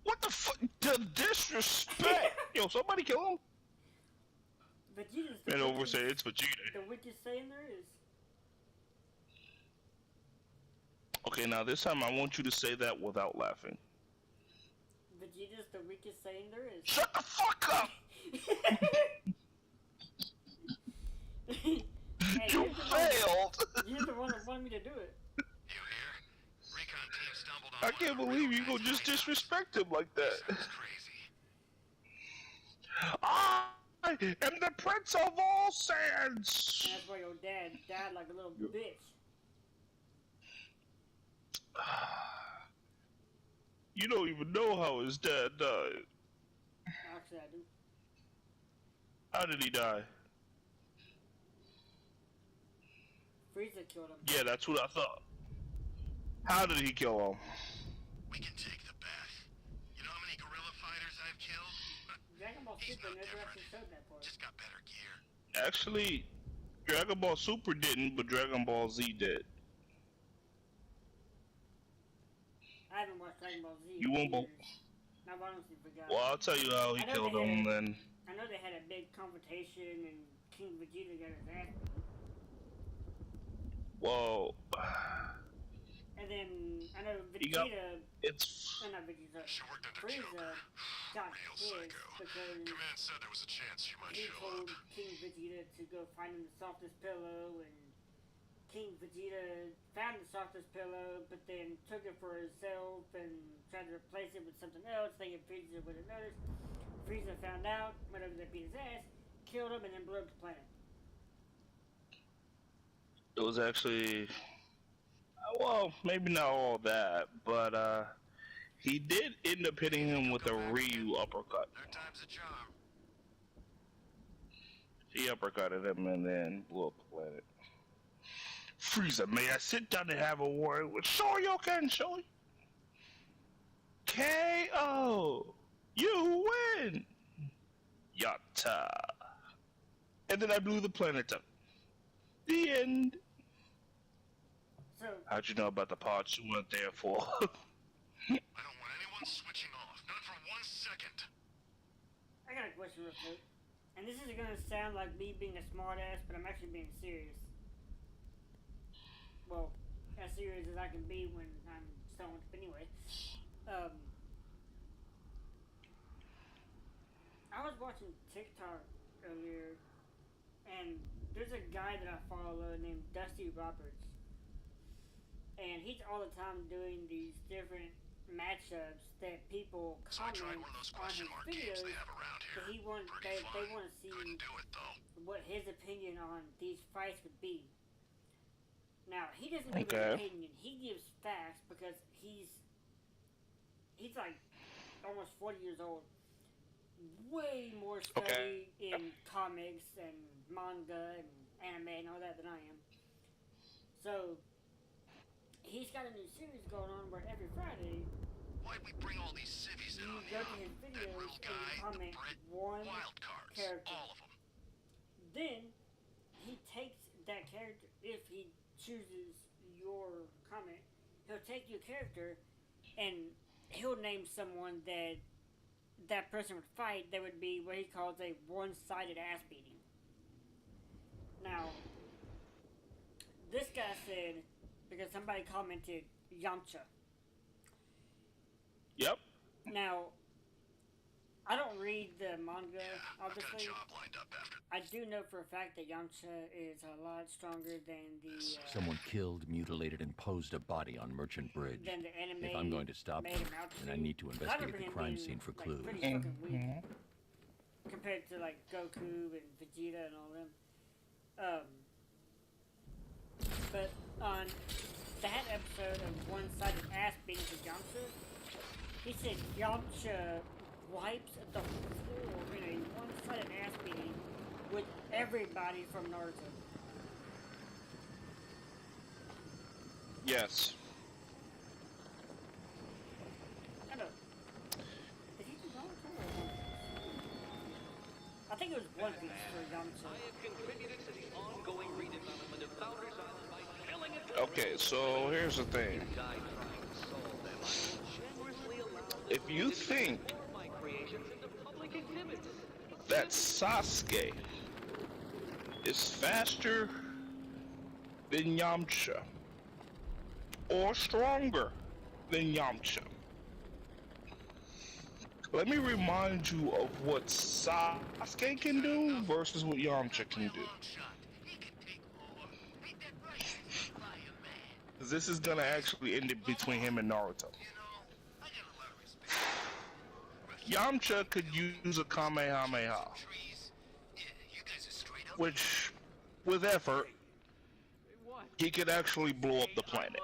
What the fuck? The disrespect! Yo, somebody kill him. Vegeta's And over say it's Vegeta. the weakest Saiyan there is. Okay, now this time I want you to say that without laughing. Vegeta's the weakest Saiyan there is. Shut the fuck up! I can't believe you gonna just disrespect him like that. Sounds crazy. I am the Prince of all sands. And that's why your dad died like a little bitch. You don't even know how his dad died. Actually, I do. How did he die? Frieza killed him. Yeah, that's what I thought. How did he kill him? We can take the bet. You know how many gorilla fighters I've killed? Dragon Ball He's Super no never different. actually showed that part. Just got better gear. Actually, Dragon Ball Super didn't, but Dragon Ball Z did. I haven't watched Dragon Ball Z. You won't. I've honestly forgot. Well, I'll tell you how he killed him then. I know they had a big confrontation and King Vegeta got his ass beat. Whoa. And then I know Vegeta. It's. Not Vegeta. She worked under Frieza got Real pissed psycho. because Command said there was a chance you might he show told up. King Vegeta to go find him the softest pillow, and King Vegeta found the softest pillow, but then took it for himself and tried to replace it with something else, thinking Frieza would have noticed. Frieza found out, went over there, beat his ass, killed him, and then blew up the planet. It was actually. Well, maybe not all that, but he did end up hitting him with a Ryu uppercut. Third time's a charm. He uppercutted him and then blew up the planet. Frieza, may I sit down and have a word with Shoryuken, Shory? KO! You win! Yatta! And then I blew the planet up. The end. So, how'd you know about the parts you weren't there for? I don't want anyone switching off. Not for 1 second. I got a question real quick. And this is gonna sound like me being a smartass, but I'm actually being serious. Well, as serious as I can be when I'm stoned, but anyway. I was watching TikTok earlier, and there's a guy that I follow named Dusty Roberts. And he's all the time doing these different matchups that people comment on his videos. But they want to see what his opinion on these fights would be. Now he doesn't give an opinion; he gives facts because he's like almost 40 years old, way more studied in comics and manga and anime and all that than I am. So. He's got a new series going on where every Friday why'd we bring all these civvies in on you go to his videos and comment one character. All of them. Then he takes that character, if he chooses your comment, he'll take your character and he'll name someone that person would fight that would be what he calls a one-sided ass beating. Now, this guy said, because somebody commented Yamcha. Yep. Now, I don't read the manga, obviously. I do know for a fact that Yamcha is a lot stronger than the... Someone killed, mutilated, and posed a body on Merchant Bridge. Than the anime. If I'm going to stop them, then I need to investigate the crime scene for clues. Pretty fucking weak. Compared to, like, Goku and Vegeta and all them. But on that episode of One-Sided Ass Beating to Yamcha, he said Yamcha wipes the floor in a one-sided ass beating with everybody from Naruto. Yes. I know. Did he do Naruto or One Piece? I think it was One Piece for Yamcha. I have contributed to the ongoing redevelopment of Founders Island by killing it. Okay, so here's the thing. If you think that Sasuke is faster than Yamcha or stronger than Yamcha, let me remind you of what Sasuke can do versus what Yamcha can do. This is gonna actually end it between him and Naruto. Yamcha could use a Kamehameha, which, with effort, he could actually blow up the planet.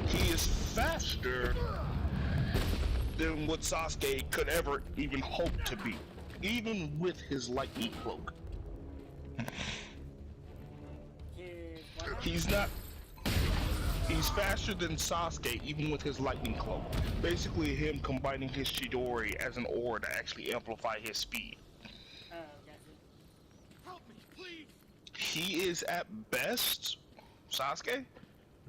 He is faster than what Sasuke could ever even hope to be, even with his lightning cloak. He's not. He's faster than Sasuke, even with his lightning cloak. Basically, him combining his Chidori as an aura to actually amplify his speed. Help me, please! He is at best, Sasuke,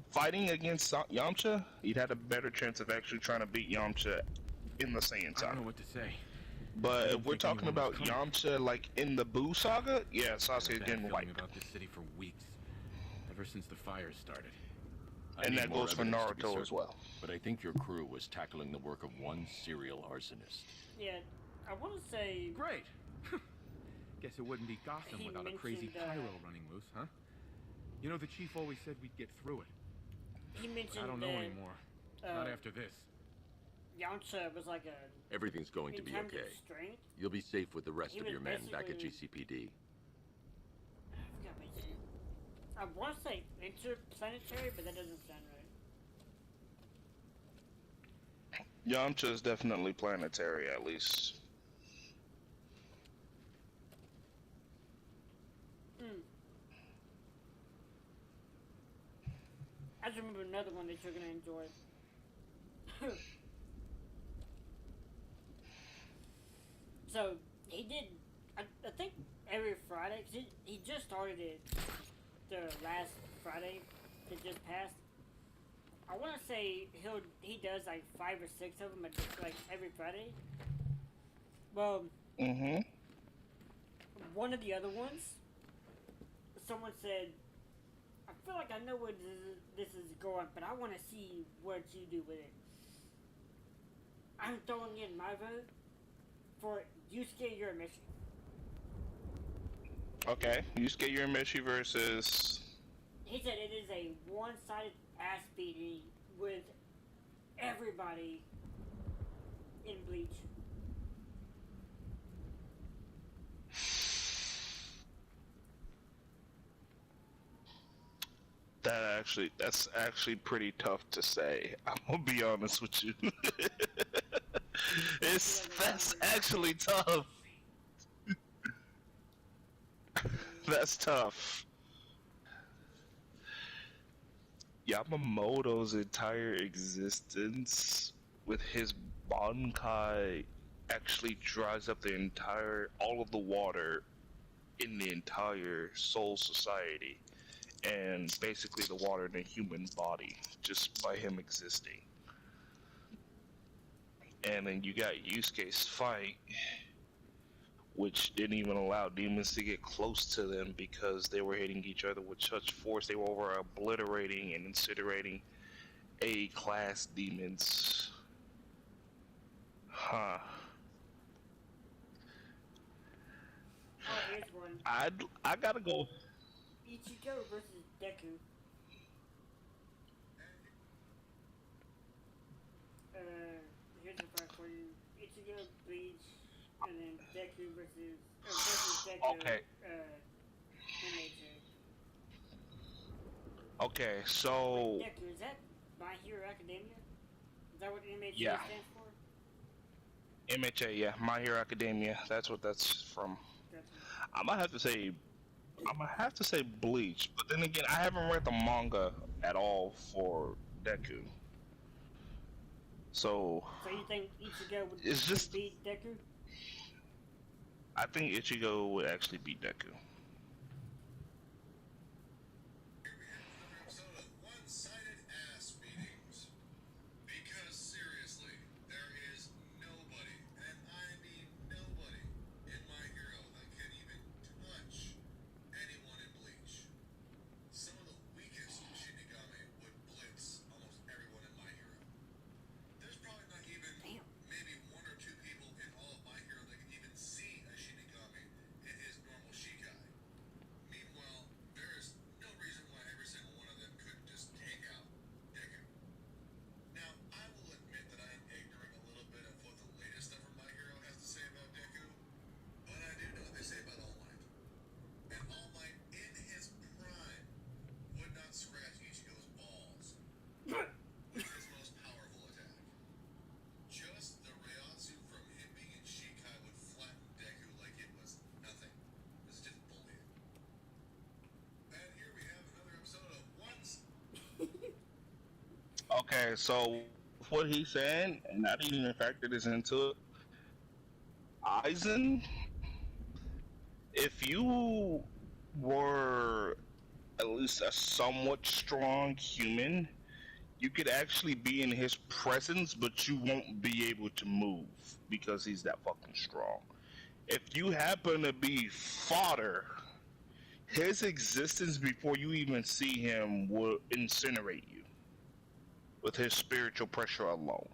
fighting against Yamcha. He'd had a better chance of actually trying to beat Yamcha in the Saiyan saga. I don't know what to say. But if we're talking about Yamcha like in the Buu saga, yeah, Sasuke's getting wiped. About this city for weeks, ever since the fire started. And that goes for Naruto as well. But I think your crew was tackling the work of one serial arsonist. Yeah, I want to say... Great! Guess it wouldn't be Gotham without a crazy pyro running loose, huh? You know, the chief always said we'd get through it. He mentioned I don't know anymore. Not after this. Yamcha was like a... Everything's going to be okay. Strength, you'll be safe with the rest of your men back at GCPD. I want to say interplanetary, but that doesn't sound right. Yamcha is definitely planetary, at least. I just remember another one that you're gonna enjoy. So he did, I think every Friday. 'Cause he just started it the last Friday that just passed. I want to say he does like 5 or 6 of them like every Friday. Well, one of the other ones, someone said, I feel like I know where this is going, but I want to see what you do with it. I'm throwing in my vote for Yusuke Urameshi. Okay, Yusuke Urameshi versus... He said it is a one-sided ass beating with everybody in Bleach. That's actually pretty tough to say. I'm gonna be honest with you. That's actually tough. That's tough. Yamamoto's entire existence with his Bankai actually dries up all of the water in the entire Soul Society, and basically the water in the human body, just by him existing. And then you got Yusuke's fight, which didn't even allow demons to get close to them because they were hitting each other with such force. They were over obliterating and incinerating A-class demons. Huh. Oh, here's one. I gotta go. Ichigo versus Deku. Here's the part for you. Ichigo, Bleach, and then Deku versus Deku. Okay. MHA. Okay, so... Wait, Deku, is that My Hero Academia? Is that what MHA Yeah. stands for? MHA, yeah, My Hero Academia. That's what that's from. I might have to say Bleach, but then again, I haven't read the manga at all for Deku. So you think Ichigo would beat Deku? I think Ichigo would actually beat Deku. One-sided ass beatings. Because seriously, there is nobody, and I mean nobody, in My Hero that can even touch anyone in Bleach. Some of the weakest Shinigami would blitz almost everyone in My Hero. There's probably not even maybe 1 or 2 people in all of My Hero that can even see a Shinigami in his normal Shikai. Okay, so what he's saying, and I didn't even factor this into it. Eisen, if you were at least a somewhat strong human, you could actually be in his presence, but you won't be able to move because he's that fucking strong. If you happen to be fodder, his existence before you even see him will incinerate you with his spiritual pressure alone.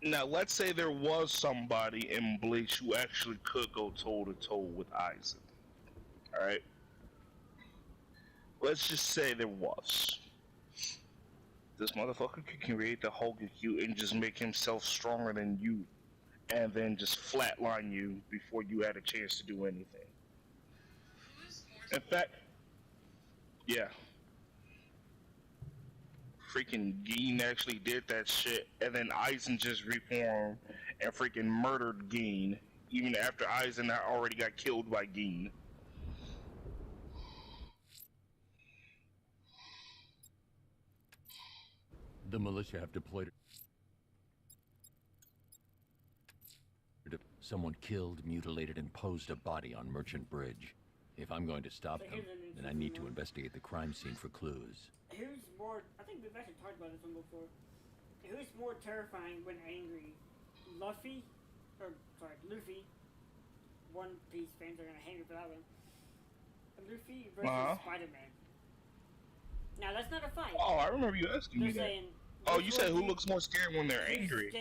Now, let's say there was somebody in Bleach who actually could go toe to toe with Aizen. Alright? Let's just say there was. This motherfucker could create the Hokage and just make himself stronger than you, and then just flatline you before you had a chance to do anything. In fact, yeah. Freaking Geen actually did that shit, and then Aizen just reformed and freaking murdered Geen, even after Aizen had already got killed by Geen. The militia have deployed. Someone killed, mutilated, and posed a body on Merchant Bridge. If I'm going to stop them, then I need to investigate the crime scene for clues. Who's more... I think we've actually talked about this one before. Who's more terrifying when angry? Luffy? Or, sorry, Luffy. One Piece fans are gonna hate me for that one. Luffy versus Spider-Man. Now, that's not a fight. Oh, I remember you asking me that. Oh, you said who looks more scary when they're angry?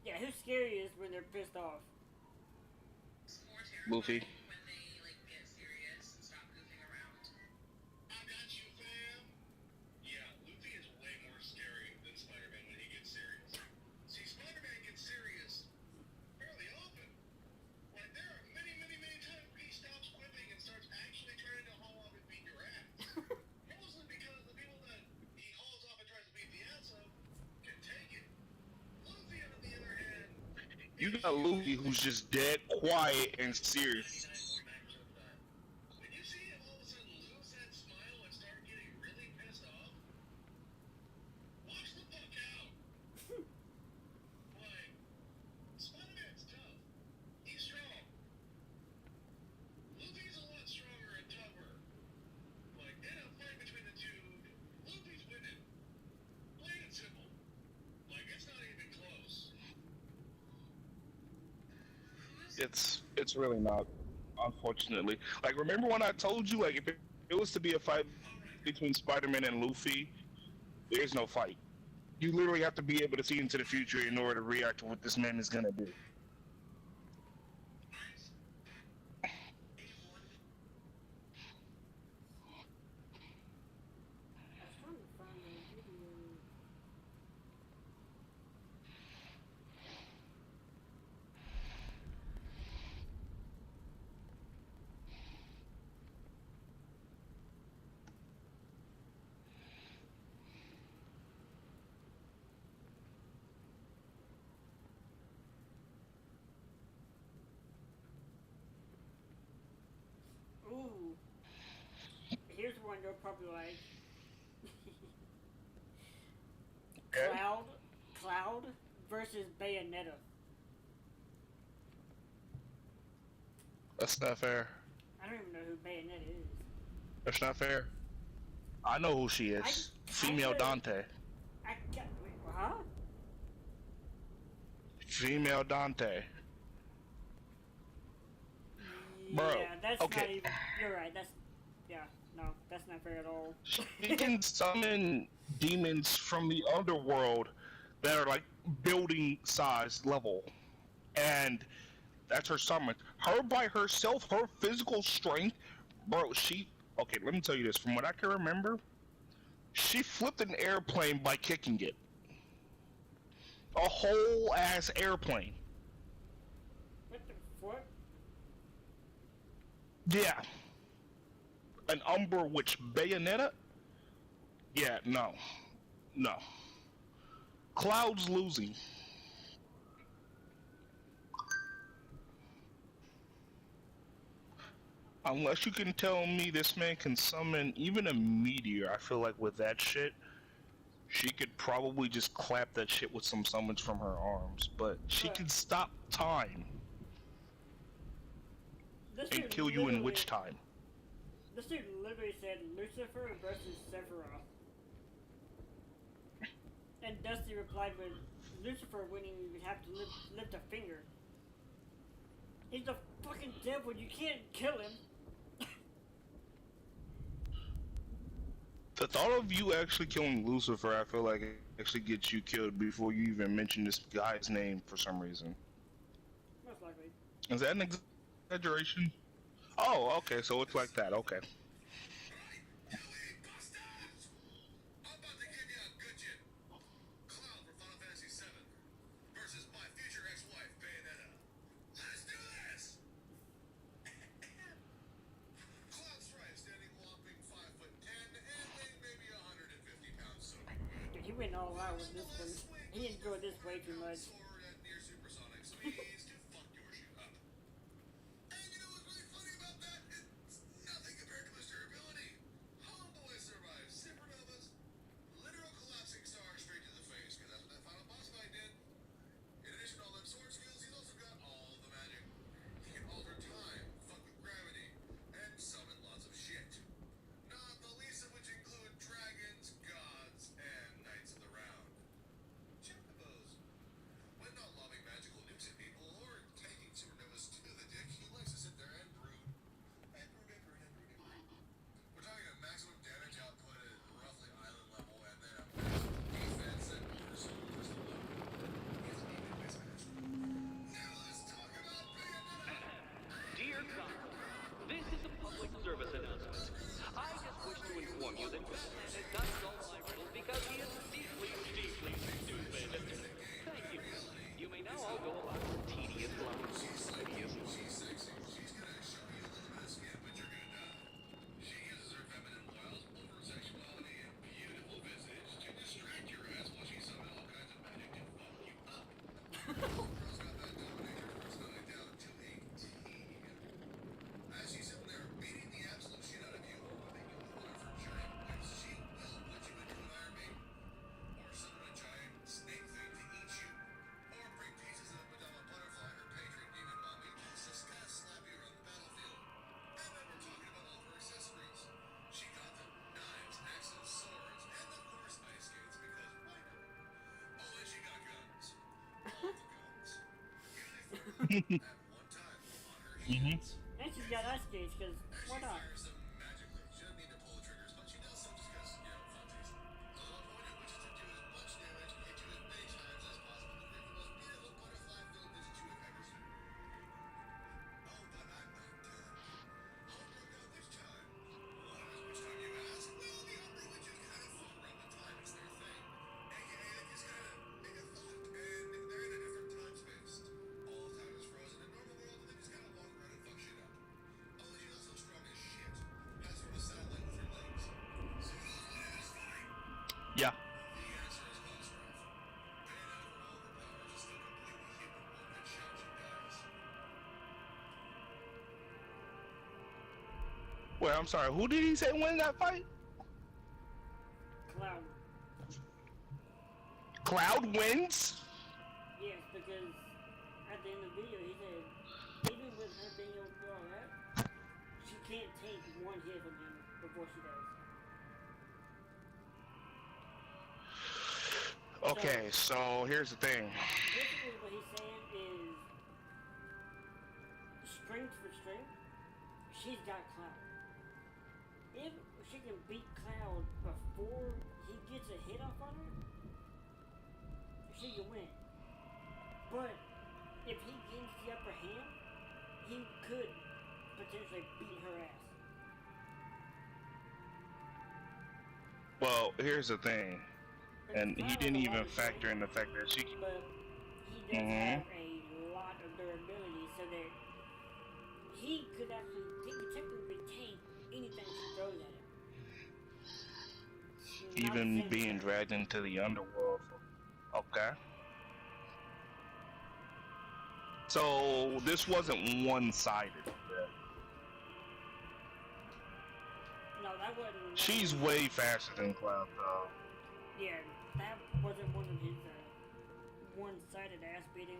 Who's scariest when they're pissed off? Luffy. You got Luffy who's just dead quiet and serious. It's really not, unfortunately. Like, remember when I told you, like, if it was to be a fight between Spider-Man and Luffy, there's no fight. You literally have to be able to see into the future in order to react to what this man is gonna do. Ooh. Here's one you'll probably like. Cloud versus Bayonetta. That's not fair. I don't even know who Bayonetta is. That's not fair. I know who she is. Female Dante. Huh? Female Dante. Bro, yeah, that's okay. not even. You're right. That's not fair at all. She can summon demons from the underworld that are like building size level, and that's her summon. Her by herself, her physical strength, bro. Okay, let me tell you this. From what I can remember, she flipped an airplane by kicking it. A whole ass airplane. What the fuck? Yeah. An Umber Witch Bayonetta? Yeah, no. Cloud's losing. Unless you can tell me this man can summon even a meteor, I feel like with that shit, she could probably just clap that shit with some summons from her arms. But she But can stop time this and dude kill you in which time? This dude literally said Lucifer versus Sephiroth. And Dusty replied with Lucifer winning, you would have to lift a finger. He's the fucking devil, you can't kill him. The thought of you actually killing Lucifer, I feel like it actually gets you killed before you even mention this guy's name for some reason. Most likely. Is that an exaggeration? Oh, okay, so it's like that, okay. Dude, he went all out with this one. He enjoyed this way too much. Dear Gotham, this is a public service announcement. I just wish to inform you that Batman has done all my riddles because he is deeply, deeply stupid. Thank you. You may now all go about your tedious lives. Mm-hmm. And she's got ice skates, because why not? Yeah. Wait, I'm sorry, who did he say win that fight? Cloud. Cloud wins? Yes, because at the end of the video he said, even with her being able to do all that, she can't take one hit from him before she does. Okay, so here's the thing. Basically what he's saying is, strength for strength, she's got Cloud. If she can beat Cloud before he gets a hit off on her, she can win. But if he gains the upper hand, he could potentially beat her ass. Well, here's the thing. But And he Cloud didn't has a lot even of factor strength, in the fact that she can... but he does have a lot of durability, so that he could technically take anything she throws at him. Even being dragged into the underworld. Okay. So this wasn't one-sided. that wasn't. She's way faster than Cloud, though. Yeah, that wasn't one of his one-sided ass beatings.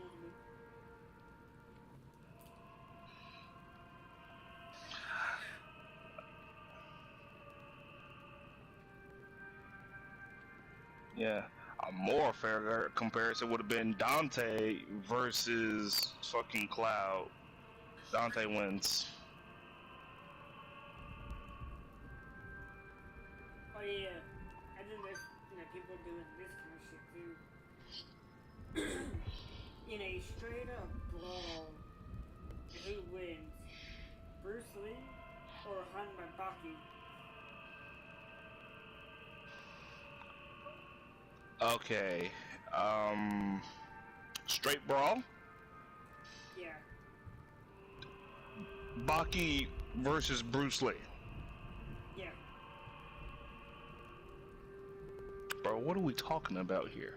Yeah. A more fair comparison would have been Dante versus fucking Cloud. Dante wins. Oh yeah, and then there's people doing this kind of shit too. In a straight up brawl, who wins? Bruce Lee or Hanmabaki? Okay. Straight brawl? Yeah. Baki versus Bruce Lee. Yeah. Bro, what are we talking about here?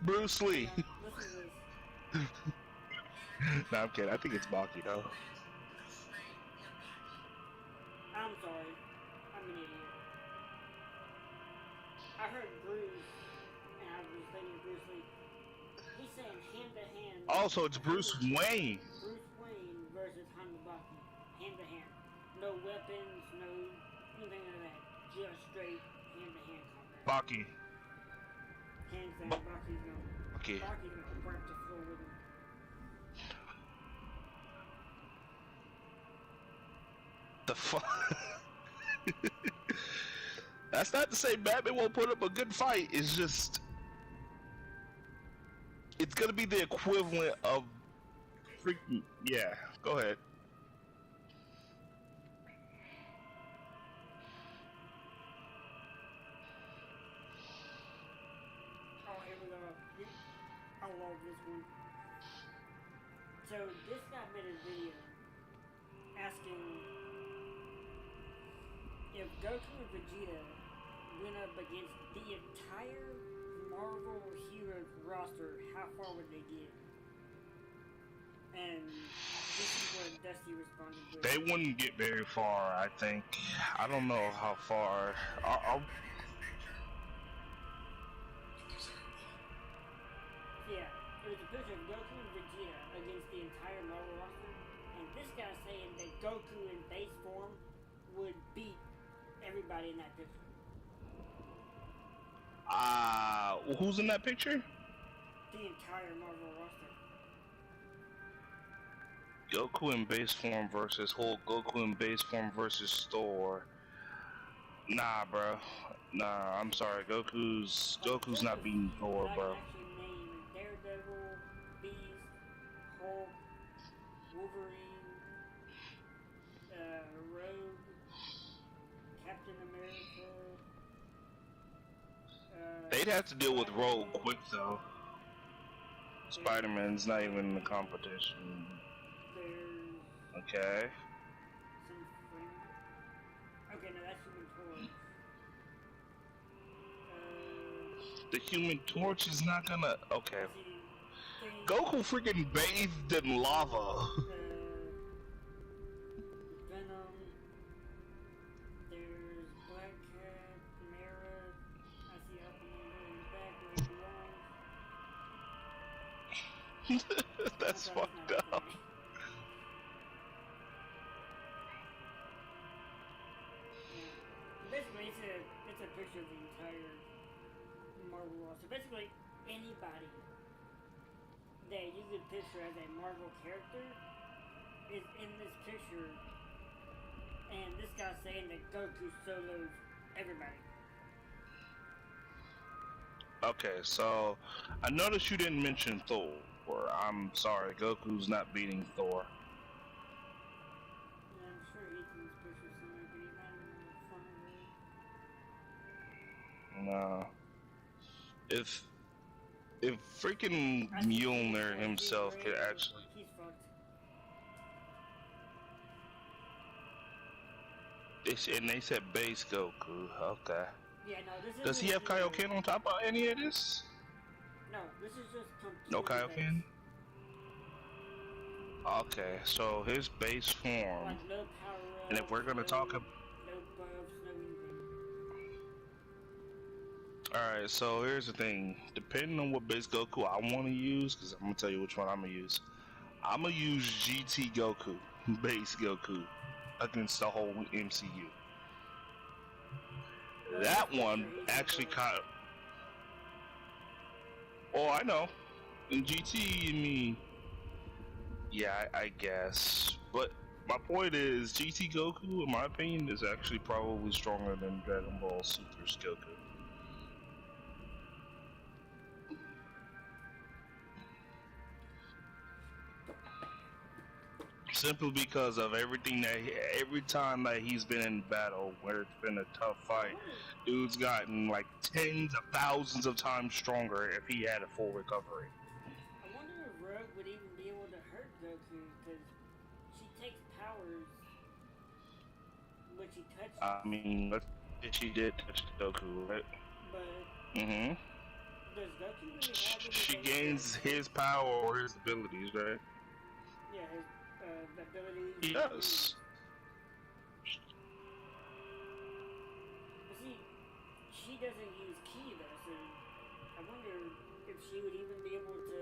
Bruce Lee. No, I'm kidding. I think it's Baki, though. I'm sorry. I'm an idiot. I heard Bruce, and I was thinking Bruce Lee. He's saying hand to hand. Also, it's Bruce Wayne. Bruce Wayne versus Hanmabaki. Hand to hand. No weapons, no anything like that. Just straight hand to hand combat. Baki. Hands down, Baki's Okay. gonna wipe the floor with him. The fuck? That's not to say Batman won't put up a good fight. It's just, it's gonna be the equivalent of freaking. Yeah, go ahead. Oh, here we go. I love this one. So this guy made a video asking if Goku and Vegeta went up against the entire Marvel Heroes roster, how far would they get? And this is what Dusty responded with. They wouldn't get very far, I think. I don't know how far. Yeah, it was a picture of Goku and Vegeta against the entire Marvel roster, and this guy's saying that Goku in base form would beat everybody in that picture. Who's in that picture? The entire Marvel roster. Goku in base form versus Hulk. Goku in base form versus Thor. Nah, bro. Nah, I'm sorry. Goku's not beating Thor, bro. Daredevil, Beast, Hulk, Wolverine, Rogue, Captain America. They'd have to deal with Rogue quick though. Spider-Man's not even in the competition. Okay. Okay, no, that's Human Torch. The Human Torch is not gonna. Okay. Goku freaking bathed in lava. Venom. There's Black Cat, Mara. I see Aquaman in the back where he belongs. That's fucked up. Basically, it's a picture of the entire Marvel roster. Basically, anybody that you could picture as a Marvel character is in this picture, and this guy's saying that Goku solos everybody. Okay, so I noticed you didn't mention Thor. I'm sorry, Goku's not beating Thor. Yeah, I'm sure he's in this picture somewhere, but he's not in the front of it. No. If freaking Mjolnir himself could actually. He's fucked. And they said base Goku. Okay. Yeah, no, this is. Does he have Kaioken on top of any of this? No, this is just completely No Kaioken? Okay, so his base form, Like no power and if ups, we're gonna talk about, no buffs, no anything. all right, so here's the thing. Depending on what base Goku I want to use, because I'm gonna tell you which one I'm gonna use. I'm gonna use GT Goku, base Goku, against the whole MCU. Well, in this That picture, one he's actually the caught. Oh, I know. In GT, I mean, yeah, I guess. But my point is, GT Goku, in my opinion, is actually probably stronger than Dragon Ball Super's Goku. Simply because of everything that every time that he's been in battle, where it's been a tough fight, dude's gotten like tens of thousands of times stronger if he had a full recovery. I wonder if Rogue would even be able to hurt Goku because she takes powers when she touches. I mean, she did touch Goku, right? But Mm-hmm. does Goku really have any She base gains his power or his abilities, right? Yeah, his abilities. Yes. But see, she doesn't use ki though, so I wonder if she would even be able to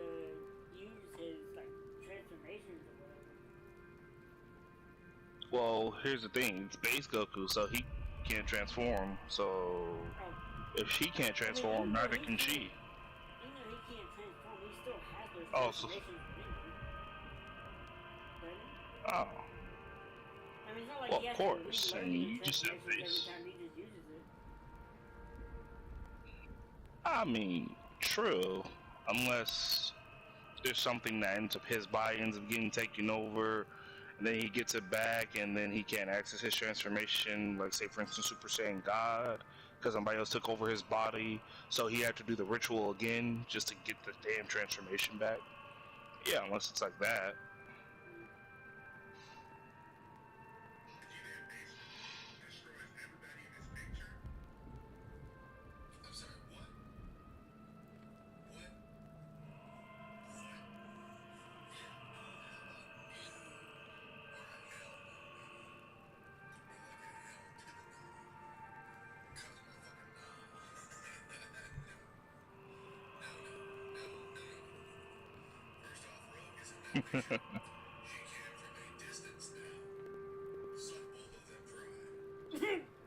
use his like transformations or whatever. Well, here's the thing: it's base Goku, so he can't transform. So if she can't transform, neither can she. Even though he can't transform, he still has those Oh, so, transformations anyway. oh. I mean, it's not like Well, he of has to course. I relearn mean, his you just have transformations every base. time he just uses it. I mean, true, unless there's something that ends up his body ends up getting taken over, and then he gets it back, and then he can't access his transformation. Like, say, for instance, Super Saiyan God, because somebody else took over his body, so he had to do the ritual again just to get the damn transformation back. Yeah, unless it's like that. I'm sorry, what? What? She can from a distance now. Suck both of them dry.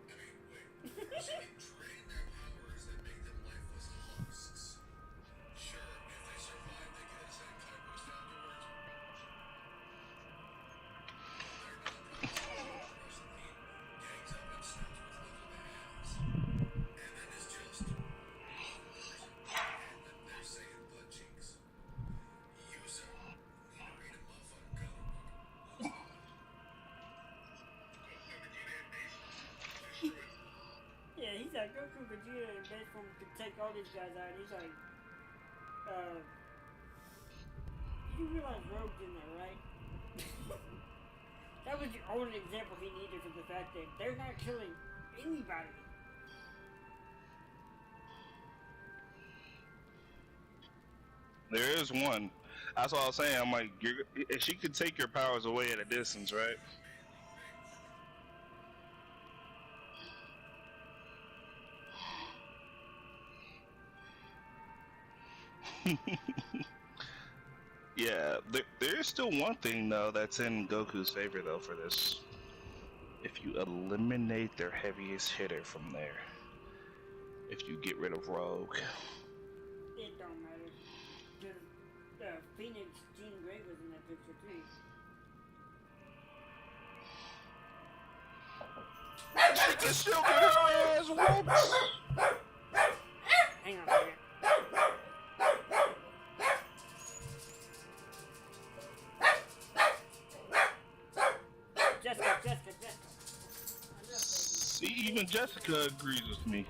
I mean, wait. She can drain their powers and make them lifeless husks. Sure, if they survive, they get a Zenkai boost afterwards. But they're not promising dangerous. He gangs up and snaps what's left of the halves. And then it's just one person. And they're saying butt cheeks. Use them. Need to read a motherfucking comic book. Who's on? Yeah, he's like Goku, Vegeta, and base form could take all these guys out. He's like, you realize Rogue's in there, right? That was the only example he needed for the fact that they're not killing anybody. There is one. That's what I was saying. I'm like, she could take your powers away at a distance, right? Yeah, there's still one thing though that's in Goku's favor though for this. If you eliminate their heaviest hitter from there, if you get rid of Rogue, It don't matter. Because Phoenix Jean Grey was in that picture too. she can still get her ass whooped. Hang on a second. Jessica. See, even Jessica agrees with me.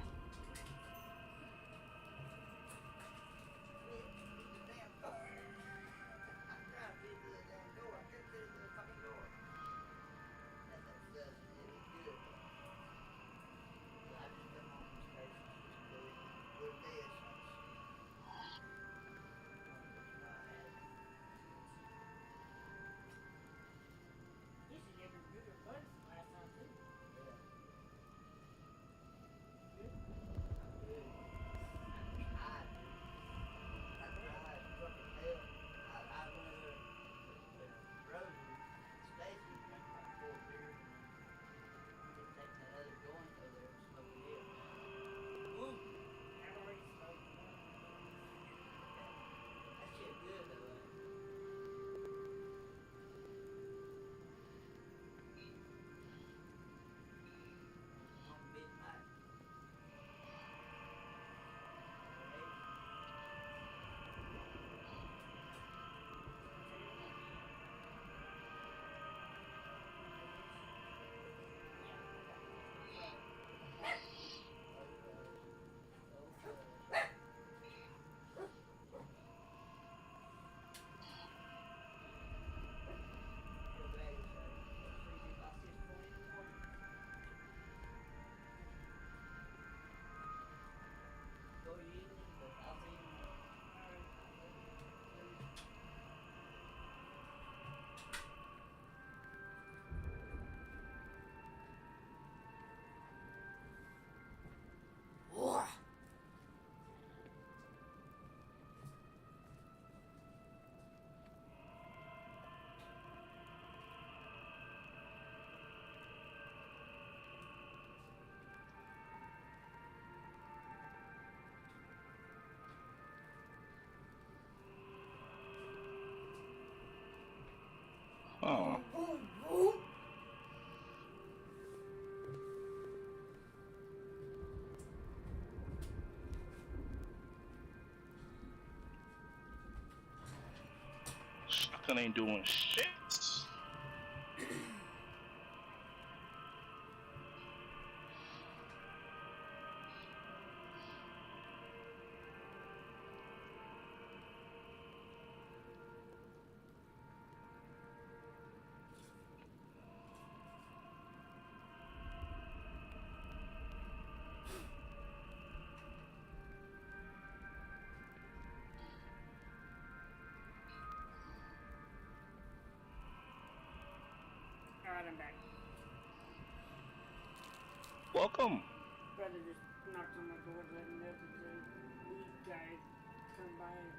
Falcon ain't doing shit. Alright, I'm back. Welcome. Brother just knocked on my door to let me know that the weed guy come by and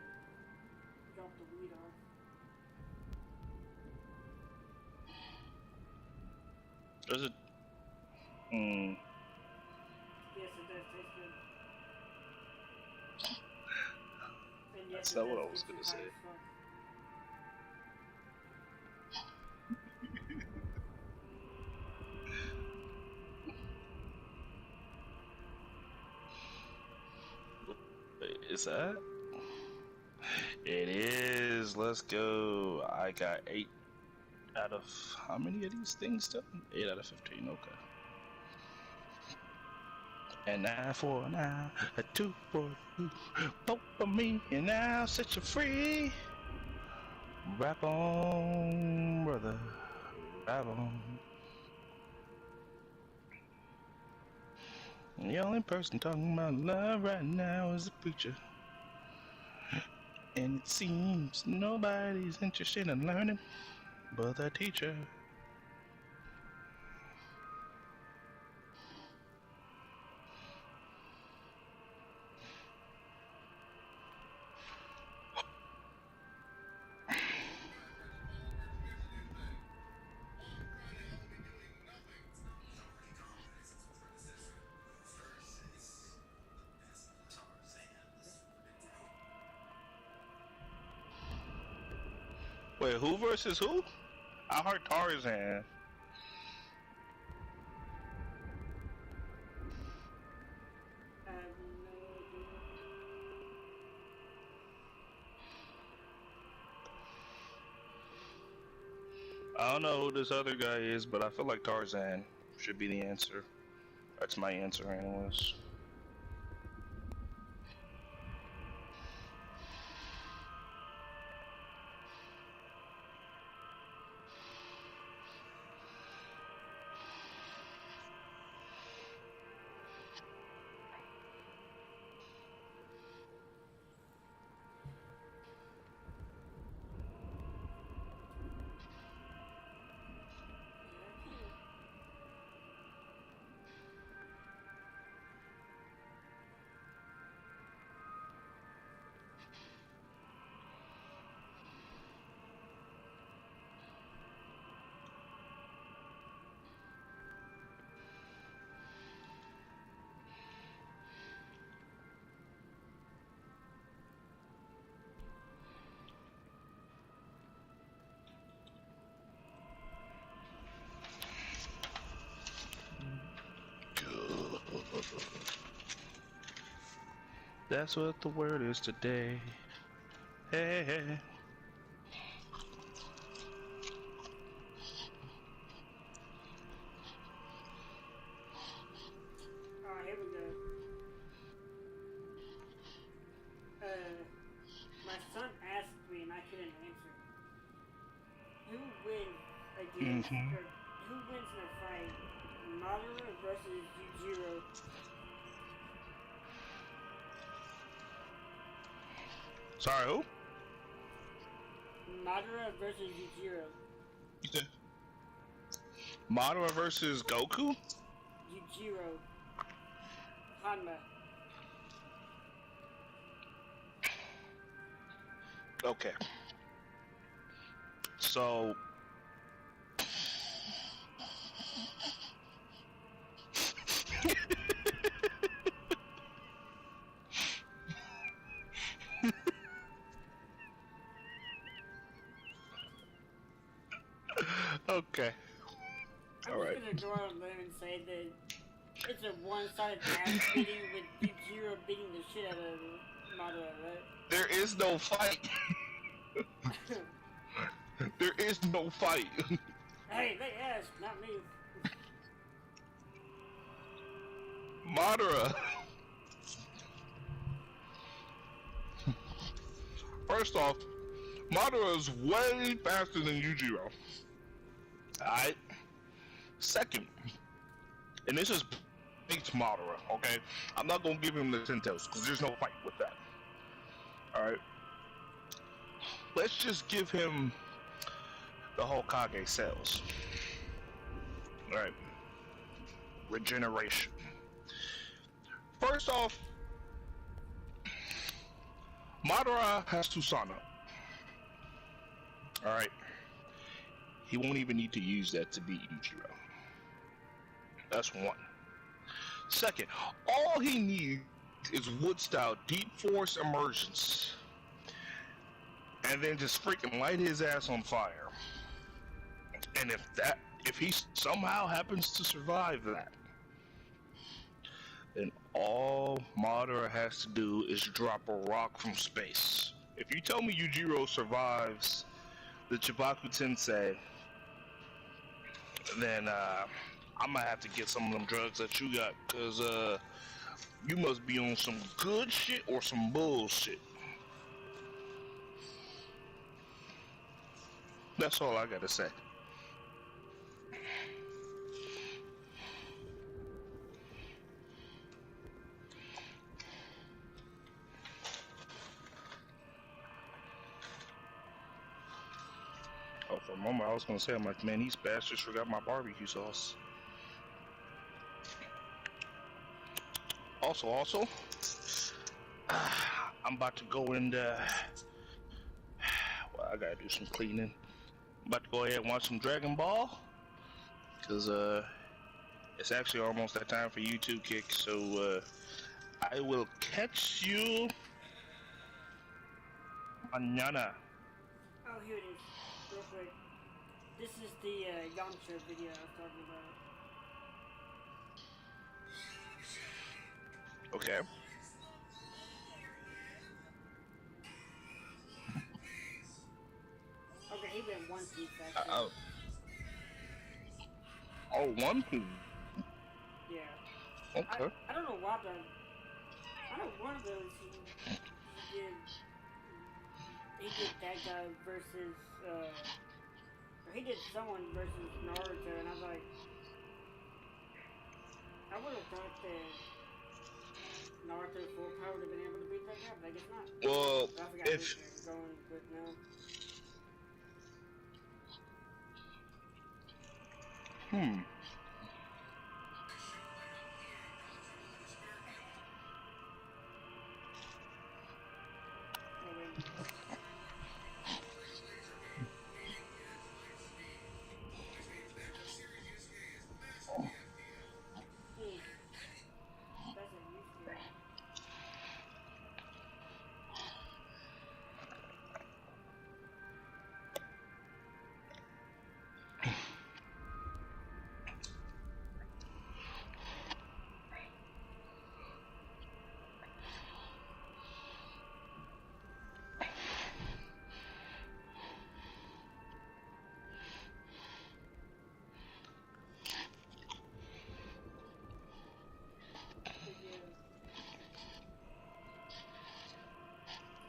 drop the weed off. Does it? Yes, it does taste good. And yes, That's it not what does I was get you gonna high say. as fuck. Wait, is that? It is. Let's go. I got 8 out of how many of these things done? 8 out of 15. Okay. An eye for an eye, a tooth for a tooth, both for me, and I'll set you free. Rap on, brother. Rap on. The only person talking about love right now is the preacher. And it seems nobody's interested in learning but the teacher. Wait, who versus who? I heard Tarzan. I have no idea. I don't know who this other guy is, but I feel like Tarzan should be the answer. That's my answer, anyways. That's what the word is today. Hey, hey. Alright, here we go. My son asked me and I couldn't answer. Who wins against, or who wins in a fight? Madara versus Yujiro. Sorry, who? Madara versus Yujiro. Madara versus Goku? Yujiro. Hanma. Okay. So... okay. I'm Alright. just gonna go out on a limb and say that it's a one-sided ass beating with Yujiro beating the shit out of Madara, right? There is no fight. There is no fight. Hey, they asked, not me. Madara. First off, Madara is way faster than Yujiro. Alright? Second, and this is big to Madara, okay? I'm not gonna give him the Sentos, because there's no fight with that. Alright? Let's just give him the Hokage cells. Alright. Regeneration. First off, Madara has Susanoo. Alright. He won't even need to use that to beat Ichiro. That's one. Second, all he needs is Wood-style Deep Force Emergence. And then just freaking light his ass on fire. And if he somehow happens to survive that, then all Madara has to do is drop a rock from space. If you tell me Yujiro survives the Chibaku Tensei, then I'm gonna have to get some of them drugs that you got, cause you must be on some good shit or some bullshit. That's all I gotta say. Oh, for a moment I was gonna say, I'm like, man, these bastards forgot my barbecue sauce. Also, I'm about to go and, well, I gotta do some cleaning. I'm about to go ahead and watch some Dragon Ball, because, it's actually almost that time for YouTube kick, so, I will catch you mañana. Oh, here it is. Real quick. This is the Yamcha video I was talking about. Okay. Okay, he went One Piece actually. Oh. Oh, One Piece. Yeah. Okay. I don't know why, but I know one of those he did that guy versus or he did someone versus Naruto, and I was like, I would have thought that Naruto full power would have been able to beat that guy, but I guess not. Well, I forgot if who was going with now.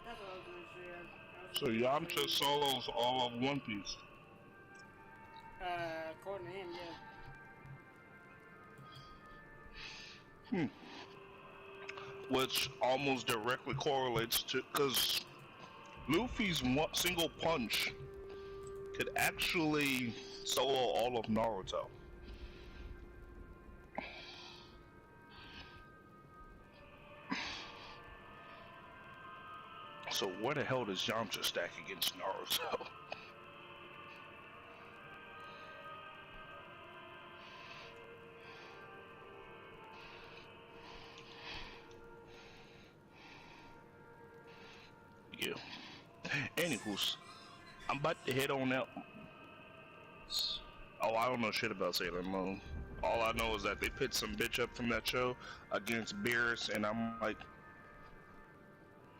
That's what I was gonna say. So Yamcha solos all of One Piece. According to him, yeah. Which almost directly correlates to, because Luffy's single punch could actually solo all of Naruto. So where the hell does Yamcha stack against Naruto? Yeah. Anywho's, I'm about to head on out. Oh, I don't know shit about Sailor Moon. All I know is that they picked some bitch up from that show against Beerus, and I'm like,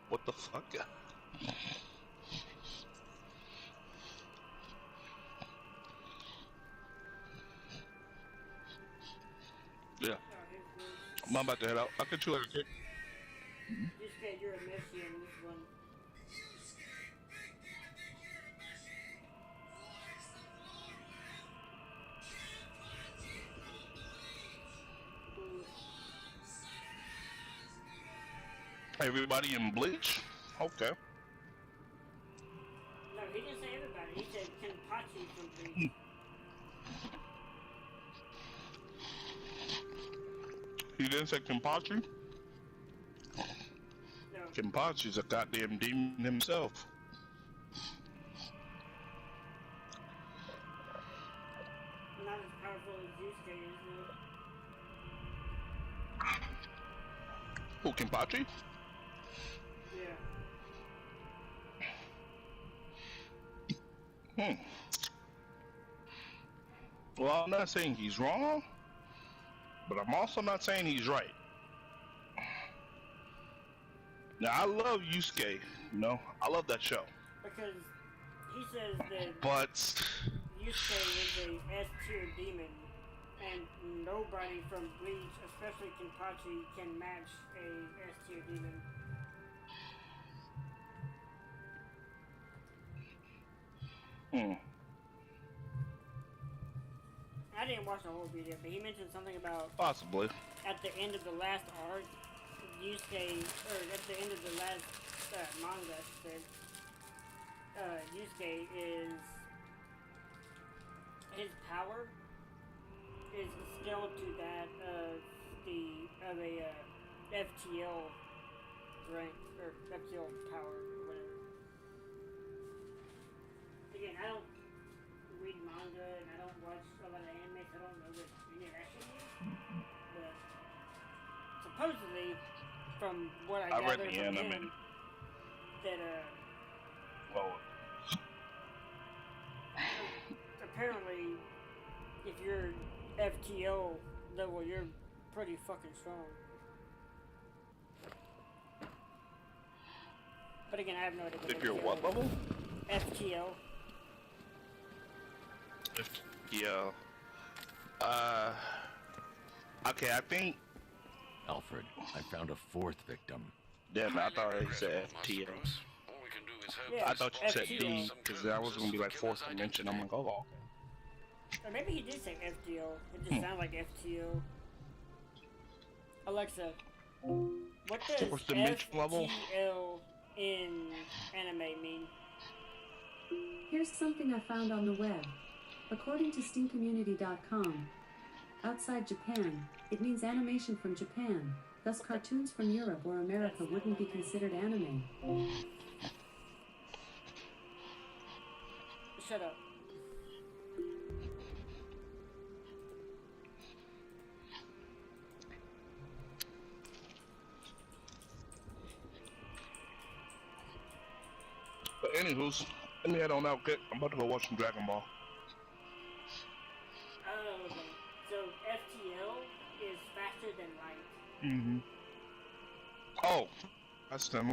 what the fuck? Yeah. I'm about to head out. I'll catch you later, kid. Just that you're a Messi in this one. Everybody in Bleach? Okay. No, he didn't say everybody. He said Kenpachi from Bleach. He didn't say Kenpachi? No. Kenpachi's a goddamn demon himself. Not as powerful as Yusuke is, Who, Kenpachi? Yeah. Well, I'm not saying he's wrong, but I'm also not saying he's right. Now, I love Yusuke, you know, I love that show. Because he says that But Yusuke is a S-tier demon, and nobody from Bleach, especially Kenpachi, can match a S-tier demon. I didn't watch the whole video, but he mentioned something about possibly at the end of the last arc, Yusuke, or at the end of the last manga, that Yusuke is, his power is scaled to that of a FTL rank, or FTL power, or whatever. Again, I don't read manga, and I don't watch a lot of anime, so I don't know what any of that shit is. But supposedly, from what I read gathered the from anime. him, that apparently, if you're FTO level, you're pretty fucking strong. But again, I have no idea. If you're what level? FTO. Yeah. Okay, I think. Alfred, I found a fourth victim. Damn, I thought he said FTO. Yeah, I thought you said FTO. D, because that was going to be like fourth dimension. I'm like, oh, Or maybe he did say FTO. It just sounded like FTO. Alexa, what does Fourth dimension level? FTL in anime mean? Here's something I found on the web. According to steamcommunity.com, outside Japan, it means animation from Japan. Thus, cartoons from Europe or America wouldn't be considered anime. Shut up. But anywho's, let me head on out, kid. I'm about to go watch some Dragon Ball. Oh, okay. So FTL is faster than light. Mm-hmm. Oh, that's them.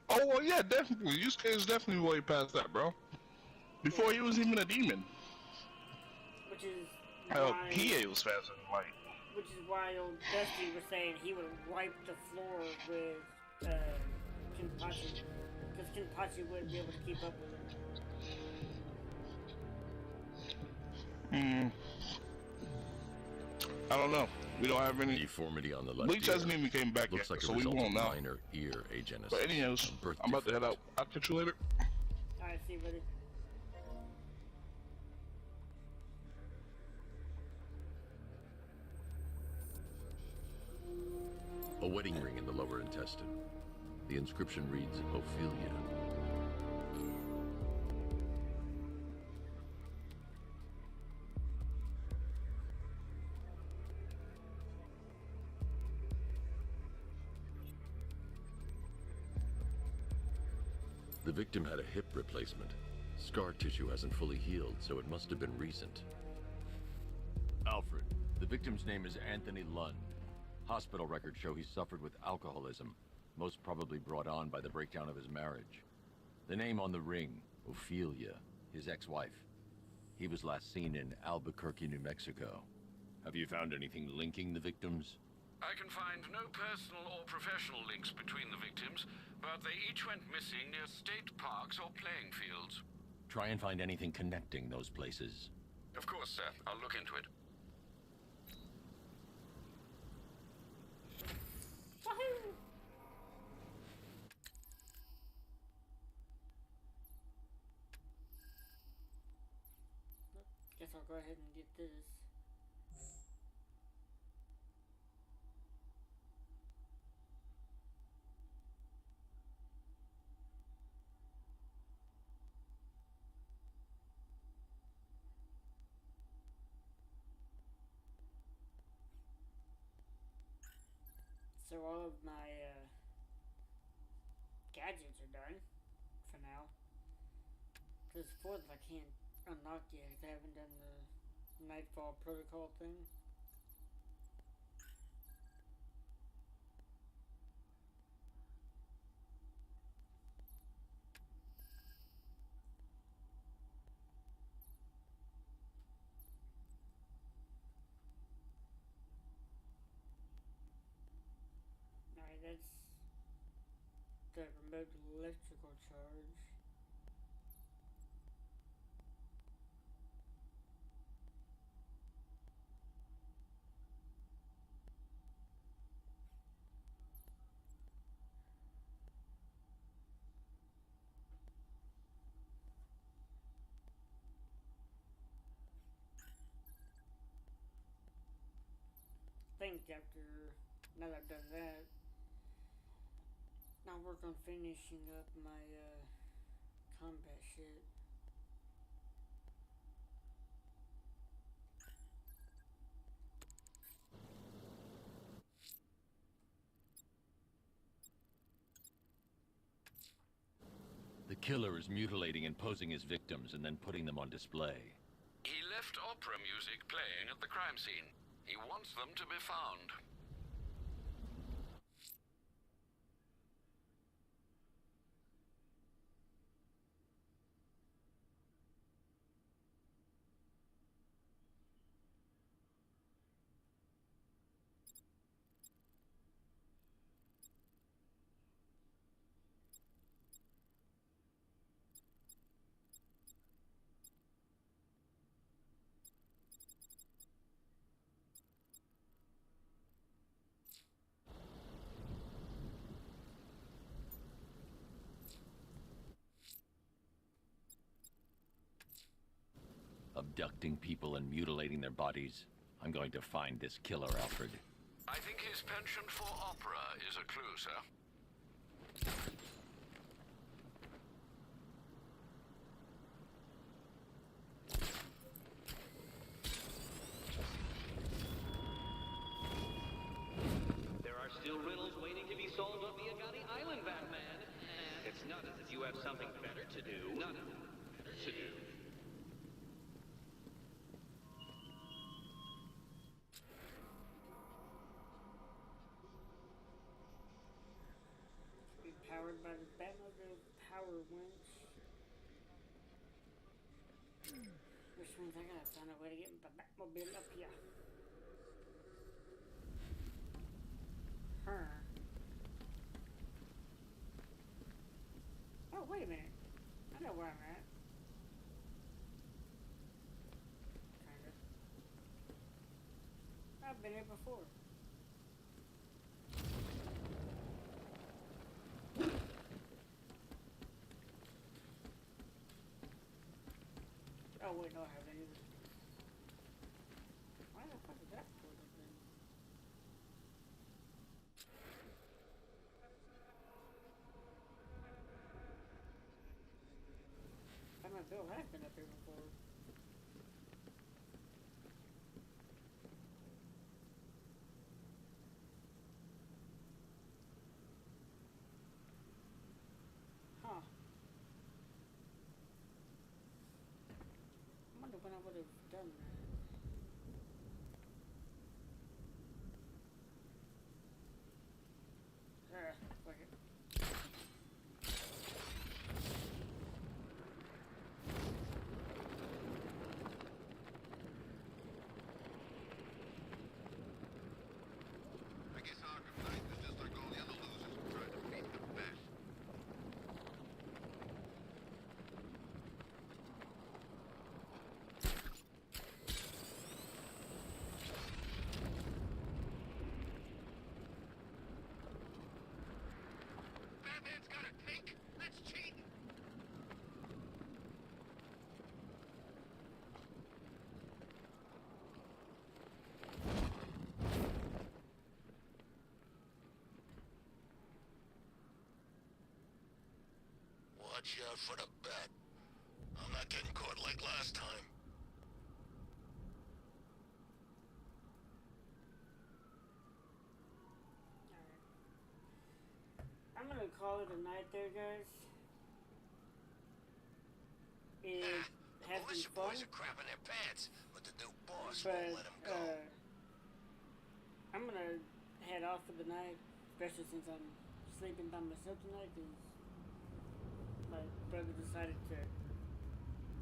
Oh, well, yeah, definitely. Yusuke is definitely way past that, bro. Before he was even a demon. Which is Hell, why, Kie was faster than light. which is why old Dusty was saying he would wipe the floor with Kenpachi. Because Kenpachi wouldn't be able to keep up with him. I don't know. We don't have any deformity on the left. Bleach hasn't even came back Looks yet, like so a we result won't of know. minor ear agenesis. But anyways, Birth I'm about to head out. I'll catch you later. Alright, see you, buddy. A wedding ring in the lower intestine. The inscription reads Ophelia. The victim had a hip replacement. Scar tissue hasn't fully healed, so it must have been recent. Alfred, the victim's name is Anthony Lund. Hospital records show he suffered with alcoholism, most probably brought on by the breakdown of his marriage. The name on the ring, Ophelia, his ex-wife. He was last seen in Albuquerque, New Mexico. Have you found anything linking the victims? I can find no personal or professional links between the victims, but they each went missing near state parks or playing fields. Try and find anything connecting those places. Of course, sir. I'll look into it. Woohoo! Guess I'll go ahead and get this. So all of my gadgets are done for now. There's 4 that I can't unlock yet. I haven't done the Nightfall Protocol thing. Alright, that's the remote electrical charge. I think after, now that I've done that, I'll work on finishing up my combat shit. The killer is mutilating and posing his victims and then putting them on display. He left opera music playing at the crime scene. He wants them to be found. Abducting people and mutilating their bodies. I'm going to find this killer, Alfred. I think his penchant for opera is a clue, sir. There are still riddles waiting to be solved on the Agani Island, Batman. It's not as if you have something better to do. None to do. Be powered by the Batmobile power winch. Which means I gotta find a way to get the Batmobile up here. Huh. Oh, wait a minute. I know where I'm at. Kinda. I've been here before. Oh wait, no, I haven't either. Why the fuck is that for then? I know Bill has been up here before. Huh. I wonder when I would have done that. Fuck it. Watch out for the bat. I'm not getting caught like last time. I'm gonna call it a night there, guys. It has been fun, Boys are crapping their pants, but the new boss but won't let them go. I'm gonna head off for the night, especially since I'm sleeping by myself tonight, because my brother decided to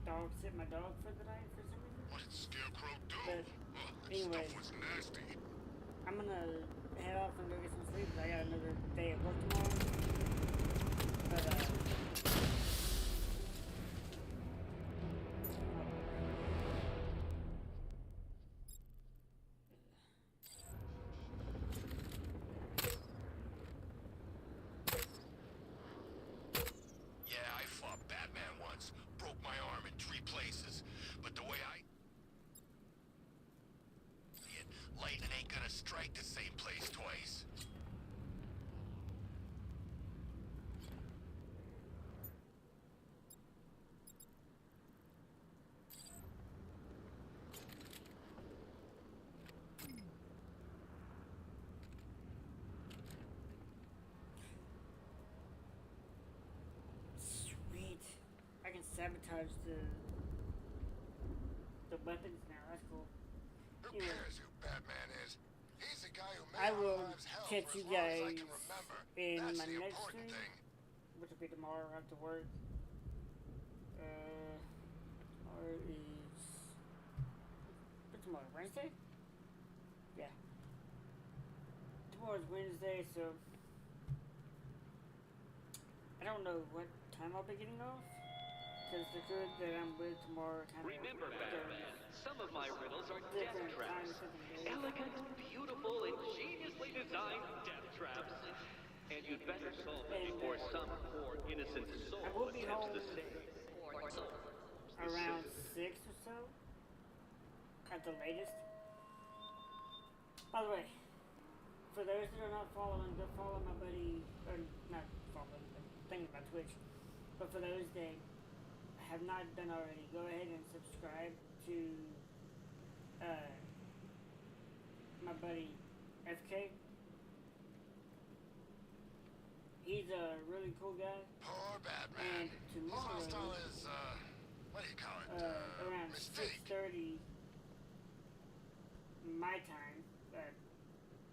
dog sit my dog for the night for some reason. What did Scarecrow do? But That anyway, stuff was nasty. I'm gonna head off and go get some sleep. I got another day at work tomorrow. But Yeah, I fought Batman once. Broke my arm in 3 places. But the way lightning ain't gonna strike the same place twice. sweet, I can sabotage the weapons now. That's cool. Who cares who Batman is? He's the guy who I made will our lives hell catch for you as long as I guys can remember. in That's my the next important stream, thing. which will be tomorrow after work. Tomorrow is... What's tomorrow? Wednesday? Yeah. Tomorrow's Wednesday, so... I don't know what time I'll be getting off, because the crew that I'm with tomorrow kind of... Remember, Batman, some of my riddles are death traps. Elegant, beautiful, ingeniously designed death traps. And you'd better solve them before some poor innocent soul I will be attempts home the same. around 6 or so, at the latest. By the way, for those that are not following, go follow my buddy, or not following, but thinking about Twitch. But for those that have not done already, go ahead and subscribe to my buddy FK. He's a really cool guy. Poor Batman. And tomorrow, His lifestyle is, what do you call it? around Mistake. 6:30 my time,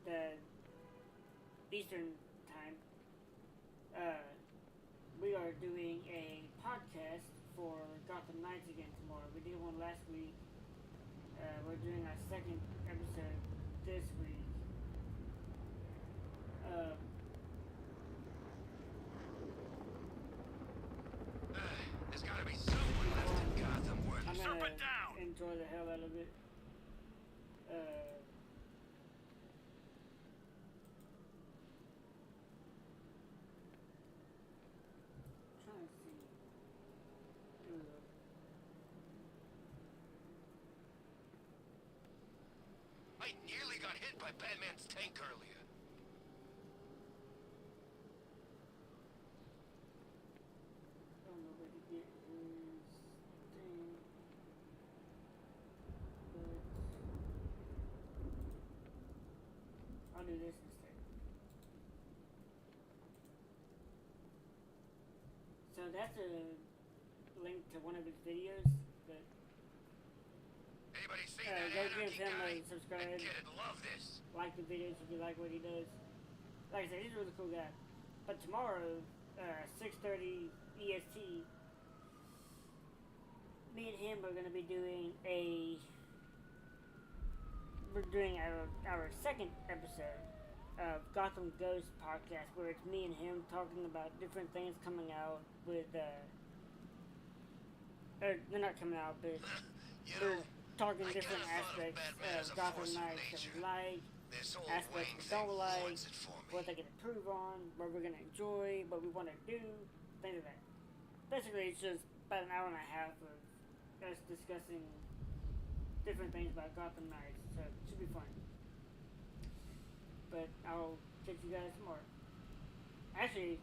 the Eastern time, we are doing a podcast for Gotham Knights again tomorrow. We did one last week. We're doing our second episode this week. There's gotta be someone left in Gotham worth I'm Serpent gonna down! enjoy the hell out of it. Trying to see. I nearly got hit by Batman's tank earlier. Don't know where to get his thing. But I'll do this instead. So that's a link to one of his videos, but Anybody see go that give anarchy him guy? a subscribe. That kid'd love this. Like the videos if you like what he does. Like I said, he's a really cool guy. But tomorrow, 6:30 EST, me and him are gonna be doing our second episode of Gotham Ghost podcast, where it's me and him talking about different things coming out with or they're not coming out, but we're talking different aspects of Gotham Knights that we like, aspects we don't like, what they can improve on, what we're gonna enjoy, what we want to do, things like that. Basically, it's just about an hour and a half of us discussing different things about Gotham Knights, so it should be fun. But I'll catch you guys tomorrow. Actually,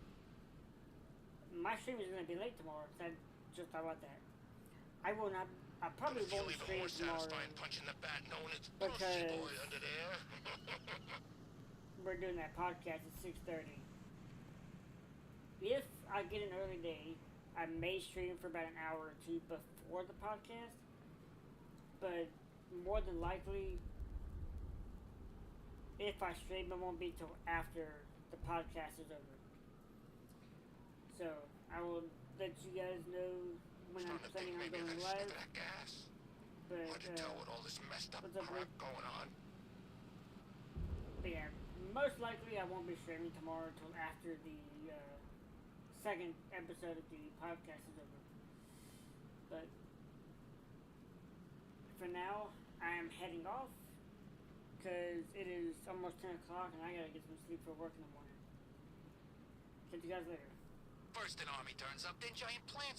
my stream is gonna be late tomorrow. I just thought about that. I will not. I probably won't stream tomorrow because we're doing that podcast at 6:30. If I get an early day, I may stream for about an hour or two before the podcast. But more than likely, if I stream, it won't be till after the podcast is over. So I will let you guys know when I'm planning on going live. But what's up, Rick? But yeah, most likely I won't be streaming tomorrow until after the second episode of the podcast is over. But for now, I am heading off because it is almost 10 o'clock and I gotta get some sleep for work in the morning. Catch you guys later. First an army turns up, then giant plants